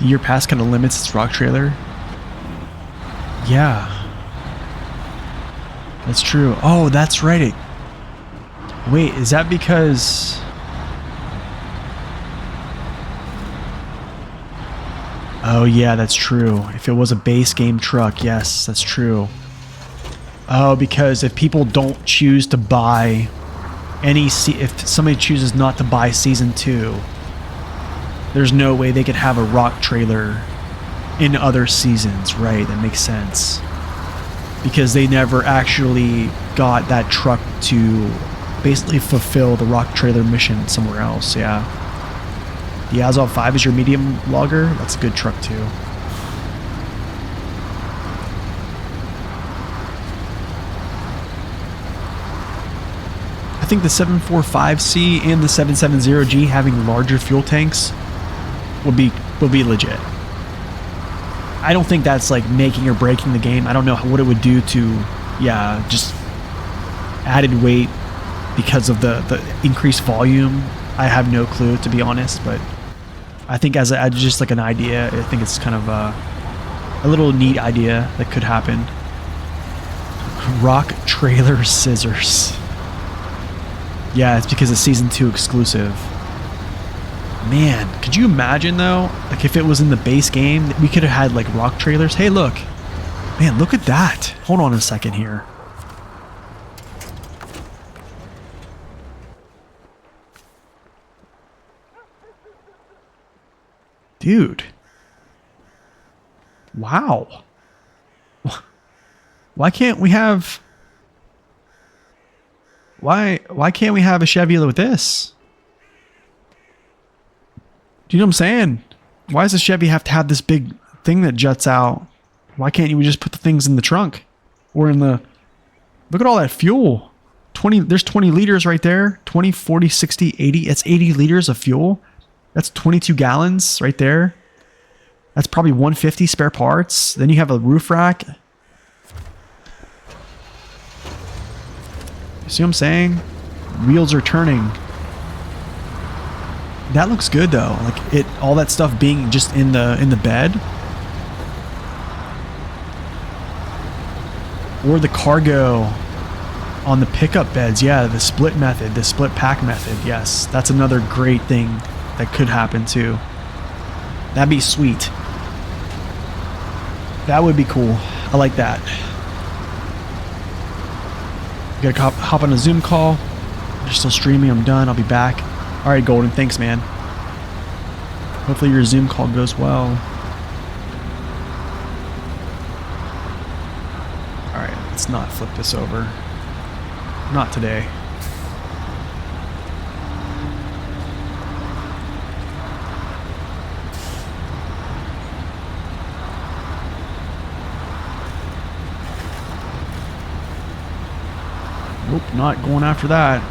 The year pass kind of limits its rock trailer. Yeah. That's true. Oh, that's right. Wait, is that because... Oh, yeah, that's true. If it was a base game truck, yes, that's true. Oh, because if people don't choose to buy if somebody chooses not to buy Season 2, there's no way they could have a rock trailer in other seasons, right? That makes sense. Because they never actually got that truck to basically fulfill the rock trailer mission somewhere else, yeah. The Azov 5 is your medium logger? That's a good truck too. I think the 745C and the 770G having larger fuel tanks will be legit. I don't think that's like making or breaking the game. I don't know what it would do to, yeah, just added weight because of the increased volume. I have no clue, to be honest, but I think as just like an idea, I think it's kind of a little neat idea that could happen. Rock trailer scissors. Yeah, it's because it's Season 2 exclusive. Man, could you imagine though, like if it was in the base game, we could have had like rock trailers. Hey, look. Man, look at that. Hold on a second here. Dude. Wow. Why can't we have... Why can't we have a Chevy with this? Do you know what I'm saying? Why does a Chevy have to have this big thing that juts out? Why can't you just put the things in the trunk? Or in the... Look at all that fuel. There's 20 liters right there. 20, 40, 60, 80. It's 80 liters of fuel. That's 22 gallons right there. That's probably 150 spare parts. Then you have a roof rack. You see what I'm saying? Wheels are turning. That looks good though. Like all that stuff being just in the bed. Or the cargo on the pickup beds. Yeah, the split method, the split pack method. Yes, that's another great thing that could happen too. That'd be sweet. That would be cool. I like that. Gotta hop on a Zoom call. You're still streaming. I'm done. I'll be back. All right, Golden. Thanks, man. Hopefully your Zoom call goes well. All right, let's not flip this over. Not today. Nope, not going after that.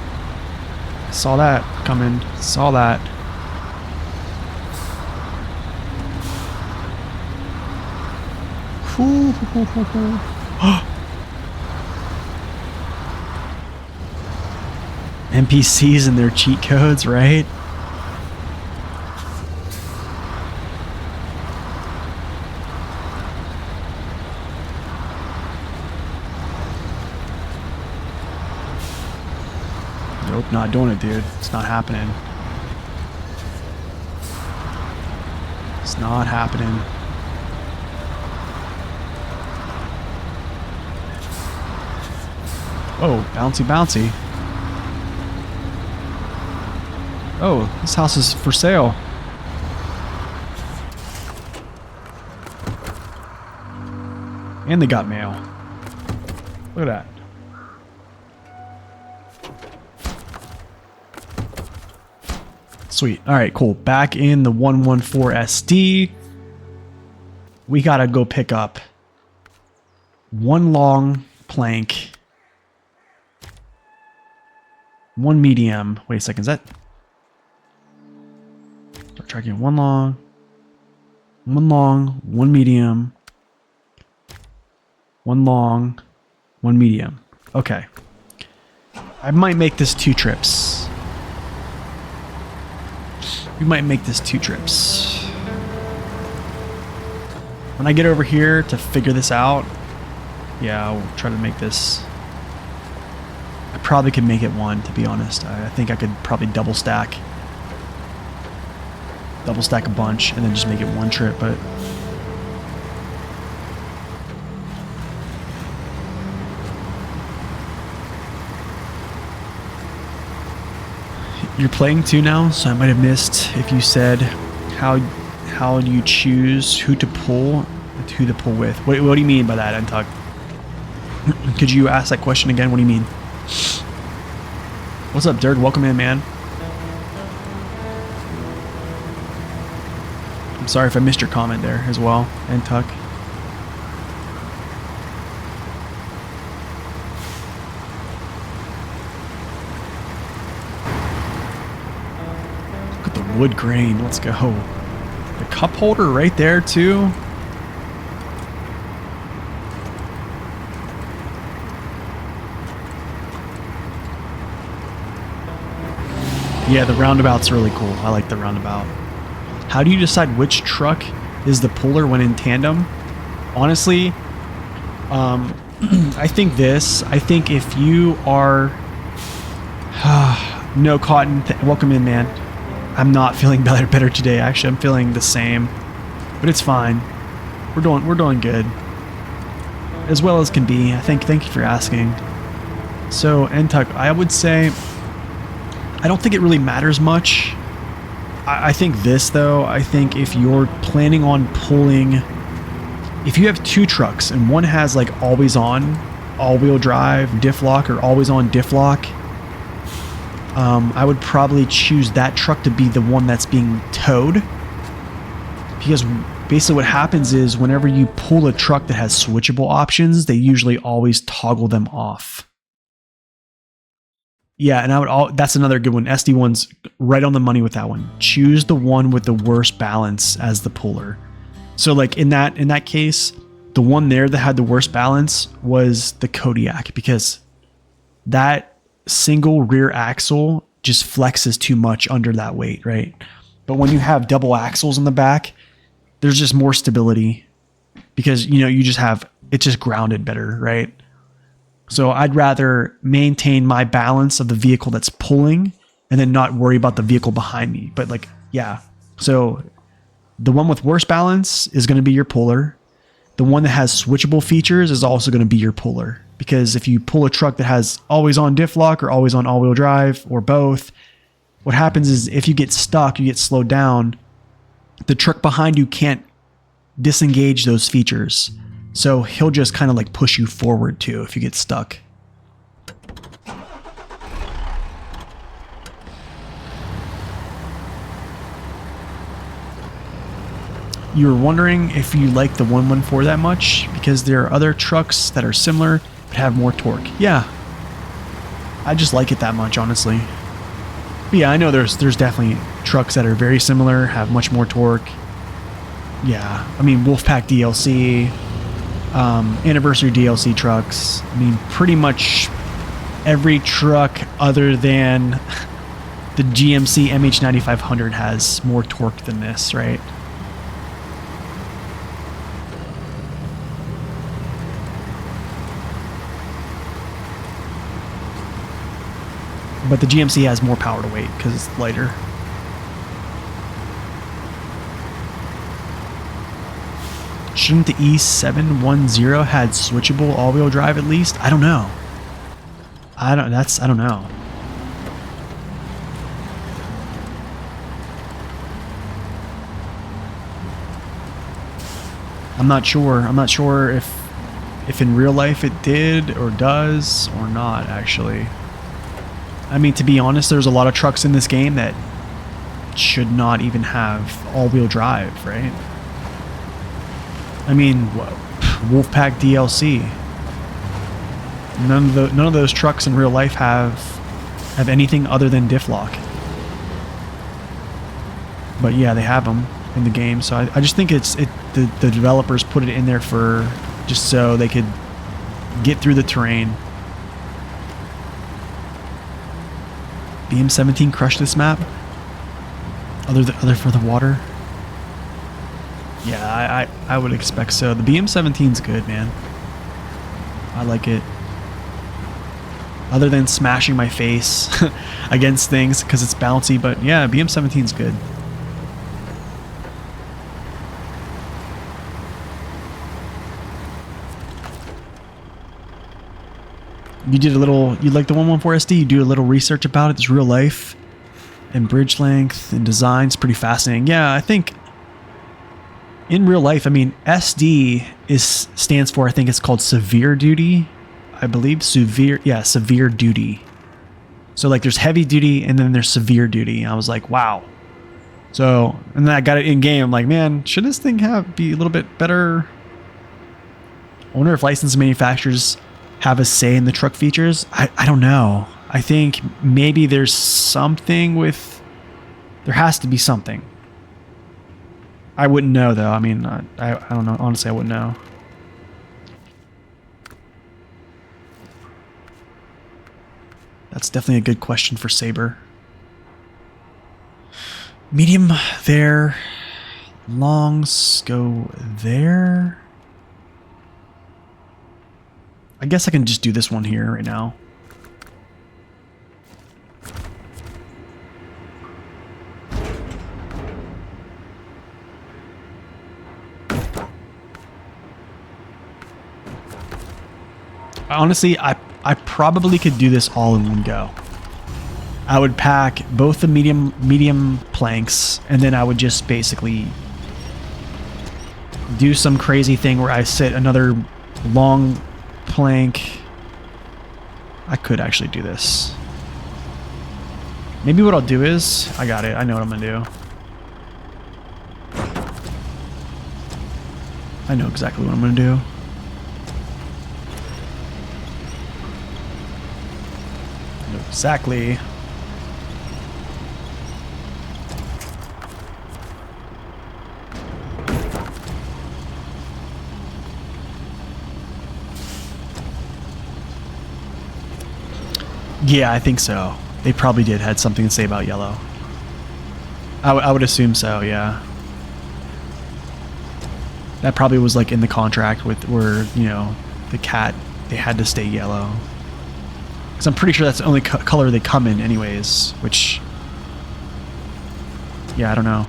Saw that coming. Saw that. Ooh. NPCs and their cheat codes, right? Nope, not doing it, dude. It's not happening. It's not happening. Oh, bouncy, bouncy. Oh, this house is for sale. And they got mail. Look at that. Sweet. All right, cool. Back in the 114 SD. We gotta go pick up one long plank, one medium. Wait a second, is that? Start tracking one long, one medium, one long, one medium. Okay. I might make this 2 trips. We might make this 2 trips. When I get over here to figure this out, yeah, I'll try to make this. I probably could make it 1, to be honest. I think I could probably double stack a bunch and then just make it 1 trip, but you're playing 2 now, so I might have missed if you said how do you choose who to pull with. What do you mean by that, Entug? Could you ask that question again? What do you mean? What's up, Dirk? Welcome in, man. I'm sorry if I missed your comment there as well, Entug. Look at the wood grain. Let's go. The cup holder right there too. Yeah, the roundabout's really cool. I like the roundabout. How do you decide which truck is the puller when in tandem? Honestly, I think if you are no cotton, welcome in, man. I'm not feeling better today. Actually, I'm feeling the same, but it's fine. We're doing good, as well as can be. Thank you for asking. So, Entuck, I would say I don't think it really matters much. I think this though. I think if you're planning on pulling, if you have 2 trucks and one has like always on, all-wheel drive, diff lock, or always on diff lock. I would probably choose that truck to be the one that's being towed, because basically what happens is whenever you pull a truck that has switchable options, they usually always toggle them off. Yeah, and that's another good one. SD1's right on the money with that one. Choose the one with the worst balance as the puller. So like in that case, the one there that had the worst balance was the Kodiak, because that single rear axle just flexes too much under that weight, right? But when you have double axles in the back, there's just more stability, because you just have it just grounded better, right? So I'd rather maintain my balance of the vehicle that's pulling and then not worry about the vehicle behind me. But like, yeah. So the one with worse balance is going to be your puller. The one that has switchable features is also going to be your puller. Because if you pull a truck that has always on diff lock or always on all-wheel drive or both, what happens is if you get stuck, you get slowed down, the truck behind you can't disengage those features. So he'll just kind of like push you forward too if you get stuck. You were wondering if you like the 114 that much because there are other trucks that are similar but have more torque. Yeah, I just like it that much, honestly. But yeah, I know there's definitely trucks that are very similar, have much more torque. Yeah, I mean Wolfpack DLC, anniversary DLC trucks. I mean, pretty much every truck other than the GMC MH9500 has more torque than this, right? But the GMC has more power to weight because it's lighter. Shouldn't the E710 had switchable all-wheel drive at least? I don't know. I don't know. I'm not sure. I'm not sure if in real life it did or does or not, actually. I mean, to be honest, there's a lot of trucks in this game that should not even have all-wheel drive, right? I mean, Wolfpack DLC. None of those trucks in real life have anything other than diff lock. But yeah, they have them in the game, so I just think the developers put it in there for just so they could get through the terrain. BM17 crushed this map? Other for the water? Yeah, I would expect so. The BM17's good, man. I like it. Other than smashing my face against things because it's bouncy, but yeah, BM17's good. You did a little, you like the 114 SD, you do a little research about it, it's real life, and bridge length, and design's pretty fascinating. Yeah, I think, in real life, I mean, SD stands for, I think it's called severe duty, I believe, severe duty. So, like, there's heavy duty, and then there's severe duty, I was like, wow. So, and then I got it in-game, I'm like, man, should this thing be a little bit better? I wonder if licensed manufacturers have a say in the truck features. I don't know. I think maybe there's something with... There has to be something. I wouldn't know, though. I mean, I don't know. Honestly, I wouldn't know. That's definitely a good question for Saber. Medium there. Longs go there. I guess I can just do this one here right now. Honestly, I probably could do this all in one go. I would pack both the medium planks, and then I would just basically do some crazy thing where I sit another long plank. I could actually do this. Maybe what I'll do is, I got it. I know what I'm gonna do. I know exactly what I'm gonna do. I know exactly. Yeah, I think so. They probably had something to say about yellow. I would assume so, yeah. That probably was like in the contract with where, you know, the cat, they had to stay yellow. Because I'm pretty sure that's the only color they come in anyways, which... Yeah, I don't know.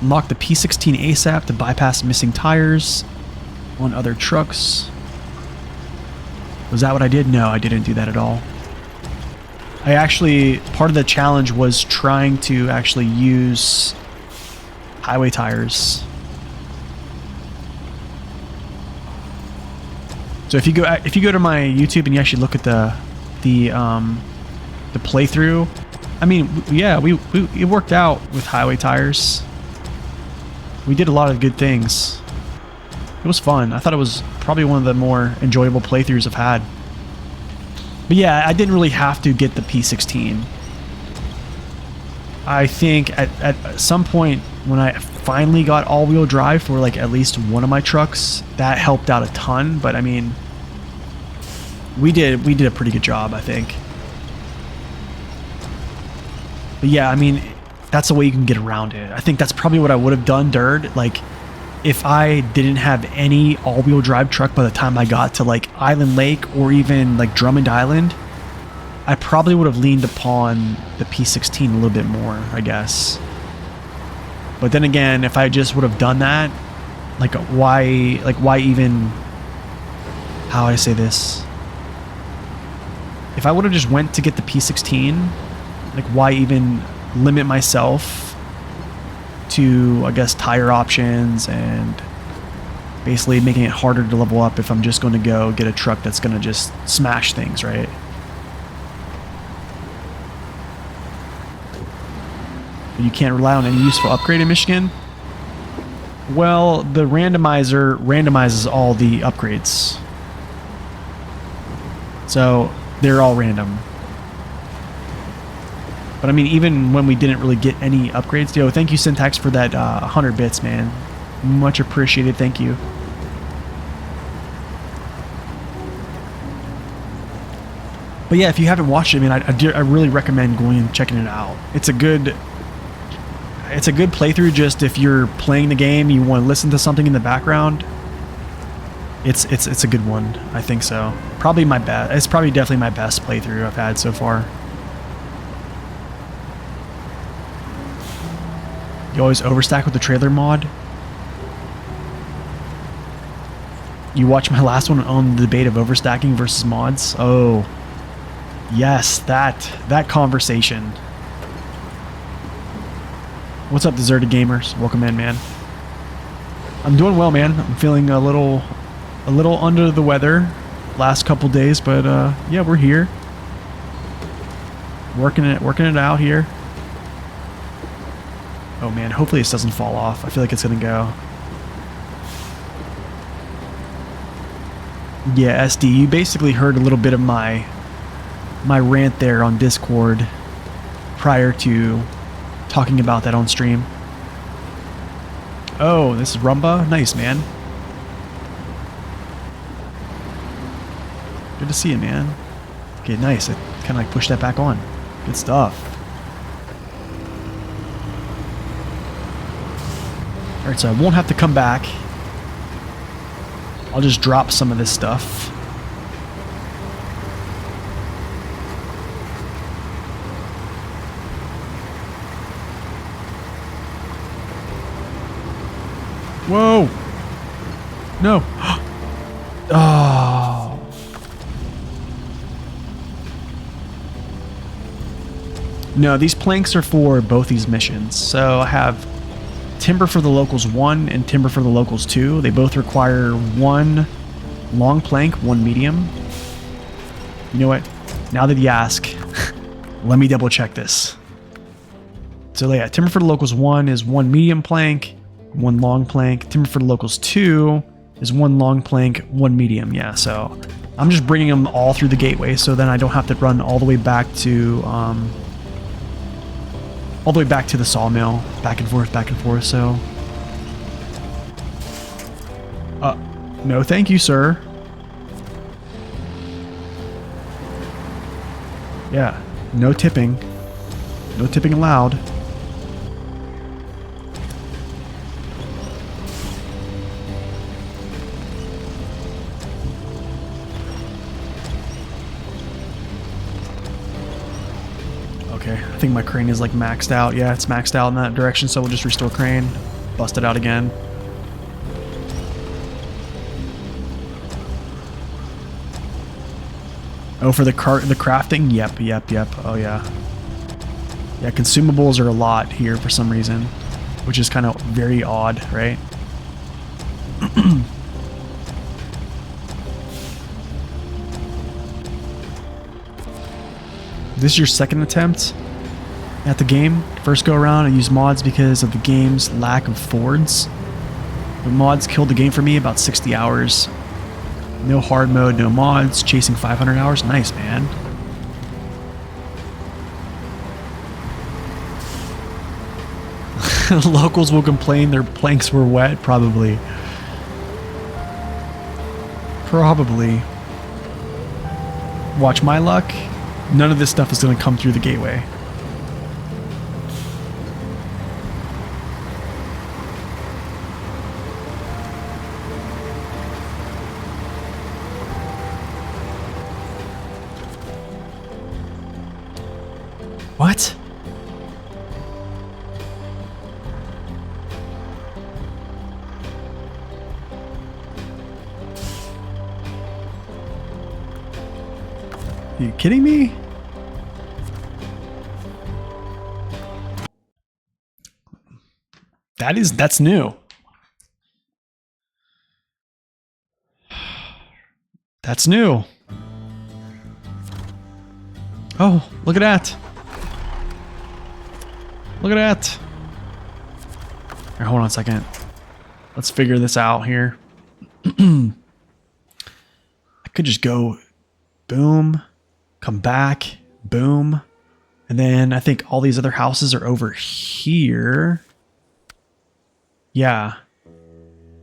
Unlock the P16 ASAP to bypass missing tires on other trucks. Was that what I did? No, I didn't do that at all. I actually, part of the challenge was trying to actually use highway tires. So if you go to my YouTube and you actually look at the playthrough, I mean, yeah, it worked out with highway tires. We did a lot of good things. It was fun. I thought it was probably one of the more enjoyable playthroughs I've had. But yeah, I didn't really have to get the P16. I think at some point when I finally got all-wheel drive for like at least one of my trucks, that helped out a ton. But I mean, we did a pretty good job, I think. But yeah, I mean, that's the way you can get around it. I think that's probably what I would have done, Dirt. Like, if I didn't have any all-wheel drive truck by the time I got to like Island Lake or even like Drummond Island, I probably would have leaned upon the P16 a little bit more, I guess. But then again, if I just would have done that, like why even, how would I say this? If I would have just went to get the P16, like why even limit myself to, I guess, tire options and basically making it harder to level up if I'm just going to go get a truck that's going to just smash things, right? You can't rely on any useful upgrade in Michigan? Well, the randomizer randomizes all the upgrades. So they're all random. But I mean, even when we didn't really get any upgrades, yo, thank you Syntax for that 100 bits, man. Much appreciated, thank you. But yeah, if you haven't watched it, I mean, I really recommend going and checking it out. It's a good playthrough. Just if you're playing the game, you want to listen to something in the background. It's a good one. I think so. Probably my best. It's probably definitely my best playthrough I've had so far. You always overstack with the trailer mod. You watch my last one on the debate of overstacking versus mods. Oh, yes, that conversation. What's up, Deserted Gamers? Welcome in, man. I'm doing well, man. I'm feeling a little under the weather last couple days, but yeah, we're here. Working it out here. Oh man, hopefully this doesn't fall off. I feel like it's gonna go. Yeah, SD, you basically heard a little bit of my rant there on Discord prior to talking about that on stream. Oh, this is Rumba? Nice, man. Good to see you, man. Okay, nice. I kind of like pushed that back on. Good stuff. Alright, so I won't have to come back. I'll just drop some of this stuff. Whoa! No! Oh! No, these planks are for both these missions. So I have Timber for the Locals 1 and Timber for the Locals 2. They both require one long plank, one medium. You know what? Now that you ask, let me double check this. So yeah, Timber for the Locals 1 is one medium plank, one long plank. Timber for the Locals 2 is one long plank, one medium. Yeah, so I'm just bringing them all through the gateway so then I don't have to run all the way back to the sawmill, back and forth, so. No thank you, sir. Yeah, no tipping. No tipping allowed. Okay, I think my crane is like maxed out. Yeah, it's maxed out in that direction, so we'll just restore crane. Bust it out again. Oh, for the crafting? Yep. Oh, yeah. Yeah, consumables are a lot here for some reason, which is kind of very odd, right? This is your second attempt at the game? First go around and use mods because of the game's lack of Fords? The mods killed the game for me, about 60 hours. No hard mode, no mods, chasing 500 hours. Nice, man. Locals will complain their planks were wet, probably. Probably. Watch my luck. None of this stuff is going to come through the gateway. What? Are you kidding me? That's new. That's new. Oh, look at that. Look at that. Here, hold on a second. Let's figure this out here. I could just go boom, come back, boom. And then I think all these other houses are over here. Yeah.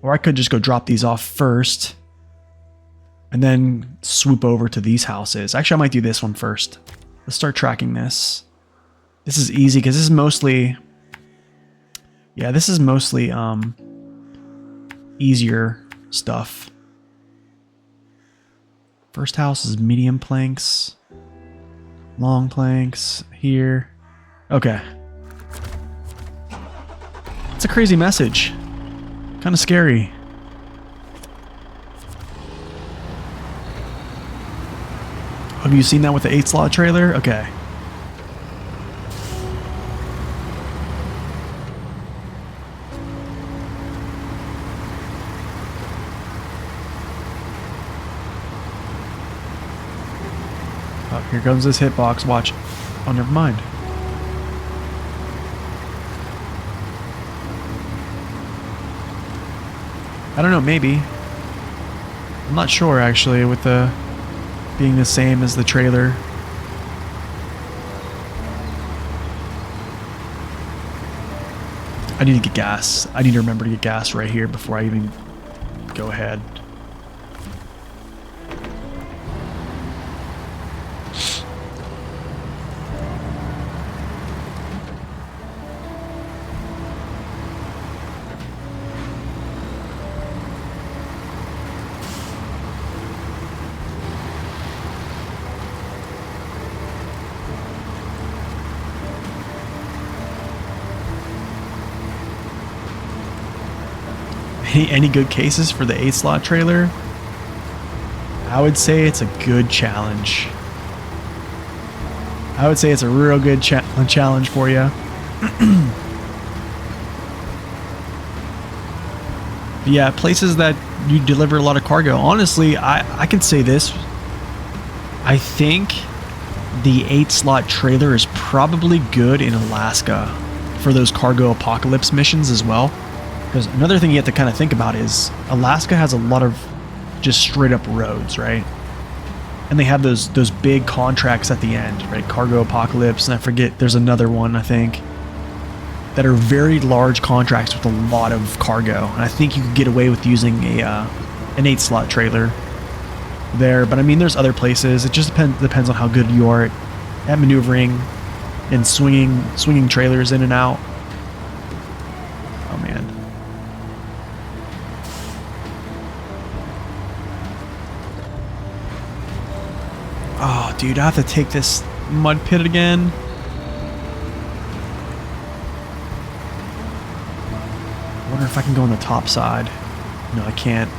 Or I could just go drop these off first and then swoop over to these houses. Actually, I might do this one first. Let's start tracking this. This is easy because this is mostly, yeah, this is mostly easier stuff. First house is medium planks, long planks here. Okay. It's a crazy message. Kind of scary. Have you seen that with the 8 slot trailer? Okay. Oh, here comes this hitbox. Watch. Oh, never mind. I don't know, maybe. I'm not sure actually with the being the same as the trailer. I need to get gas. I need to remember to get gas right here before I even go ahead. Any good cases for the 8 slot trailer? I would say it's a good challenge. I would say it's a real good challenge for you. Yeah, places that you deliver a lot of cargo. Honestly, I can say this. I think the 8 slot trailer is probably good in Alaska for those cargo apocalypse missions as well. Because another thing you have to kind of think about is Alaska has a lot of just straight up roads, right? And they have those big contracts at the end, right? Cargo apocalypse, and I forget, there's another one, I think, that are very large contracts with a lot of cargo. And I think you could get away with using an 8 slot trailer there. But I mean, there's other places. It just depends on how good you are at maneuvering and swinging trailers in and out. Oh man. Oh, dude, I have to take this mud pit again. I wonder if I can go on the top side. No, I can't.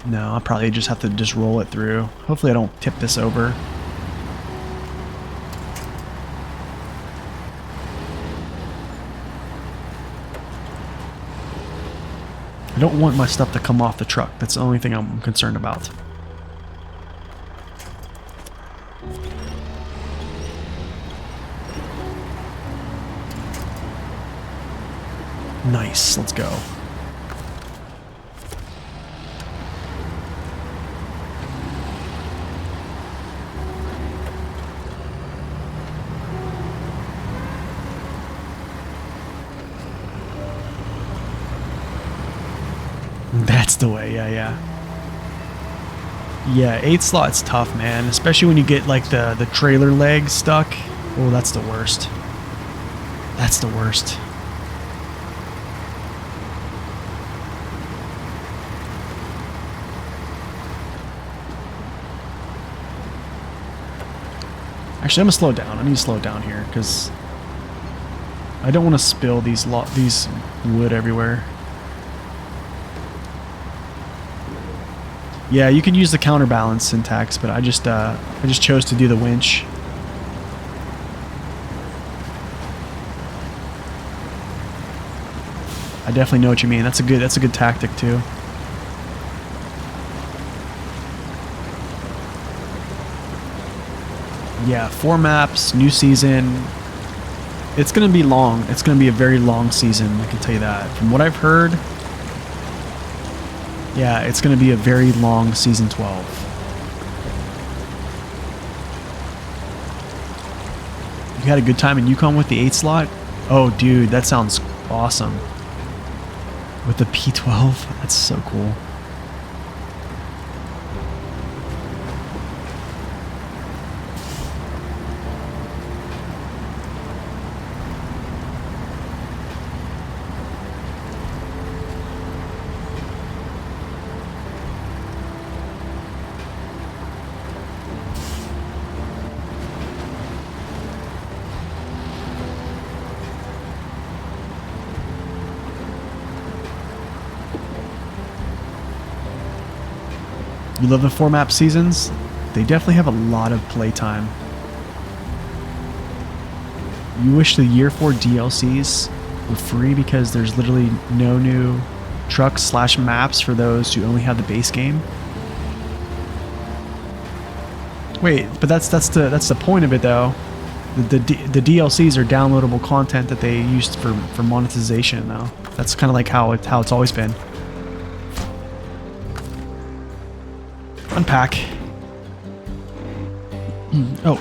No, I'll probably just have to just roll it through. Hopefully I don't tip this over. I don't want my stuff to come off the truck. That's the only thing I'm concerned about. Nice, let's go. That's the way, yeah. Yeah, 8 slot's tough, man. Especially when you get like the trailer leg stuck. Oh, that's the worst. That's the worst. Actually, I'm gonna slow down. I need to slow down here because I don't want to spill these wood everywhere. Yeah, you can use the counterbalance syntax, but I just chose to do the winch. I definitely know what you mean. That's a good tactic too. Yeah, 4 maps, new season. It's gonna be long. It's gonna be a very long season, I can tell you that. From what I've heard, yeah, it's gonna be a very long season 12. You had a good time in Yukon with the 8 slot? Oh dude, that sounds awesome. With the P12, that's so cool. You love the 4 map seasons? They definitely have a lot of playtime. You wish the Year 4 DLCs were free because there's literally no new trucks / maps for those who only have the base game? Wait, but that's the point of it though. The DLCs are downloadable content that they used for monetization though. That's kind of like how it's always been. Unpack. Oh.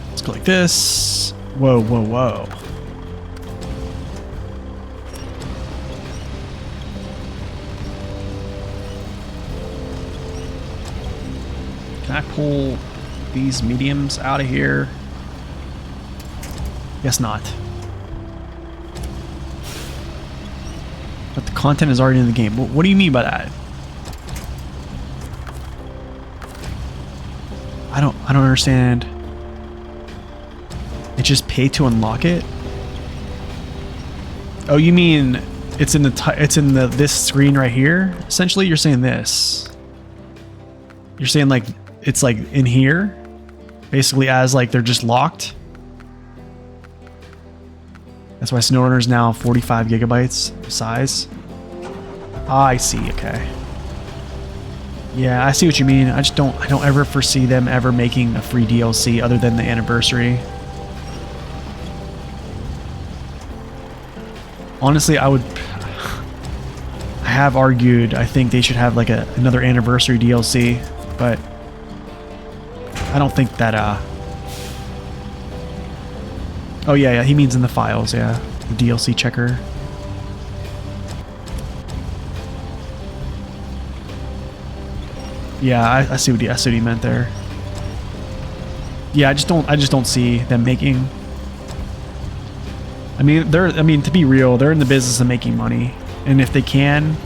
Let's go like this. Whoa, whoa, whoa. Can I pull these mediums out of here? Guess not. But the content is already in the game. What do you mean by that? I don't understand. It's just pay to unlock it? Oh, you mean it's in this screen right here? Essentially, you're saying this. You're saying like it's like in here, basically as like they're just locked. That's why SnowRunner is now 45 gigabytes size. Ah, I see. Okay. Yeah, I see what you mean. I don't ever foresee them ever making a free DLC other than the anniversary. Honestly, I have argued I think they should have like another anniversary DLC, but I don't think that oh yeah, he means in the files, yeah. The DLC checker. Yeah, I see what he meant there. Yeah, I just don't see them making. I mean, to be real, they're in the business of making money, and if they can,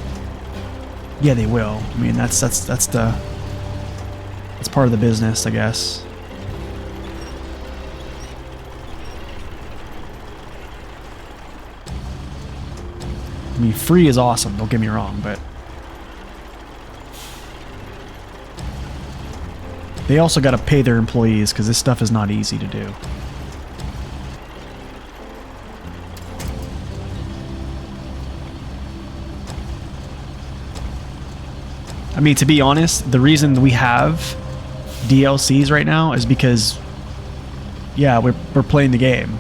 yeah, they will. I mean, that's part of the business, I guess. I mean, free is awesome, don't get me wrong, but they also got to pay their employees because this stuff is not easy to do. I mean, to be honest, the reason we have DLCs right now is because, yeah, we're playing the game.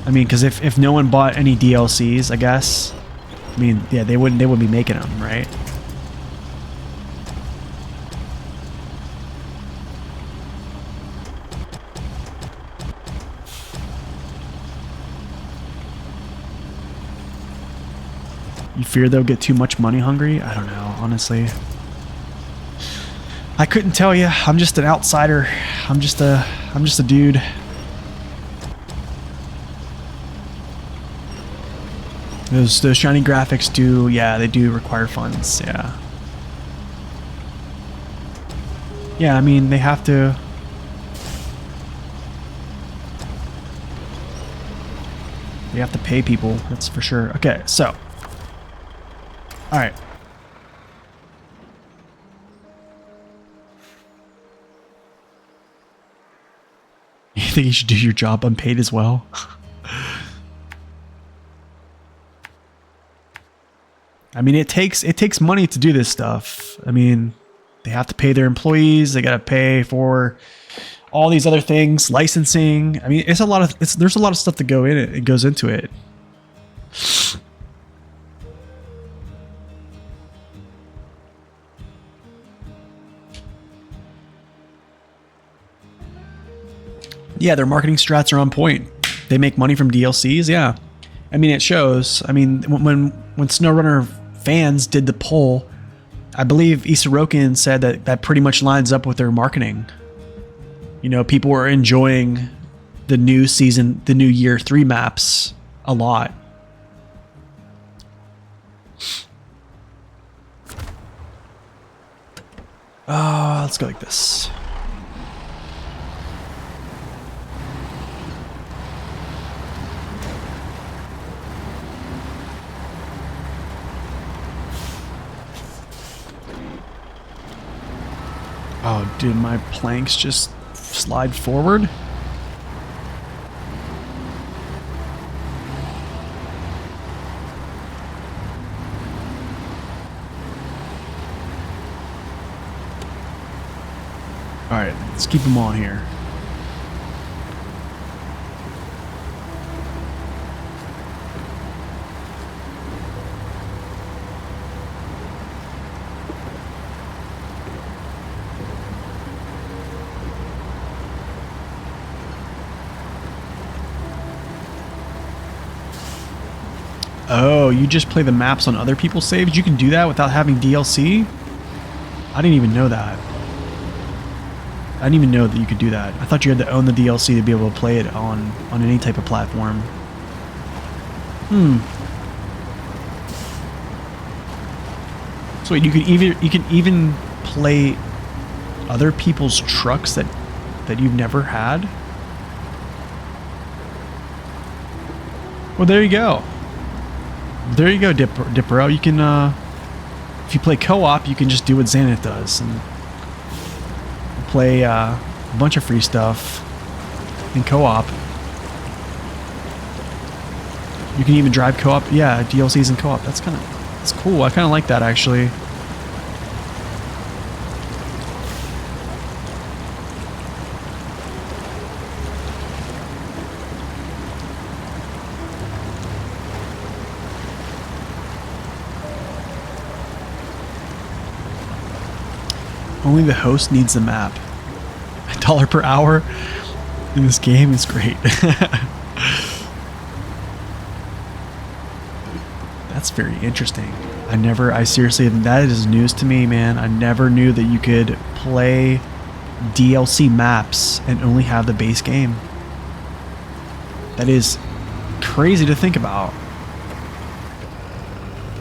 I mean, because if no one bought any DLCs, I guess, I mean, yeah, they wouldn't be making them, right? You fear they'll get too much money hungry? I don't know, honestly. I couldn't tell you. I'm just an outsider. I'm just a dude. Those shiny graphics do, yeah, they do require funds, yeah. Yeah, I mean, they have to. They have to pay people, that's for sure. Okay, so. Alright. You think you should do your job unpaid as well? I mean, it takes money to do this stuff. I mean, they have to pay their employees. They got to pay for all these other things, licensing. I mean, there's a lot of stuff to go in it. It goes into it. Yeah, their marketing strats are on point. They make money from DLCs. Yeah, I mean, it shows. I mean, when SnowRunner fans did the poll, I believe Isarokin said that pretty much lines up with their marketing. You know, people were enjoying the new season, the new year 3 maps a lot. Let's go like this. Oh, did my planks just slide forward? Alright, let's keep them on here. Oh, you just play the maps on other people's saves? You can do that without having DLC? I didn't even know that. I didn't even know that you could do that. I thought you had to own the DLC to be able to play it on any type of platform. So wait, you can even play other people's trucks that you've never had? Well, there you go. There you go, Dipro. You can, if you play co-op, you can just do what Xanath does and play a bunch of free stuff in co-op. You can even drive co-op. Yeah, DLCs in co-op. That's cool. I kind of like that, actually. Only the host needs the map. $1 per hour in this game is great. That's very interesting. I seriously, that is news to me, man. I never knew that you could play DLC maps and only have the base game. That is crazy to think about.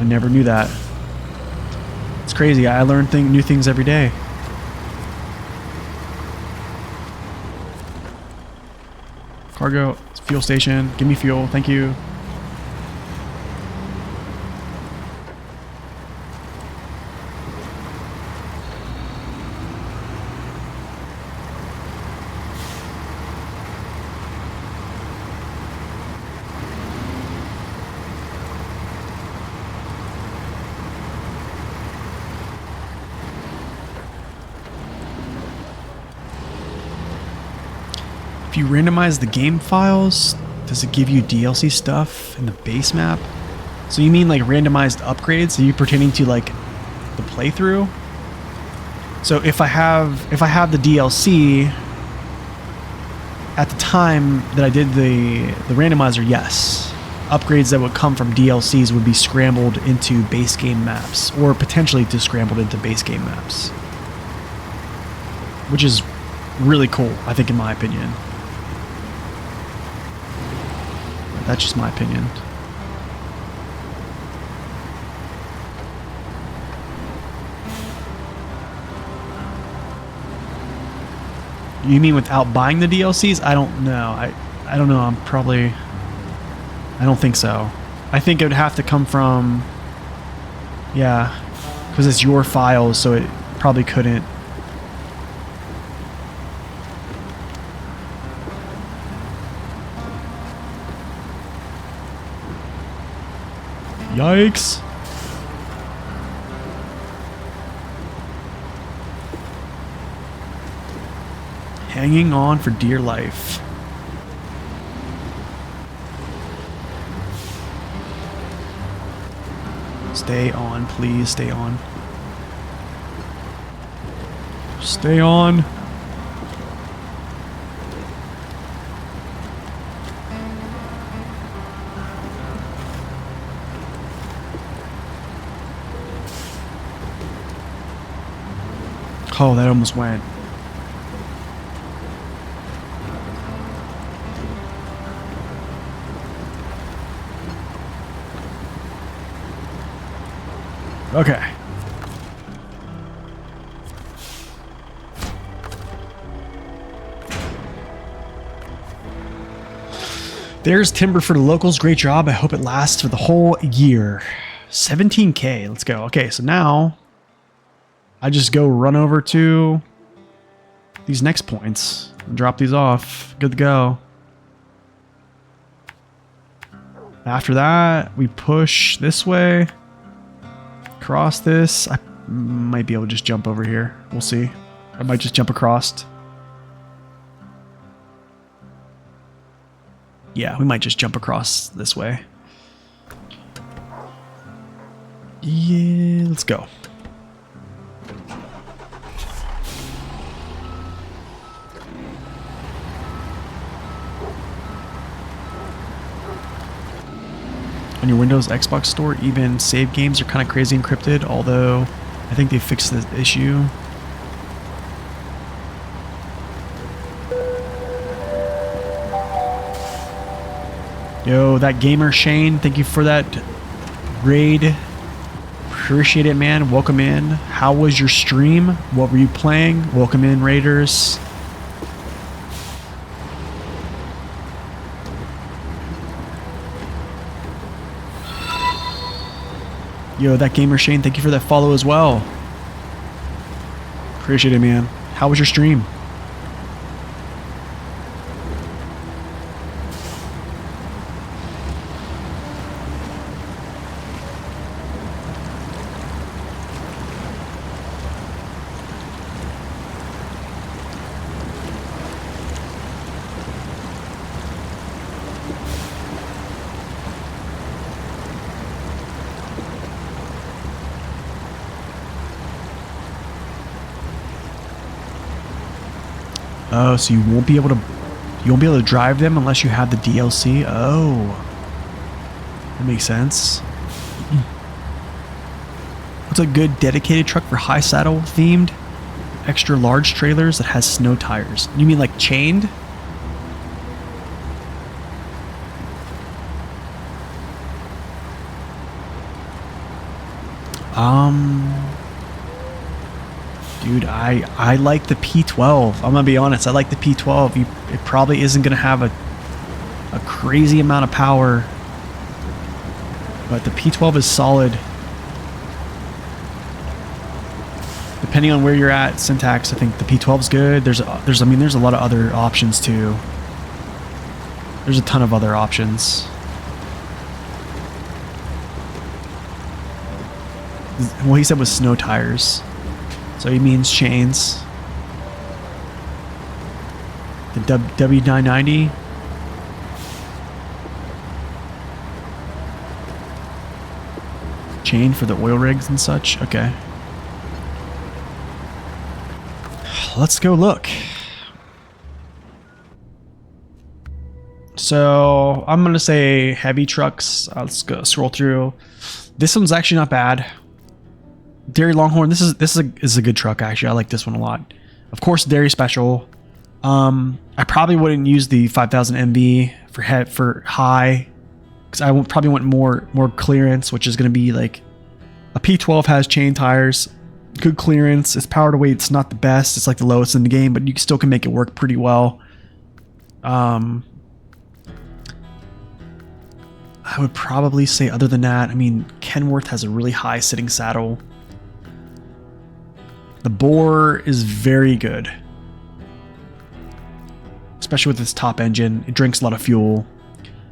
I never knew that. It's crazy. I learn new things every day. Cargo, fuel station. Give me fuel. Thank you. If you randomize the game files, Does it give you DLC stuff in the base map? So you mean like randomized upgrades? Are you pertaining to like the playthrough? So if I have the DLC at the time that I did the randomizer, yes. Upgrades that would come from DLCs would be scrambled into base game maps, or potentially to scrambled into base game maps. Which is really cool, I think, in my opinion. That's just my opinion. You mean without buying the DLCs? I don't know. I don't know. I don't think so. I think it would have to come from... Yeah. Because it's your files, so it probably couldn't. Yikes. Hanging on for dear life. Stay on, please, stay on. Stay on. Oh, that almost went. Okay. There's timber for the locals. Great job. I hope it lasts for the whole year. 17K. Let's go. Okay, so now I just go run over to these next points and drop these off. Good to go. After that, we push this way. Cross this. I might be able to just jump over here. We'll see. I might just jump across. Yeah, we might just jump across this way. Yeah, let's go. On your Windows Xbox store, even save games are kind of crazy encrypted, although I think they fixed the issue. Yo, that gamer Shane, thank you for that raid. Appreciate it, man. Welcome in. How was your stream? What were you playing? Welcome in, Raiders. Yo, that gamer Shane, thank you for that follow as well. Appreciate it, man. How was your stream? Oh, so you won't be able to drive them unless you have the DLC. Oh, that makes sense. What's a good dedicated truck for high saddle themed, extra large trailers that has snow tires? You mean like chained? Dude, I like the P12. I'm gonna be honest, I like the P12. It probably isn't gonna have a crazy amount of power, but the P12 is solid. Depending on where you're at, syntax, I think the P12 is good. There's a lot of other options too. There's a ton of other options. What he said was snow tires. So he means chains. The W990. Chain for the oil rigs and such. Okay. Let's go look. So I'm gonna say heavy trucks. Let's go scroll through. This one's actually not bad. Dairy Longhorn. This is a good truck actually. I like this one a lot. Of course, Dairy Special. I probably wouldn't use the 5000 MV for high, because I would probably want more clearance, which is going to be like a P12 has chain tires, good clearance. Its power to weight's not the best. It's like the lowest in the game, but you still can make it work pretty well. I would probably say other than that, I mean, Kenworth has a really high sitting saddle. The Boar is very good, especially with its top engine. It drinks a lot of fuel.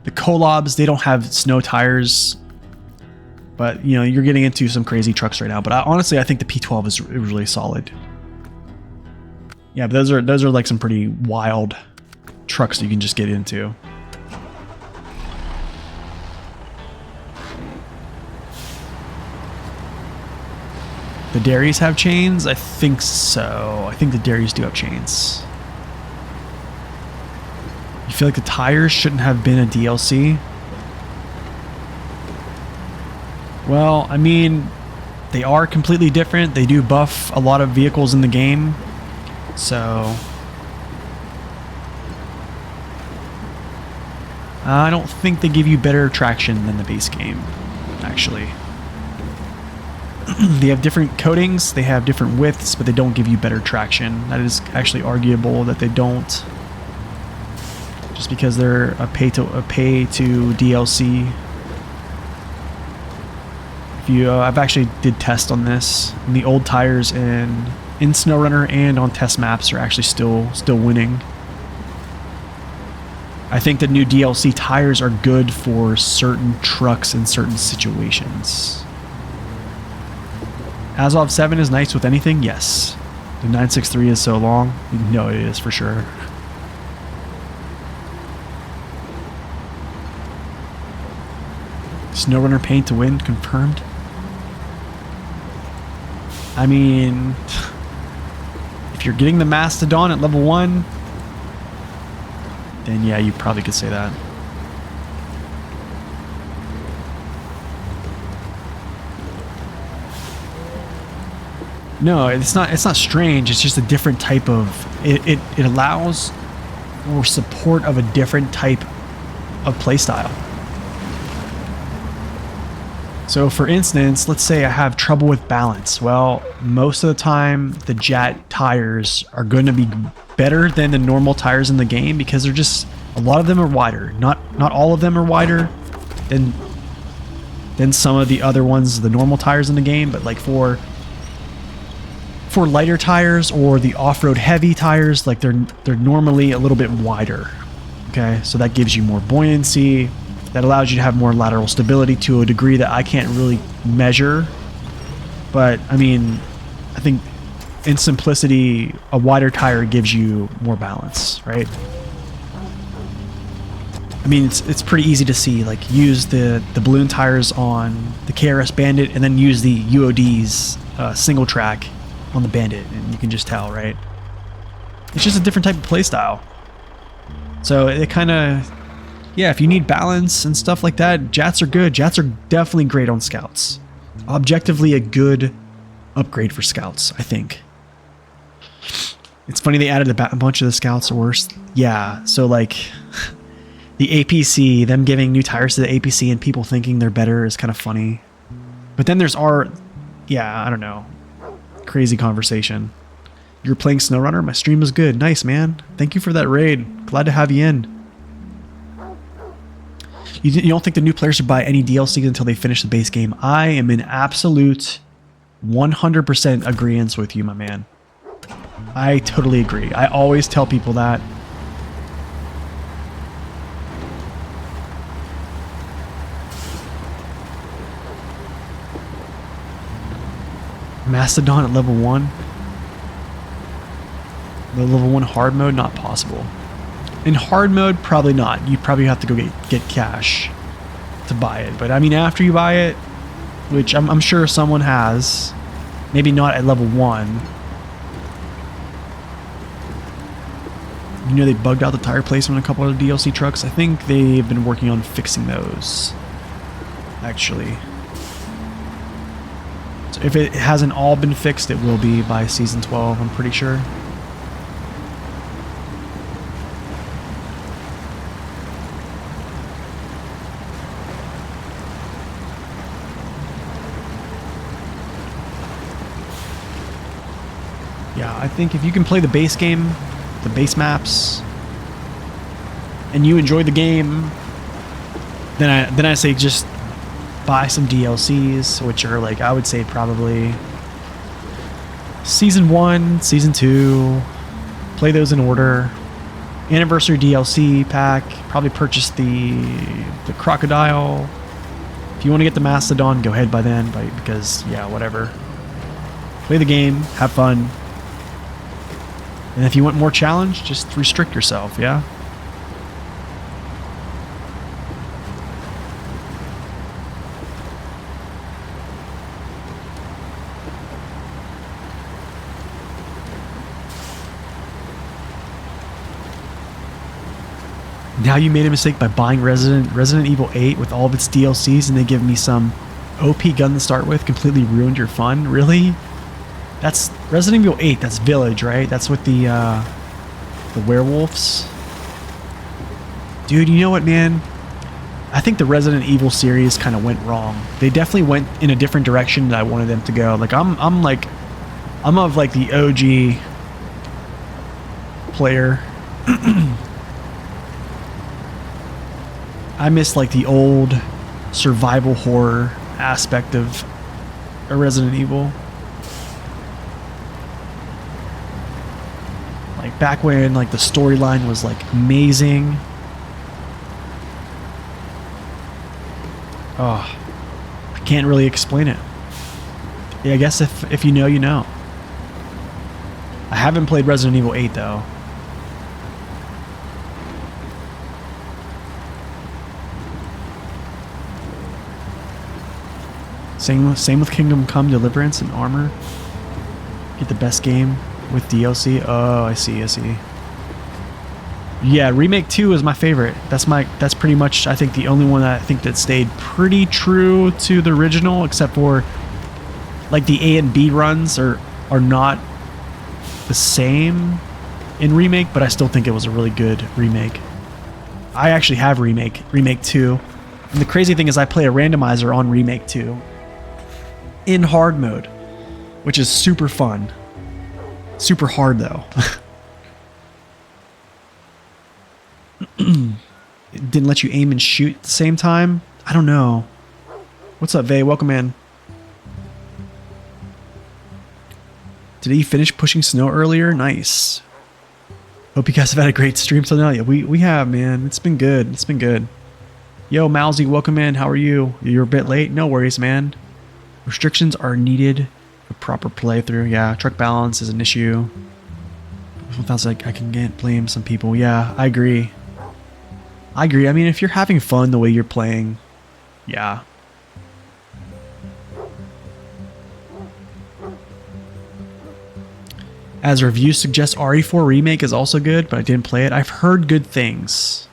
The Kolobs, they don't have snow tires, but you know, you're getting into some crazy trucks right now. But honestly, I think the P12 is really solid. Yeah, but those are like some pretty wild trucks that you can just get into. The dairies have chains? I think so. I think the dairies do have chains. You feel like the tires shouldn't have been a DLC? Well, I mean, they are completely different. They do buff a lot of vehicles in the game. So I don't think they give you better traction than the base game, actually. They have different coatings, they have different widths, but they don't give you better traction. That is actually arguable that they don't, just because they're a pay to DLC. If you, I've actually did test on this, and the old tires in SnowRunner and on test maps are actually still winning. I think the new DLC tires are good for certain trucks in certain situations. Azov 7 is nice with anything? Yes. The 963 is so long? No, it is for sure. SnowRunner paint to win, confirmed. I mean, if you're getting the Mastodon at level 1, then yeah, you probably could say that. No, it's not strange. It's just a different type of it allows for support of a different type of playstyle. So for instance, let's say I have trouble with balance. Well, most of the time the Jat tires are going to be better than the normal tires in the game, because they're just, a lot of them are wider. Not all of them are wider than some of the other ones, the normal tires in the game, but like for lighter tires or the off-road heavy tires, like they're normally a little bit wider. Okay, so that gives you more buoyancy. That allows you to have more lateral stability to a degree that I can't really measure. But I mean, I think in simplicity, a wider tire gives you more balance, right? I mean, it's pretty easy to see. Like, use the balloon tires on the KRS Bandit, and then use the UOD's single track on the Bandit, and you can just tell, right? It's just a different type of playstyle. So it kind of, yeah, if you need balance and stuff like that, Jats are good. Jats are definitely great on Scouts. Objectively a good upgrade for Scouts, I think. It's funny they added a bunch of the Scouts are worse. Yeah, so like the APC, them giving new tires to the APC and people thinking they're better is kind of funny. But then there's yeah, I don't know. Crazy conversation. You're playing SnowRunner? My stream was good. Nice, man. Thank you for that raid. Glad to have you in. You don't think the new players should buy any DLC until they finish the base game? I am in absolute 100% agreement with you, my man. I totally agree. I always tell people that. Mastodon at level 1? The level 1 hard mode? Not possible. In hard mode, probably not. You probably have to go get cash to buy it. But I mean, after you buy it, which I'm sure someone has. Maybe not at level 1. You know, they bugged out the tire placement on a couple of DLC trucks. I think they've been working on fixing those, actually. So if it hasn't all been fixed, it will be by Season 12, I'm pretty sure. Yeah, I think if you can play the base game, the base maps, and you enjoy the game, then I say just buy some DLCs, which are like, I would say probably Season 1, Season 2, play those in order. Anniversary DLC pack, probably purchase the Crocodile. If you want to get the Mastodon, go ahead by then, because, yeah, whatever. Play the game, have fun. And if you want more challenge, just restrict yourself, yeah? Now you made a mistake by buying Resident Evil 8 with all of its DLCs, and they give me some OP gun to start with, completely ruined your fun? Really? That's Resident Evil 8, that's Village, right? That's with the werewolves. Dude, you know what, man? I think the Resident Evil series kind of went wrong. They definitely went in a different direction than I wanted them to go. Like, I'm of like the OG player. I miss like the old survival horror aspect of a Resident Evil. Like back when like the storyline was like amazing. Oh, I can't really explain it. Yeah, I guess if you know, you know. I haven't played Resident Evil 8 though. Same with Kingdom Come Deliverance and Armor. Get the best game with DLC. Oh, I see. Yeah, Remake 2 is my favorite. That's pretty much, I think, the only one that I think that stayed pretty true to the original, except for like the A and B runs are not the same in Remake, but I still think it was a really good remake. I actually have Remake 2. And the crazy thing is I play a randomizer on Remake 2 in hard mode, which is super fun. Super hard though. It didn't let you aim and shoot at the same time? I don't know. What's up, Vay? Welcome in. Did he finish pushing snow earlier? Nice. Hope you guys have had a great stream till now. Yeah, we have, man. It's been good. It's been good. Yo, Mousy, welcome in. How are you? You're a bit late? No worries, man. Restrictions are needed for proper playthrough. Yeah, truck balance is an issue. Without like I can blame some people. Yeah, I agree. I mean, if you're having fun the way you're playing, yeah. As reviews suggest, RE4 Remake is also good, but I didn't play it. I've heard good things.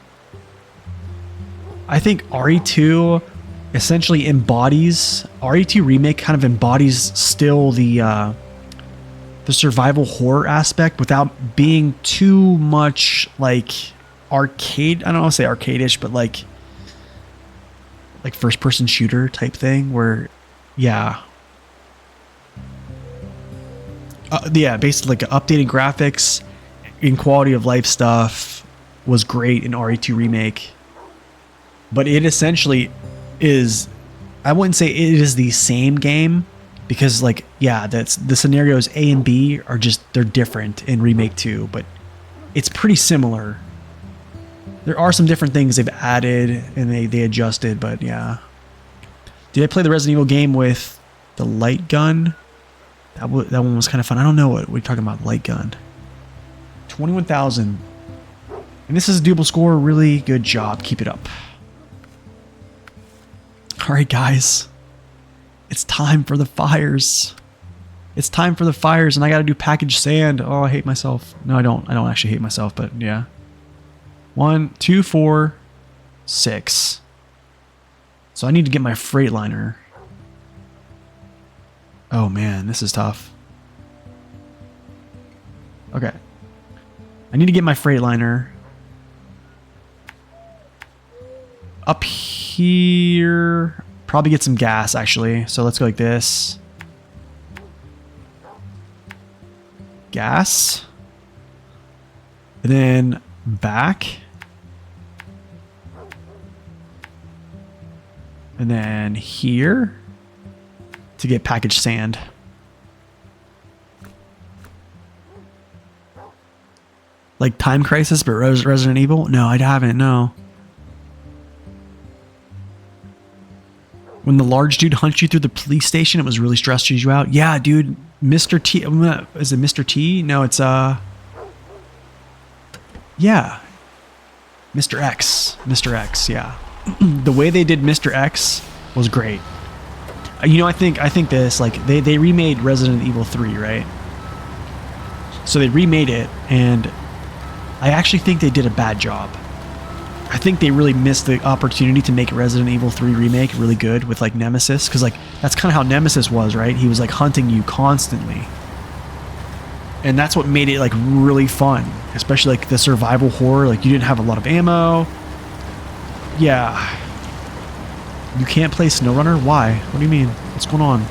I think RE2 essentially embodies, RE2 Remake kind of embodies still the survival horror aspect without being too much like arcade. I don't want to say arcade-ish, but like first-person shooter type thing where, yeah. Yeah, basically like updating graphics and quality of life stuff was great in RE2 Remake. But it essentially is, I wouldn't say it is the same game because like, yeah, that's the scenarios A and B are just, they're different in Remake 2, but it's pretty similar. There are some different things they've added and they adjusted, but yeah. Did I play the Resident Evil game with the light gun? That one was kind of fun. I don't know what we're talking about, light gun. 21,000. And this is a doable score. Really good job. Keep it up. All right, guys. It's time for the fires. It's time for the fires, and I gotta do packaged sand. Oh, I hate myself. No, I don't. I don't actually hate myself, but yeah. 1, 2, 4, 6. So I need to get my Freightliner. Oh man, this is tough. Okay. I need to get my Freightliner. Up here. Probably get some gas, actually. So let's go like this. Gas. And then back. And then here to get packaged sand. Like Time Crisis, but Resident Evil? No, I haven't, no. When the large dude hunts you through the police station, it was really stressing you out. Yeah, dude. Mr. T. Is it Mr. T? No, it's, yeah. Mr. X. Mr. X, yeah. The way they did Mr. X was great. You know, I think this, like, they remade Resident Evil 3, right? So they remade it, and I actually think they did a bad job. I think they really missed the opportunity to make Resident Evil 3 remake really good with, like, Nemesis, because, like, that's kind of how Nemesis was, right? He was, like, hunting you constantly. And that's what made it, like, really fun, especially, like, the survival horror. Like, you didn't have a lot of ammo. Yeah. You can't play SnowRunner? Why? What do you mean? What's going on?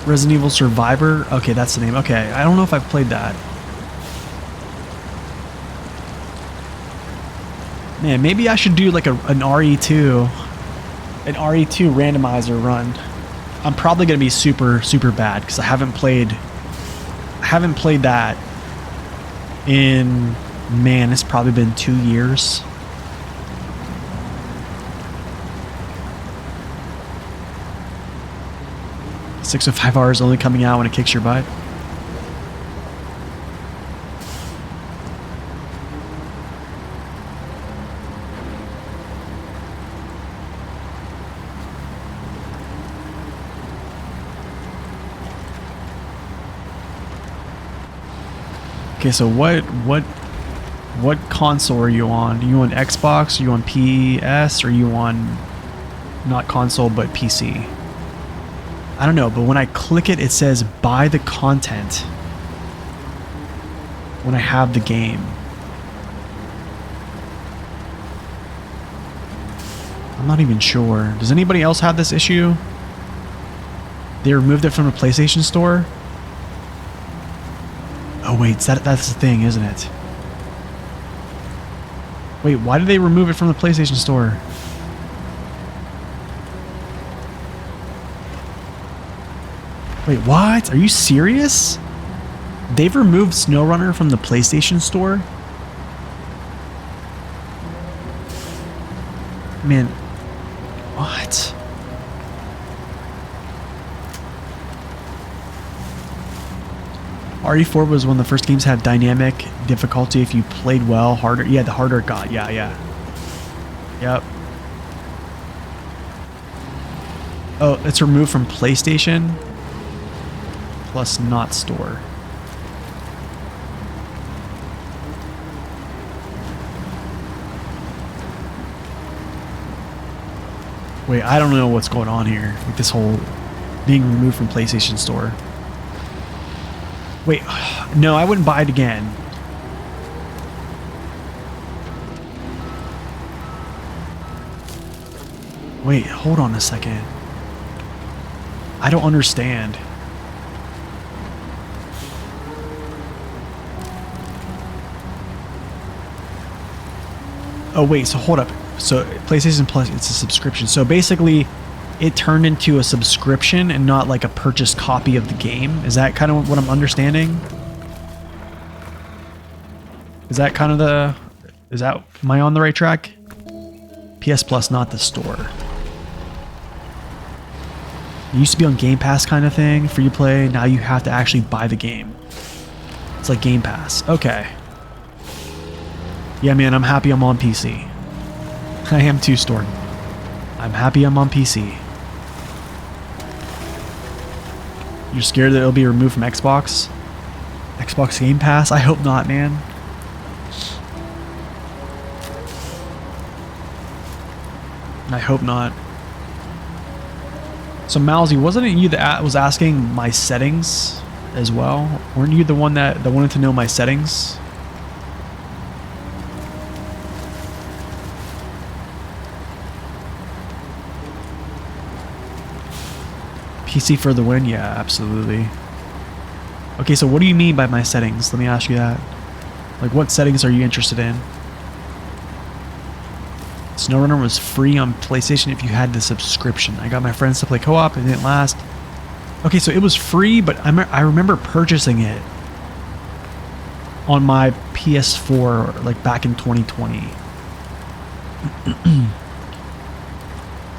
Resident Evil Survivor? Okay, that's the name. Okay, I don't know if I've played that. Man, maybe I should do like an RE2. An RE2 randomizer run. I'm probably going to be super, super bad because I haven't played that in, man, it's probably been 2 years. Six of 5 hours only coming out when it kicks your butt. Okay, so what console are you on? Are you on Xbox? Are you on PS? Or are you on not console but PC? I don't know, but when I click it, it says buy the content when I have the game. I'm not even sure. Does anybody else have this issue? They removed it from the PlayStation Store? Oh wait, that's the thing, isn't it? Wait, why did they remove it from the PlayStation Store? Wait, what? Are you serious? They've removed SnowRunner from the PlayStation Store? Man, what? RE4 was one of the first games that had dynamic difficulty if you played well, harder. Yeah, the harder it got. Yeah. Yep. Oh, it's removed from PlayStation plus not store. Wait, I don't know what's going on here with this whole being removed from PlayStation Store. Wait, no, I wouldn't buy it again. Wait, hold on a second. I don't understand. Oh wait, so hold up. So PlayStation Plus, it's a subscription. So basically, it turned into a subscription and not like a purchased copy of the game. Is that kind of what I'm understanding? Is that kind of the... am I on the right track? PS Plus, not the store. It used to be on Game Pass kind of thing, free play. Now you have to actually buy the game. It's like Game Pass. Okay. Yeah, man, I'm happy I'm on PC. I am too, Storm. I'm happy I'm on PC. You're scared that it'll be removed from Xbox? Xbox Game Pass? I hope not, man. I hope not. So Mousy, wasn't it you that was asking my settings as well? Weren't you the one that wanted to know my settings? PC for the win? Yeah, absolutely. Okay, so what do you mean by my settings? Let me ask you that. Like, what settings are you interested in? SnowRunner was free on PlayStation if you had the subscription. I got my friends to play co-op and it didn't last. Okay, so it was free, but I remember purchasing it on my PS4 like back in 2020.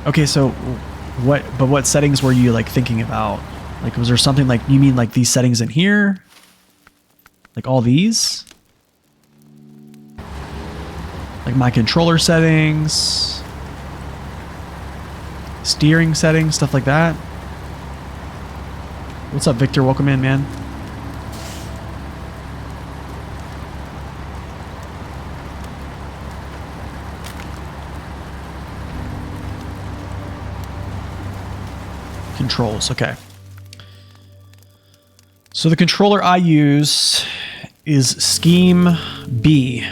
Okay, so what settings were you like thinking about? Like, was there something like, you mean like these settings in here? Like all these? Like my controller settings, steering settings, stuff like that. What's up, Victor? Welcome in, man. Controls, okay. So the controller I use is Scheme B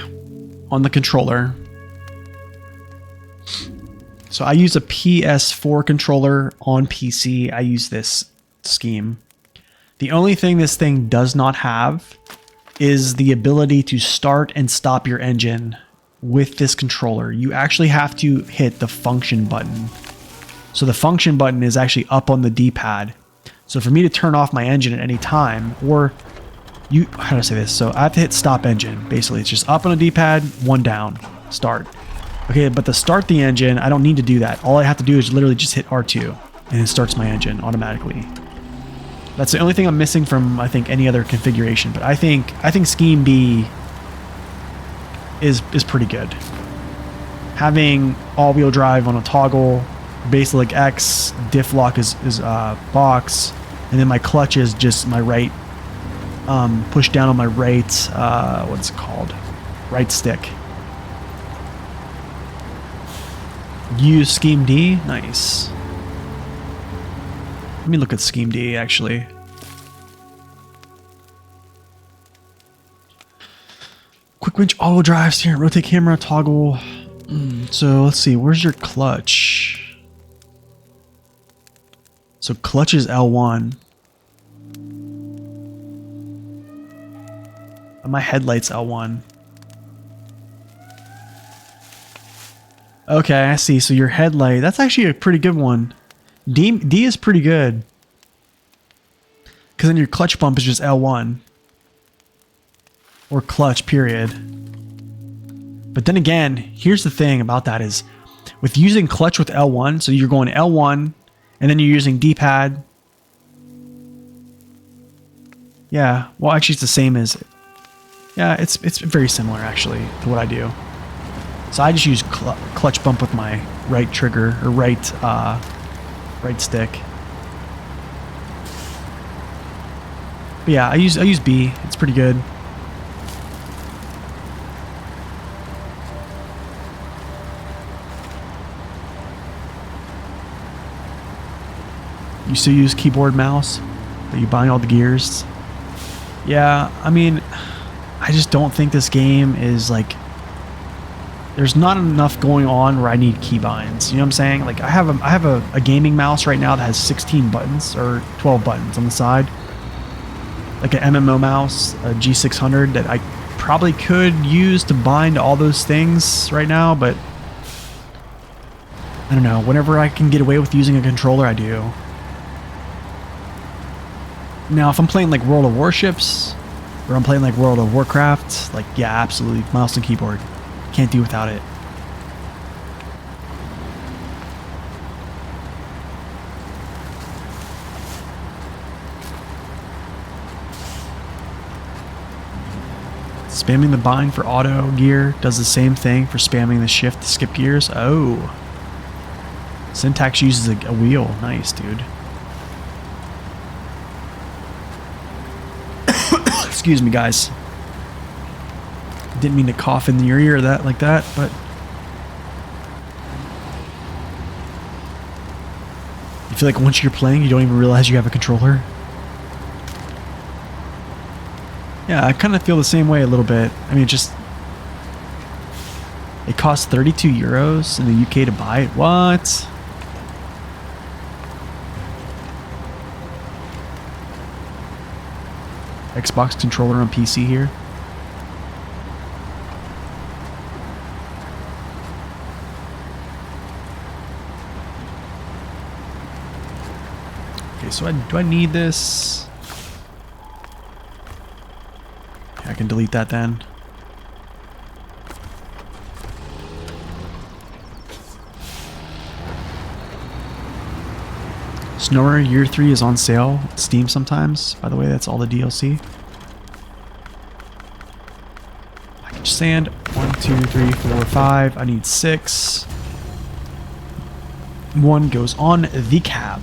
on the controller. So I use a PS4 controller on PC. I use this Scheme. The only thing this thing does not have is the ability to start and stop your engine with this controller. You actually have to hit the function button. So the function button is actually up on the D-pad. So for me to turn off my engine at any time, or how do I say this? So I have to hit stop engine. Basically, it's just up on a D-pad, one down, start. Okay, but to start the engine, I don't need to do that. All I have to do is literally just hit R2, and it starts my engine automatically. That's the only thing I'm missing from, I think, any other configuration. But I think Scheme B is pretty good. Having all-wheel drive on a toggle, Basic X, diff lock is box, and then my clutch is just my right, push down on my right, what's it called? Right stick. Use Scheme D? Nice. Let me look at Scheme D, actually. Quick winch auto drive, steering, rotate camera, toggle. So let's see, where's your clutch? So clutch is L1. And my headlight's L1. Okay, I see. So your headlight, that's actually a pretty good one. D is pretty good. Because then your clutch pump is just L1. Or clutch, period. But then again, here's the thing about that is, with using clutch with L1, so you're going L1, and then you're using D-pad. Yeah, well actually it's the same as, yeah, it's very similar actually to what I do. So I just use clutch bump with my right trigger, or right stick. But yeah, I use B. It's pretty good. You still use keyboard mouse? Are you buying all the gears? Yeah, I mean, I just don't think this game is like, there's not enough going on where I need keybinds. You know what I'm saying? Like I have a gaming mouse right now that has 16 buttons or 12 buttons on the side. Like an MMO mouse, a G600 that I probably could use to bind all those things right now, but I don't know. Whenever I can get away with using a controller, I do. Now, if I'm playing like World of Warships, or I'm playing like World of Warcraft, like yeah, absolutely, mouse and keyboard. Can't do without it. Spamming the bind for auto gear does the same thing for spamming the shift to skip gears. Oh. Syntax uses a wheel. Nice, dude. Excuse me, guys. Didn't mean to cough in your ear like that, but you feel like once you're playing, you don't even realize you have a controller. Yeah, I kind of feel the same way a little bit. I mean, it costs 32 euros in the UK to buy it. What? Xbox controller on PC here. Okay, so do I need this? Okay, I can delete that then. Snowrunner Year 3 is on sale at Steam sometimes. By the way, that's all the DLC. Package sand. 1, 2, 3, 4, 5. I need 6. 1 goes on the cab.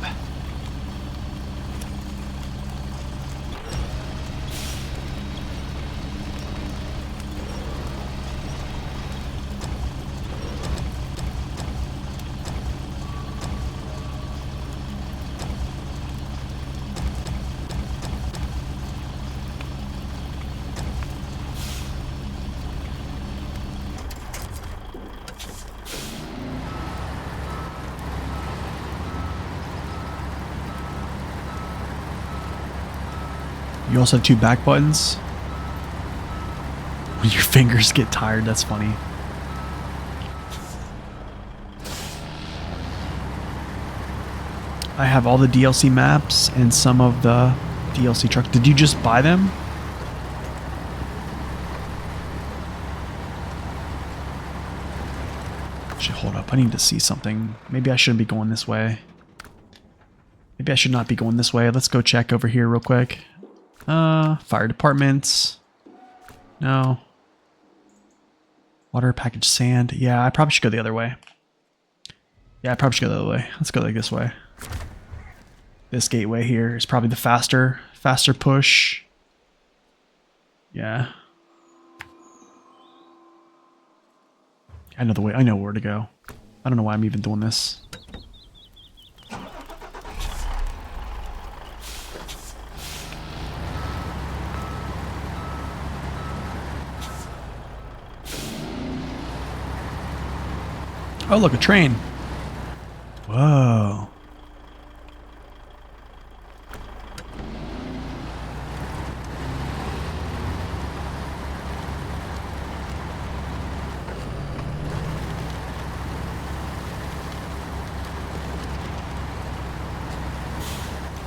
You also have 2 back buttons. When your fingers get tired, that's funny. I have all the DLC maps and some of the DLC trucks. Did you just buy them? Should hold up. I need to see something. Maybe I shouldn't be going this way. Maybe I should not be going this way. Let's go check over here real quick. Fire departments. No. Water, package, sand. Yeah, I probably should go the other way. Yeah, I probably should go the other way. Let's go like this way. This gateway here is probably the faster push. Yeah. I know the way. I know where to go. I don't know why I'm even doing this. Oh, look, a train. Whoa.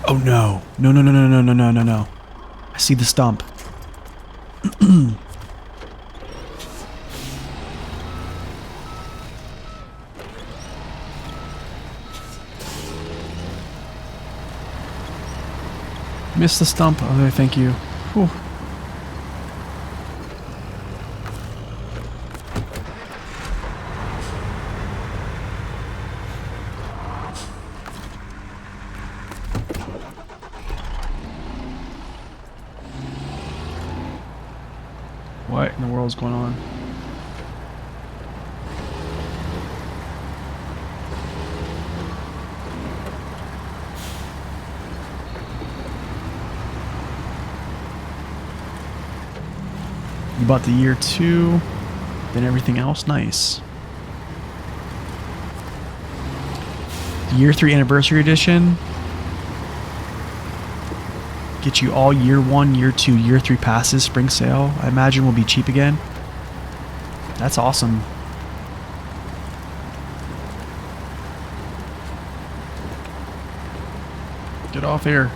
Oh no. No, no, no, no, no, no, no, no, no. I see the stump. Missed the stump. Oh, thank you. Whew. What in the world's going on? You bought the year 2, then everything else. Nice. The year 3 anniversary edition. Get you all year 1, year 2, year 3 passes, spring sale. I imagine will be cheap again. That's awesome. Get off here.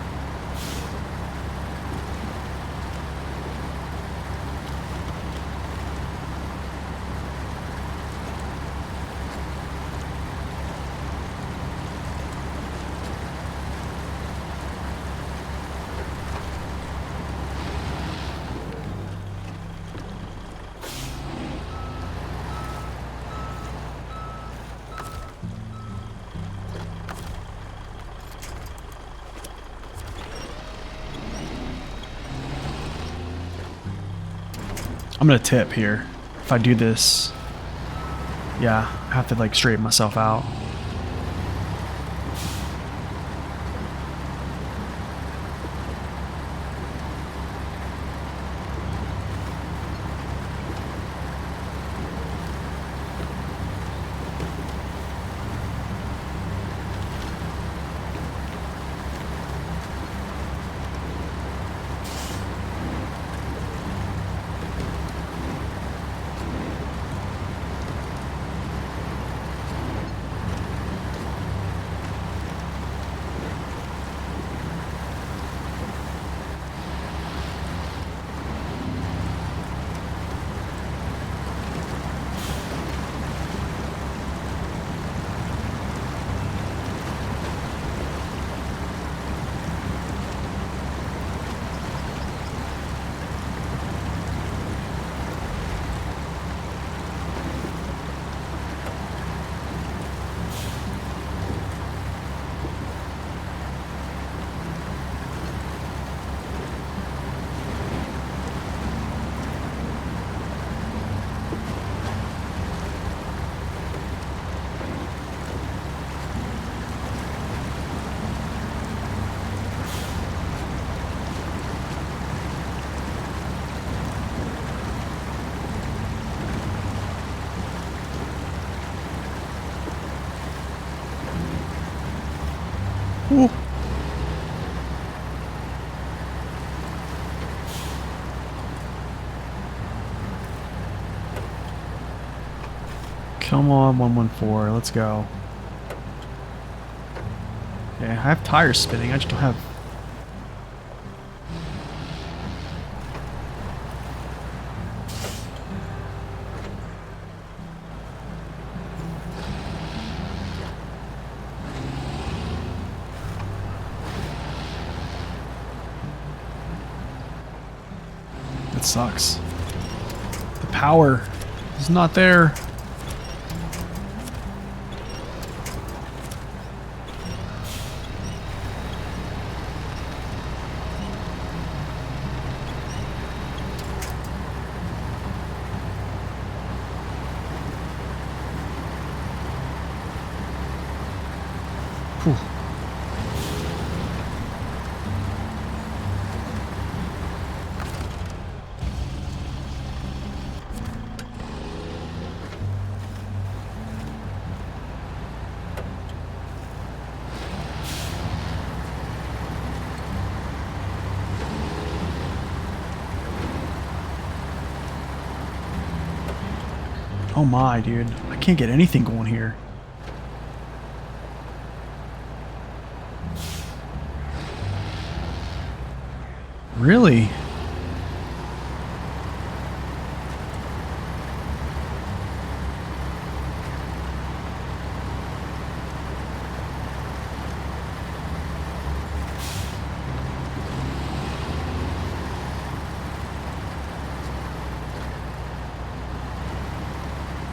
I'm gonna tip here. If I do this, yeah, I have to like straighten myself out. Ooh. Come on, 114, let's go. Yeah, I have tires spinning, I just don't have... That sucks. The power is not there. Whew. Oh my, dude. I can't get anything going here. Really?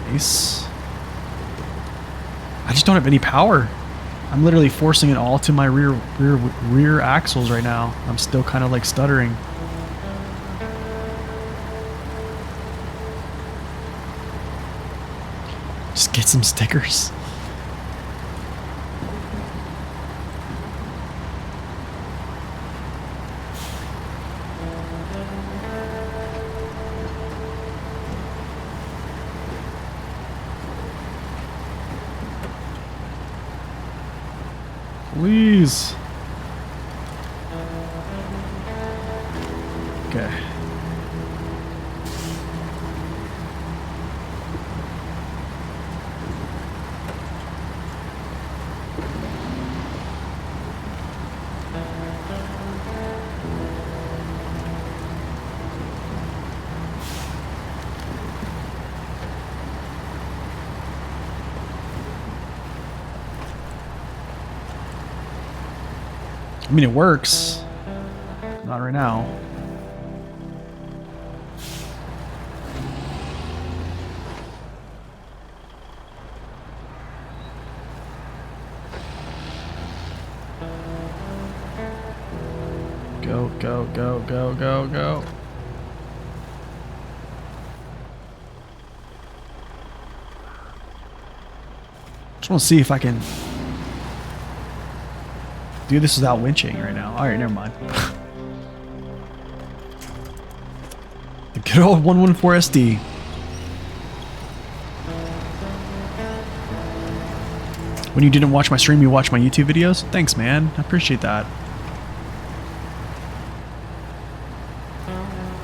Nice. I just don't have any power. I'm literally forcing it all to my rear axles right now. I'm still kind of like stuttering. Just get some stickers. Please. Okay. I mean, it works. Not right now. Go, go, go, go, go, go. Just want to see if I can do this without winching right now. Alright, never mind. The good old 114SD. When you didn't watch my stream, you watched my YouTube videos? Thanks, man. I appreciate that.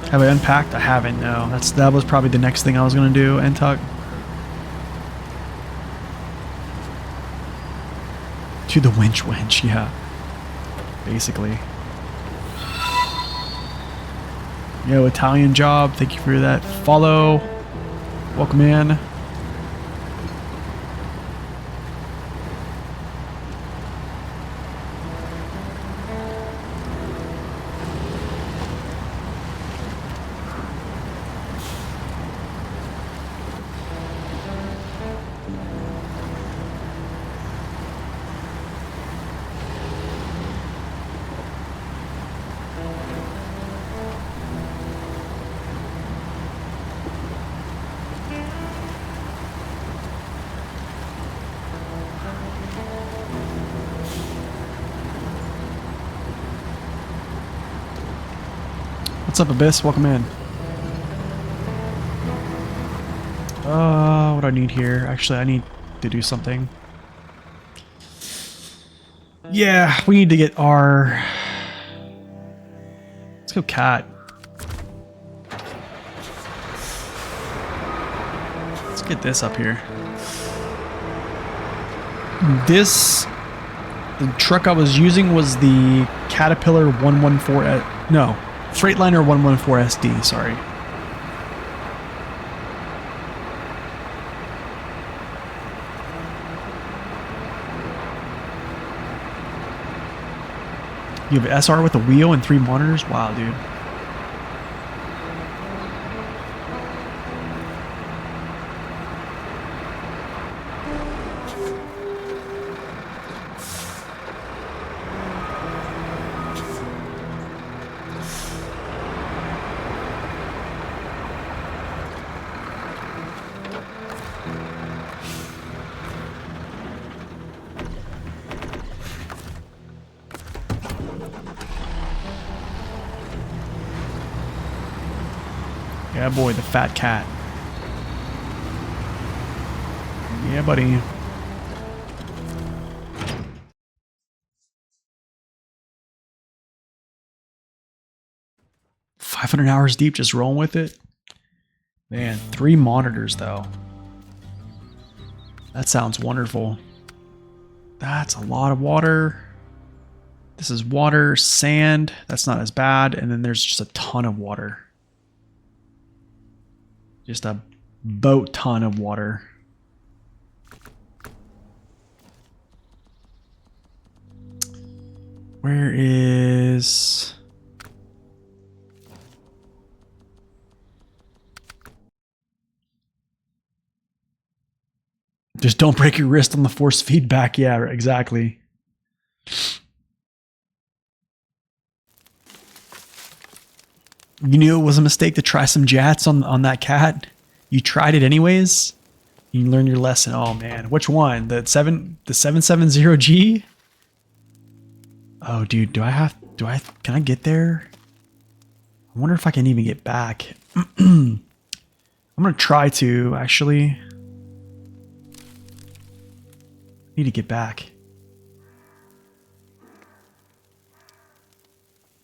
Have I unpacked? I haven't, no. That was probably the next thing I was going to do, Entuck. To the winch, yeah. Basically. Yo, Italian job. Thank you for that follow. Welcome in. What's up, Abyss? Welcome in. What do I need here? Actually, I need to do something. Yeah, we need to get our... Let's go cat. Let's get this up here. The truck I was using was the Caterpillar 114... No. Freightliner 114SD, sorry. You have an SR with a wheel and 3 monitors? Wow, dude. Yeah, boy, the fat cat. Yeah, buddy. $500 deep, just rolling with it. Man, 3 monitors though. That sounds wonderful. That's a lot of water. This is water, sand. That's not as bad. And then there's just a ton of water. Just a boat ton of water. Where is... Just don't break your wrist on the force feedback. Yeah, exactly. You knew it was a mistake to try some jats on that cat. You tried it anyways. You learned your lesson. Oh man, which one? The 770G? Oh dude, can I get there? I wonder if I can even get back. I'm gonna try to actually. Need to get back.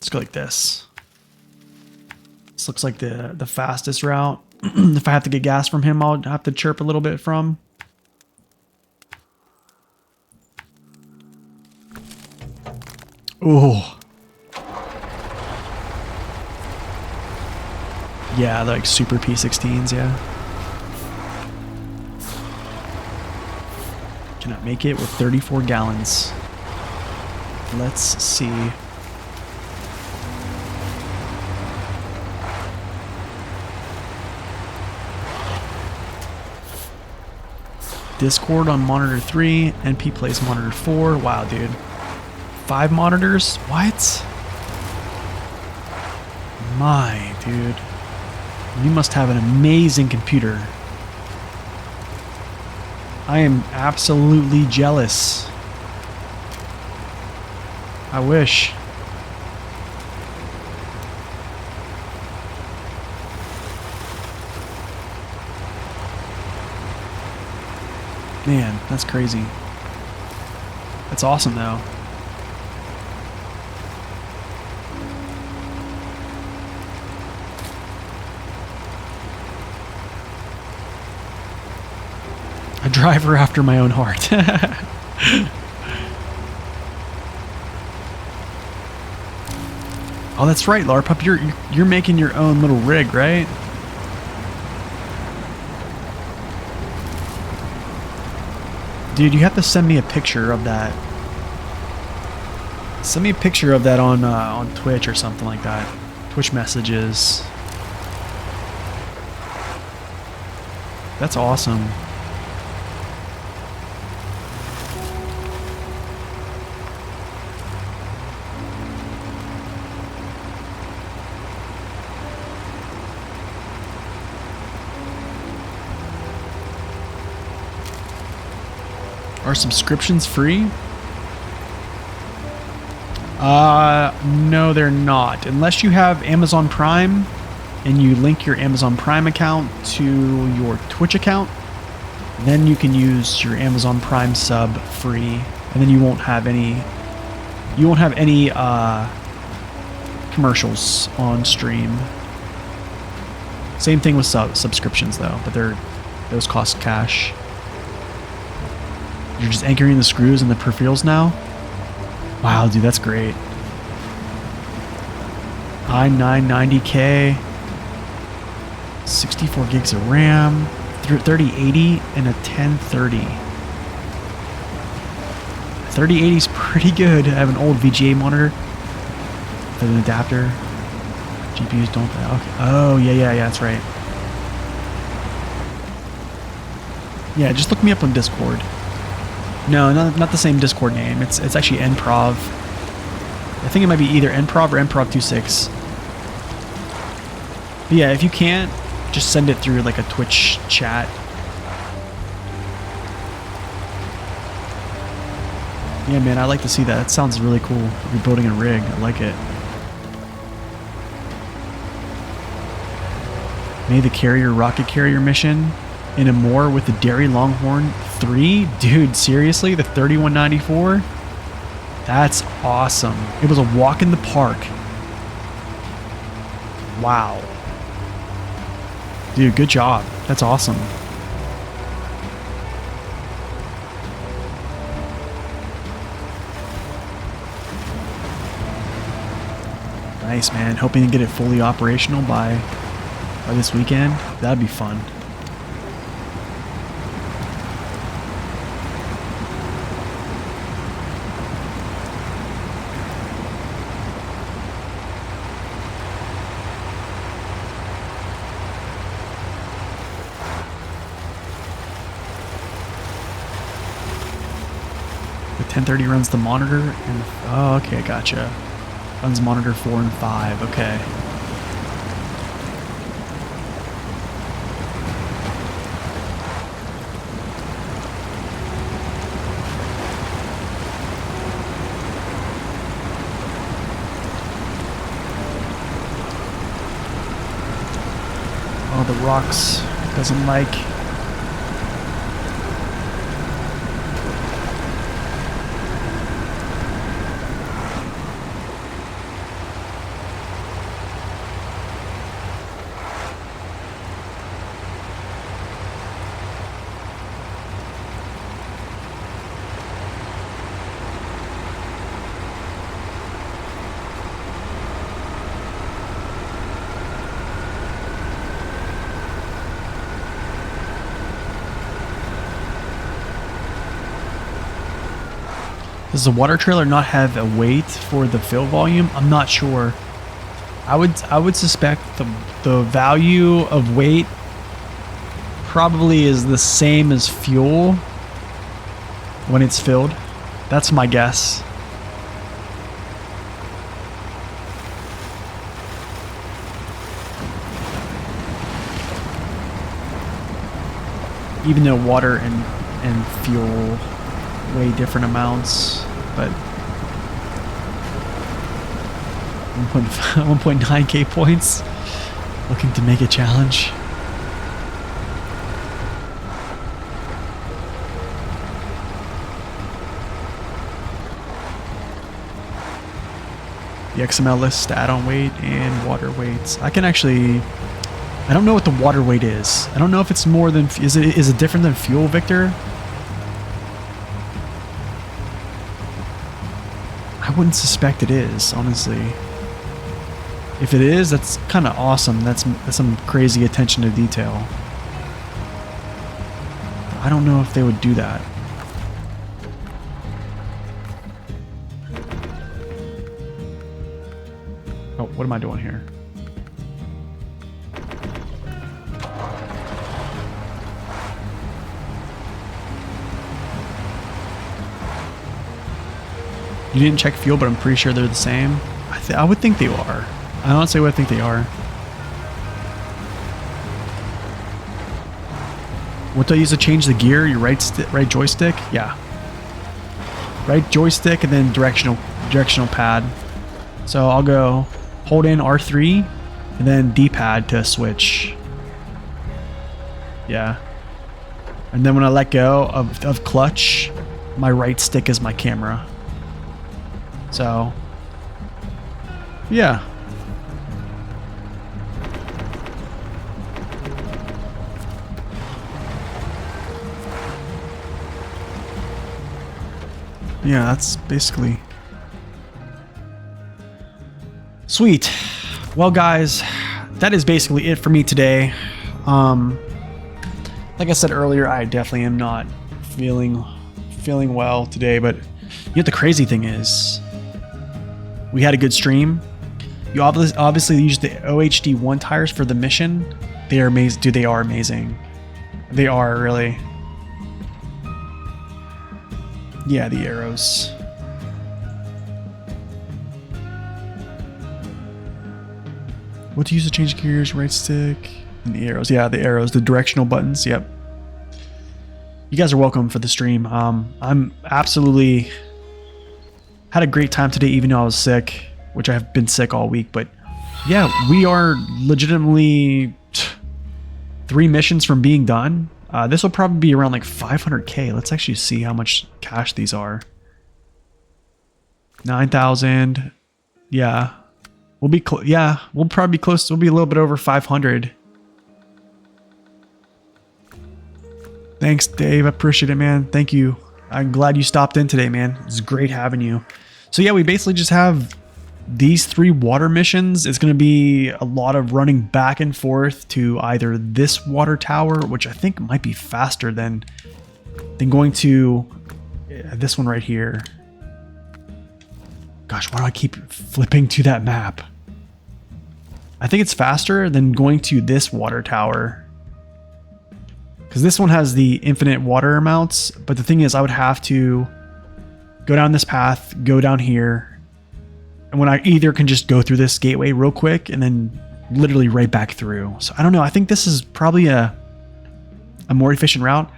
Let's go like this. This looks like the fastest route. If I have to get gas from him, I'll have to chirp a little bit from. Oh. Yeah, they're like super P16s, yeah. Cannot make it with 34 gallons. Let's see. Discord on monitor 3, NP plays monitor 4. Wow, dude. 5 monitors? What? My, dude. You must have an amazing computer. I am absolutely jealous. I wish. Man, that's crazy. That's awesome though. A driver after my own heart. Oh, that's right, Larpup. You're making your own little rig, right? Dude, you have to send me a picture of that. Send me a picture of that on Twitch or something like that. Twitch messages. That's awesome. Are subscriptions free? No, they're not. Unless you have Amazon Prime and you link your Amazon Prime account to your Twitch account, then you can use your Amazon Prime sub free, and then you won't have any commercials on stream. Same thing with subscriptions though, but those cost cash. You're just anchoring the screws and the peripherals now? Wow, dude, that's great. i990K, 64 gigs of RAM, 3080 and a 1030. 3080 is pretty good. I have an old VGA monitor with an adapter. GPUs don't. Okay. Oh, yeah, that's right. Yeah, just look me up on Discord. No, not the same Discord name. It's actually Nprov. I think it might be either Nprov or Nprov26. But yeah, if you can't, just send it through like a Twitch chat. Yeah, man, I like to see that. That sounds really cool. You're building a rig. I like it. May the Carrier rocket carrier mission in a more with the Dairy Longhorn 3? Dude, seriously? The 3194? That's awesome. It was a walk in the park. Wow. Dude, good job. That's awesome. Nice, man. Hoping to get it fully operational by this weekend. That'd be fun. The 1030 runs the monitor and oh, okay, gotcha. Runs monitor 4 and 5. Okay. Oh, the rocks doesn't like. Does the water trailer not have a weight for the fill volume? I'm not sure. I would suspect the value of weight probably is the same as fuel when it's filled. That's my guess. Even though water and and fuel way different amounts, but 1.9k points. Looking to make a challenge. The XML list stat on weight and water weights. I can actually... I don't know what the water weight is. I don't know if it's more than... Is it different than fuel, Victor? I wouldn't suspect it is, honestly. If it is, that's kind of awesome. That's some crazy attention to detail. I don't know if they would do that. Oh, what am I doing here? You didn't check fuel, but I'm pretty sure they're the same. I would think they are. I honestly would think they are. What do I use to change the gear? Your right joystick? Yeah. Right joystick and then directional pad. So I'll go hold in R3 and then D-pad to switch. Yeah. And then when I let go of clutch, my right stick is my camera. So, yeah. Yeah, that's basically... Sweet. Well, guys, that is basically it for me today. Like I said earlier, I definitely am not feeling well today, but you know what the crazy thing is? We had a good stream. You obviously used the OHD1 tires for the mission. They are amazing. Dude, they are amazing. They are, really. Yeah, the arrows. What to use to change gears? Right stick. And the arrows. Yeah, the arrows. The directional buttons. Yep. You guys are welcome for the stream. I'm absolutely... Had a great time today, even though I was sick, which I have been sick all week. But yeah, we are legitimately 3 missions from being done. This will probably be around like 500k. Let's actually see how much cash these are. 9,000. Yeah, we'll be we'll probably be close. We'll be a little bit over 500. Thanks, Dave. I appreciate it, man. Thank you. I'm glad you stopped in today, man. It's great having you. So yeah, we basically just have these 3 water missions. It's going to be a lot of running back and forth to either this water tower, which I think might be faster than going to this one right here. Gosh, why do I keep flipping to that map? I think it's faster than going to this water tower. Because this one has the infinite water amounts, but the thing is I would have to go down this path, go down here, and when I either can just go through this gateway real quick and then literally right back through. So I don't know, I think this is probably a more efficient route.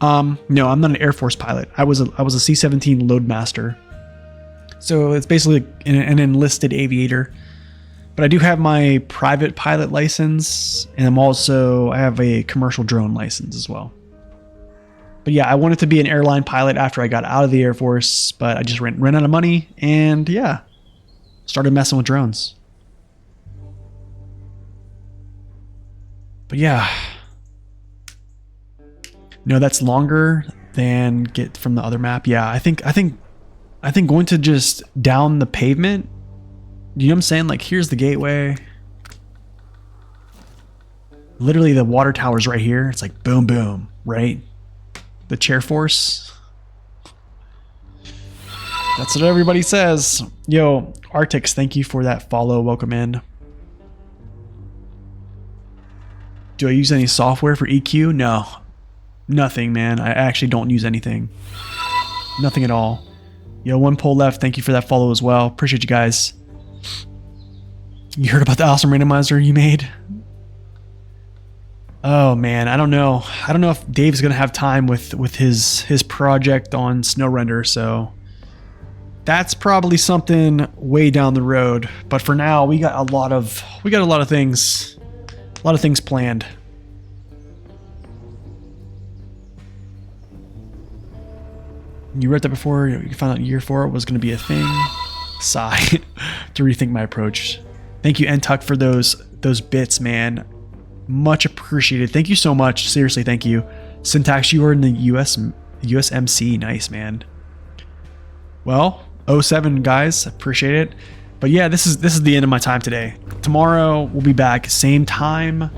No, I'm not an Air Force pilot. I was a C-17 loadmaster. So it's basically an enlisted aviator. But I do have my private pilot license, and I have a commercial drone license as well. But yeah, I wanted to be an airline pilot after I got out of the Air Force, but I just ran out of money, and yeah, started messing with drones. But yeah, no, that's longer than get from the other map. Yeah, I think going to just down the pavement. You know what I'm saying? Like, here's the gateway. Literally, the water tower's right here. It's like boom, boom, right? The chair force. That's what everybody says. Yo, Artix, thank you for that follow. Welcome in. Do I use any software for EQ? No. Nothing, man. I actually don't use anything. Nothing at all. Yo, one poll left. Thank you for that follow as well. Appreciate you guys. You heard about the awesome randomizer you made? Oh man, I don't know. I don't know if Dave's gonna have time with his project on snow render, so that's probably something way down the road. But for now, we got a lot of things planned. You read that before. You found out year 4 was going to be a thing. Sigh. To rethink my approach. Thank you, Ntuck, for those bits, man. Much appreciated. Thank you so much. Seriously, thank you. Syntax, you are in the USMC. Nice, man. Well, 07 guys, appreciate it. But yeah, this is the end of my time today. Tomorrow we'll be back, same time,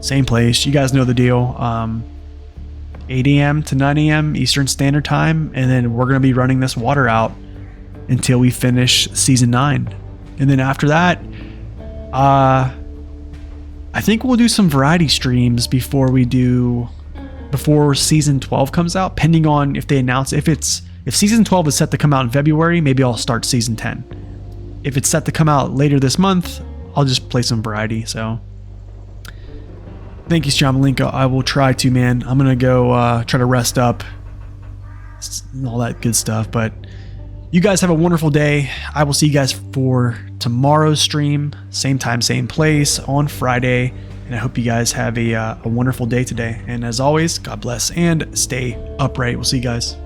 same place. You guys know the deal. 8 a.m. to 9 a.m. Eastern Standard Time, and then we're gonna be running this water out until we finish season 9. And then after that, I think we'll do some variety streams before season 12 comes out, pending on if they announce if season 12 is set to come out in February, maybe I'll start season 10. If it's set to come out later this month, I'll just play some variety. So thank you, Stramalinka. I will try to, man. I'm gonna go try to rest up and all that good stuff. But you guys have a wonderful day. I will see you guys for tomorrow's stream, same time, same place on Friday. And I hope you guys have a wonderful day today. And as always, God bless and stay upright. We'll see you guys.